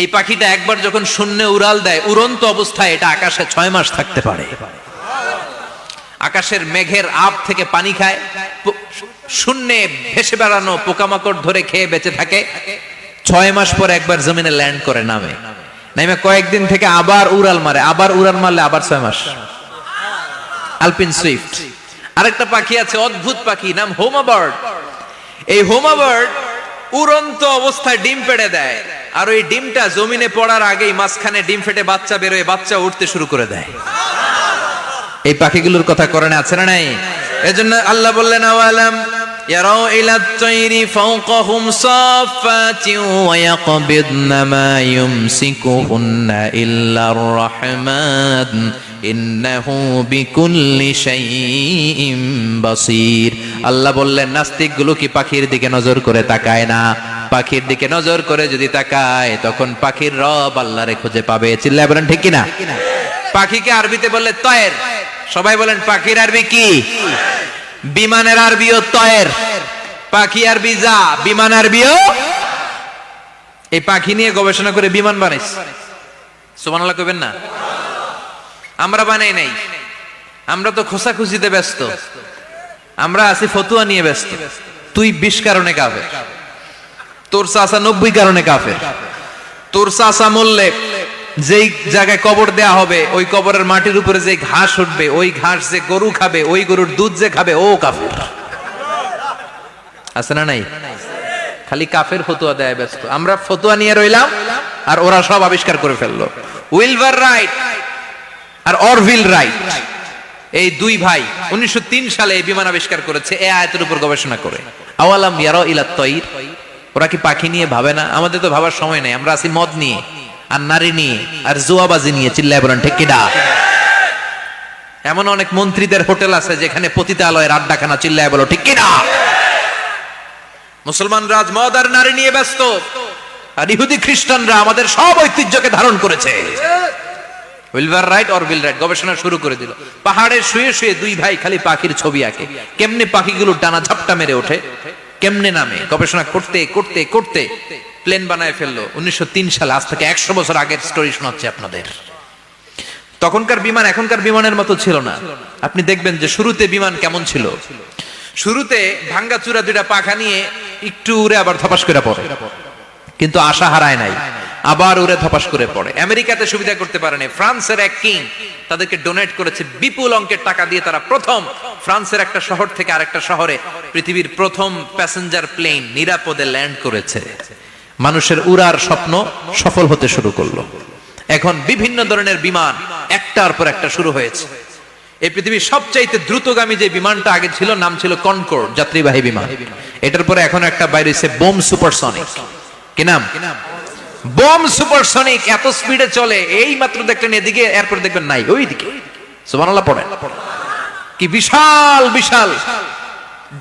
এই পাখিটা একবার যখন শূন্যে উড়াল দেয়, উড়ন্ত অবস্থায় এটা আকাশে 6 মাস থাকতে পারে। আকাশের মেঘের আপ থেকে পানি খায়, শূন্যে ভেসে বেড়ানো পোকামাকড় ধরে খেয়ে বেঁচে থাকে। 6 মাস পর একবার জমিনে ল্যান্ড করে, নামে কয়েকদিন থেকে আবার উড়াল মারে, আবার 6 মাস। আলপিন সুইফট। আরেকটা পাখি আছে, অদ্ভুত পাখি, নাম হোমা বার্ড। এই হোমা বার্ড উড়ন্ত অবস্থায় ডিম পেড়ে দেয়, আর ওই ডিমটা জমিনে পড়ার আগেই মাঝখানে ডিম ফেটে বাচ্চা বেরোয়, বাচ্চা উঠতে শুরু করে দেয়। এই পাখিগুলোর কথা কোরআনে আছে না নাই? এজন্য আল্লাহ বললেন, আওয়ালাম ইয়ারাউ ইলাত তায়রি ফাওকাহুম সাফাতিন ওয়া ইয়াকবিদনা মা ইউমসিকুহুন্না ইল্লার রাহমান ইন্নাহু বিকুল্লি শাইইন বাসীর। আল্লাহ বললেন, নাস্তিকগুলো কি পাখির দিকে নজর করে তাকায় না? পাখির দিকে নজর করে যদি তাকায়, তখন পাখির রব আল্লাহরে খুঁজে পাবে। চিল্লায় বলেন ঠিক কিনা? পাখিকে আরবিতে বললে তয়ের। সবাই বলেন, পাখির আরবি কি? বিমানের আরবিও তয়ের। পাখি আরবি যা, বিমান আরবিও। এই পাখি নিয়ে গবেষণা করে বিমান বানাইছে। সুবহানাল্লাহ কইবেন না? আমরা বানাই নাই, আমরা তো খোঁচাখুচিতে ব্যস্ত, আমরা আছি ফতুয়া নিয়ে ব্যস্ত। তুই 20 কারণে কাফের, তোর চাচা 90 কারণে কাফের। তোর চাচা মরলে যেই জায়গায় কবর দেয়া হবে, ওই কবরের মাটির উপরে যে ঘাস উঠবে, ওই ঘাস যে গরু খাবে, ওই গরুর দুধ যে খাবে, ও কাফের। আছে না নাই? খালি কাফের ফতুয়া দেয় ব্যস্ত। আমরা ফতুয়া নিয়ে রইলাম, আর ওরা সব আবিষ্কার করে ফেললো। উইলবার রাইট আর অরভিল রাইট, এই দুই ভাই 1903 সালে এই বিমান আবিষ্কার করেছে, এই আয়াতের উপর গবেষণা করে। আওয়ালাম ইয়ারাউ ইলাত তায়র, ওরা কি পাখি নিয়ে ভাবে না? আমাদের তো ভাবার সময় নেই, আমরা আছি মদ নিয়ে আর নারী নিয়ে আর জুয়াবাজি নিয়ে। চিল্লায় বলেন ঠিক কিনা? এমন অনেক মন্ত্রীদের হোটেল আছে যেখানে পতিতালয়ের আড্ডাখানা। চিল্লায় বলো ঠিক কিনা? মুসলমানরা আজ মদ আর নারী নিয়ে ব্যস্ত, আর ইহুদি খ্রিস্টানরা আমাদের সব ঐতিহ্যকে ধারণ করেছে। উইলবার রাইট অরভিল রাইট গবেষণা শুরু করে দিল। পাহাড়ে শুয়ে শুয়ে দুই ভাই খালি পাখির ছবি আঁকে, কেমনে পাখিগুলো ডানা ঝাপটা মেরে ওঠে, কেমনে নামে। গবেষণা করতে করতে করতে প্লেন বানায় ফেললো 1903 সালে। আজ থেকে 100 বছর আগের স্টোরি শোনাচ্ছি আপনাদের। তখনকার বিমান এখনকার বিমানের মতো ছিল না। আপনি দেখবেন যে শুরুতে বিমান কেমন ছিল। শুরুতে ভাঙ্গাচুরা দুইটা পাখা নিয়ে একটু উড়ে আবার ধপাস করে পড়ে, কিন্তু আশা হারায় নাই, আবার উড়ে ধপাস করে পড়ে। আমেরিকাতে সুবিধা করতে পারেনি। ফ্রান্সের এক কিং তাদেরকে ডোনেট করেছে বিপুল অঙ্কের টাকা দিয়ে। তারা প্রথম ফ্রান্সের একটা শহর থেকে আরেকটা শহরে পৃথিবীর প্রথম প্যাসেঞ্জার প্লেন নিরাপদে ল্যান্ড করেছে। মানুষের উড়ার স্বপ্ন সফল হতে শুরু করলো। এখন বিভিন্ন ধরনের বিমান একটার পর একটা শুরু হয়েছে। এই পৃথিবীর সবচাইতে দ্রুতগামী যে বিমানটা আগে ছিল, নাম ছিল কনকর্ড, যাত্রীবাহী বিমান। এটার পরে এখন একটা বাইরে হচ্ছে বোম সুপারসনিক। কি নাম? Bomb supersonic. এত স্পিডে চলে, এই মাত্র দেখলেন এদিকে, এরপর দেখবেন নাই ওইদিকে। সুবহানাল্লাহ পড়েন। কি বিশাল বিশাল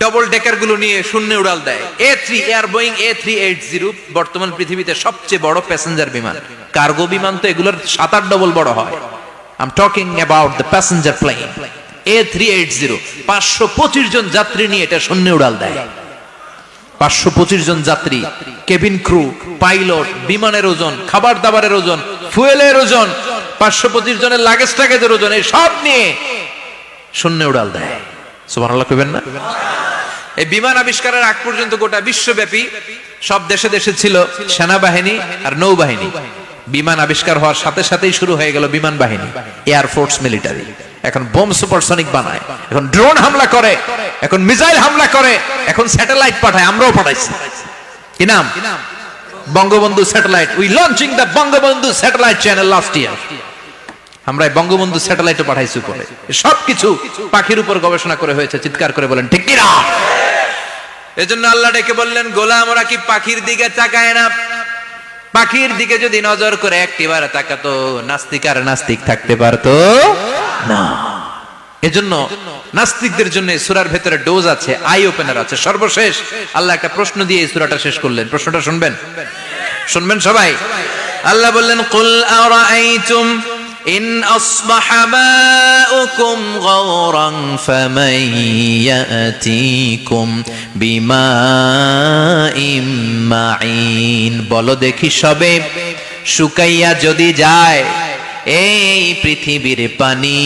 ডবল ডেকার গুলো নিয়ে শূন্যে উড়াল দেয়। A3 এয়ার বোয়িং A380 বর্তমান পৃথিবীতে সবচেয়ে বড় প্যাসেঞ্জার বিমান। কার্গো বিমান তো এগুলোর 7-8 ডবল বড় হয়। I'm talking about the passenger plane A380। 525 জন যাত্রী নিয়ে এটা শূন্যে উড়াল দেয়। 525 জন যাত্রী, কেবিন ক্রু, পাইলট, বিমানের ওজন, খাবার দাবারের ওজন, ফুয়েলের ওজন, 525 জনের লাগেজ টাগেজের ওজন, এই সব নিয়ে শূন্যে উড়াল দেয়। সুবহানাল্লাহ কইবেন না? এই বিমান আবিষ্কারের আগ পর্যন্ত গোটা বিশ্বব্যাপী সব দেশে দেশে ছিল সেনাবাহিনী আর নৌবাহিনী। বিমান আবিষ্কার হওয়ার সাথে সাথেই শুরু হয়ে গেল বিমান বাহিনী, এয়ারফোর্স, মিলিটারি। এখন বোম সুপারসনিক বানায়, এখন ড্রোন হামলা করে, এখন মিসাইল হামলা করে, এখন স্যাটেলাইট পাঠায়। আমরাও পাঠাইছি। কি নাম? Bangabandhu satellite. We launching the Bangabandhu satellite channel last year. আমরা বঙ্গবন্ধু স্যাটেলাইটও পাঠাইছি উপরে। সবকিছু পাখির উপর গবেষণা করে হয়েছে। চিৎকার করে বলেন ঠিক কিনা? এজন্য আল্লাহ ডেকে বললেন, গোলাম ওরা কি পাখির দিকে তাকায় না? পাখির দিকে যদি নজর করে একটিবার তাকাতো, নাস্তিক আর নাস্তিক থাকতে পারতো না। এজন্য নাস্তিকদের জন্য সূরার ভেতরে ডোজ আছে, আই ওপেনার আছে। সর্বশেষ আল্লাহ একটা প্রশ্ন দিয়ে এই সূরাটা শেষ করলেন। প্রশ্নটা শুনবেন? শুনবেন সবাই? আল্লাহ বললেন, কুল আরাআইতুম ইন আসবাহা মাউকুম গাওরান ফামান ইয়াতিকুম বিমাইম মাইন। বলো দেখি সবে, শুকাইয়া যদি যায় এই পৃথিবীর পানি,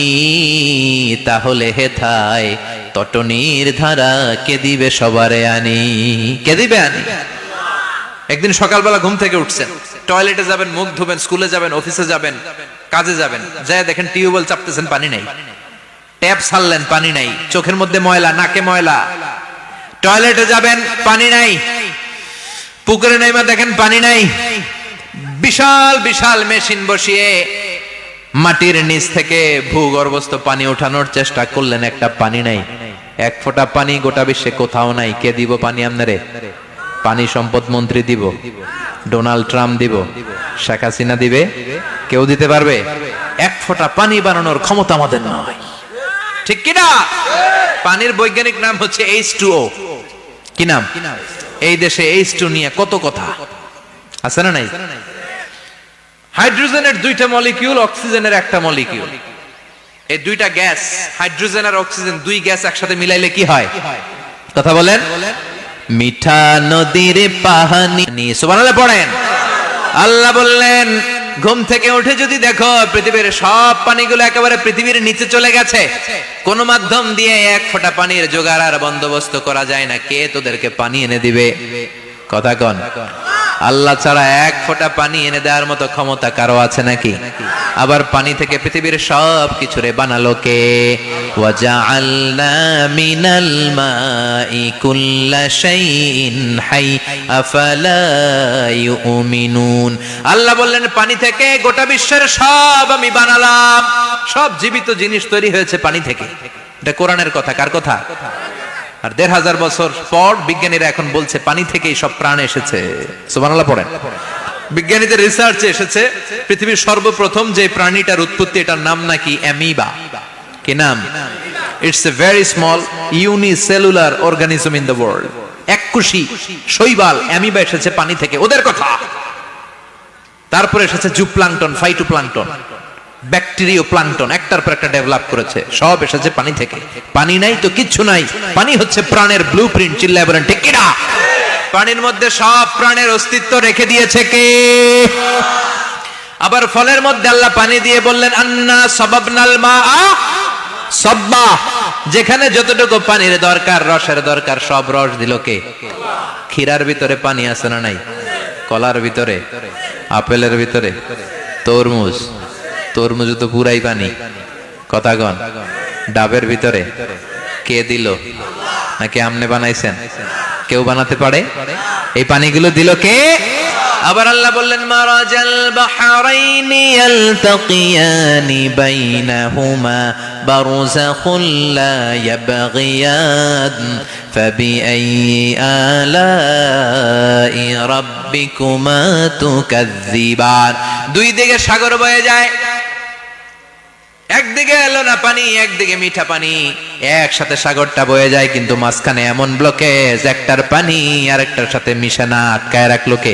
তাহলে হেথায় তটনির ধারা কে দিবে সবারে আনি? কে দিবে আনি? একদিন সকালবেলা ঘুম থেকে উঠছেন, টয়লেটে যাবেন, মুখ ধুবেন, স্কুলে যাবেন, অফিসে যাবেন, কাজে যাবেন, যায় দেখেন টিউবওয়েল চাপতেছেন, পানি নাই। ট্যাপ ছাড়লেন, পানি নাই। চোখের মধ্যে ময়লা, নাকে ময়লা। টয়লেটে যাবেন, পানি নাই। পুকুরে নাইমা দেখেন পানি নাই। বিশাল বিশাল মেশিন বসিয়ে মাটির নিচ থেকে ভূগর্ভস্থ পানি ওঠানোর চেষ্টা করলেন, একটা পানি নাই। এক ফোঁটা পানি গোটা বিশ্বে কোথাও নাই। কে দিব পানি আপনারে? পানি সম্পদ মন্ত্রী দিব, ডোনাল্ড ট্রাম্প দিব, শেখ হাসিনা দিবে? কেউ দিতে পারবে? এক ফোঁটা পানি বানানোর ক্ষমতা আমাদের নয়, ঠিক কিনা? পানির বৈজ্ঞানিক নাম হচ্ছে H2O। কি নাম? এই দেশে H2 নিয়ে কত কথা আছে না নাই? হাইড্রোজেনের দুইটা মলিকিউল, অক্সিজেনের একটা মলিকিউল। এই দুইটা গ্যাস, হাইড্রোজেন আর অক্সিজেন, দুই গ্যাস একসাথে মিলাইলে কি হয়? কথা বলেন। মিঠা নদীর পানি, সুবহানাল্লাহ পড়েন। আল্লাহ বললেন, ঘুম থেকে উঠে যদি দেখো পৃথিবীর সব পানিগুলো একেবারে পৃথিবীর নিচে চলে গেছে, কোন মাধ্যম দিয়ে এক ফোঁটা পানির জোগাড় আর বন্দোবস্ত করা যায় না, কে তোদেরকে পানি এনে দিবে? কথা কন। আল্লাহ ছাড়া এক ফোঁটা পানি এনে দেওয়ার মতো ক্ষমতা কারো আছে নাকি? আবার পানি থেকে পৃথিবীর সব কিছুরে বানালো কে? ওয়াজআলনা মিনাল মাই কুল্লা শাইইন হাই আফালা ইউমিনুন। আল্লাহ বললেন, পানি থেকে গোটা বিশ্বের সব আমি বানালাম। সব জীবিত জিনিস তৈরি হয়েছে পানি থেকে। এটা কোরআনের কথা। কার কথা? আর ১৫০০ বছর পর বিজ্ঞানীরা এখন বলছে পানি থেকেই সব প্রাণ এসেছে। সুবহানাল্লাহ পড়েন। বিজ্ঞানীদের রিসার্চে এসেছে পৃথিবীর সর্বপ্রথম যে প্রাণীটার উৎপত্তি, এটার নাম নাকি অ্যামিবা। কি নাম? It's a very small unicellular organism in the world. এককোষী শৈবাল অ্যামিবা এসেছে পানি থেকে, ওদের কথা। তারপরে এসেছে জুপ্লাঙ্কটন, ফাইটোপ্লাঙ্কটন, ব্যাকটেরিয়া প্লাঙ্কটন, একটার পর একটা ডেভেলপ করেছে। সব এসেছে পানি থেকে। পানি নাই তো কিচ্ছু নাই। পানি হচ্ছে প্রাণের ব্লুপ্রিন্ট। চিল্লায় বলেন ঠিক কিনা? পানির মধ্যে সব প্রাণের অস্তিত্ব রেখে দিয়েছে কে? আবার ফলের মধ্যে আল্লাহ পানি দিয়ে বললেন, আন্না সাবাবনাল মাআ সাব্বা। যেখানে যতটুকু পানির দরকার, রসের দরকার, সব রস দিল কে? ক্ষীরার ভিতরে পানি আছে না নাই? কলার ভিতরে, আপেলের ভিতরে, তরমুজ, তরমুজ তো পুরাই পানি। কথা কন। ডাবের ভিতরে কে দিল? নাকি আমনে বানাইছেন? কেউ বানাতে পারে? এই পানিগুলো দিল কে? আবার আল্লাহ বললেন, মারাজাল বাহরাইনি ইয়ালতাকিয়ানি বাইনাহুমা বারযাখুল লা ইয়াবগিয়ান ফাবিআইয়ি আলাই রাব্বিকুমা তুকাযযিবান। দুই দিকে সাগর বয়ে যায়, একদিকে এলো না পানি, একদিকে মিঠা পানি, একসাথে সাগরটা বয়ে যায়, কিন্তু মাঝখানে এমন ব্লকেজ, একটার পানি আরেকটার সাথে মিশে না, আটকায় রাখলো কে?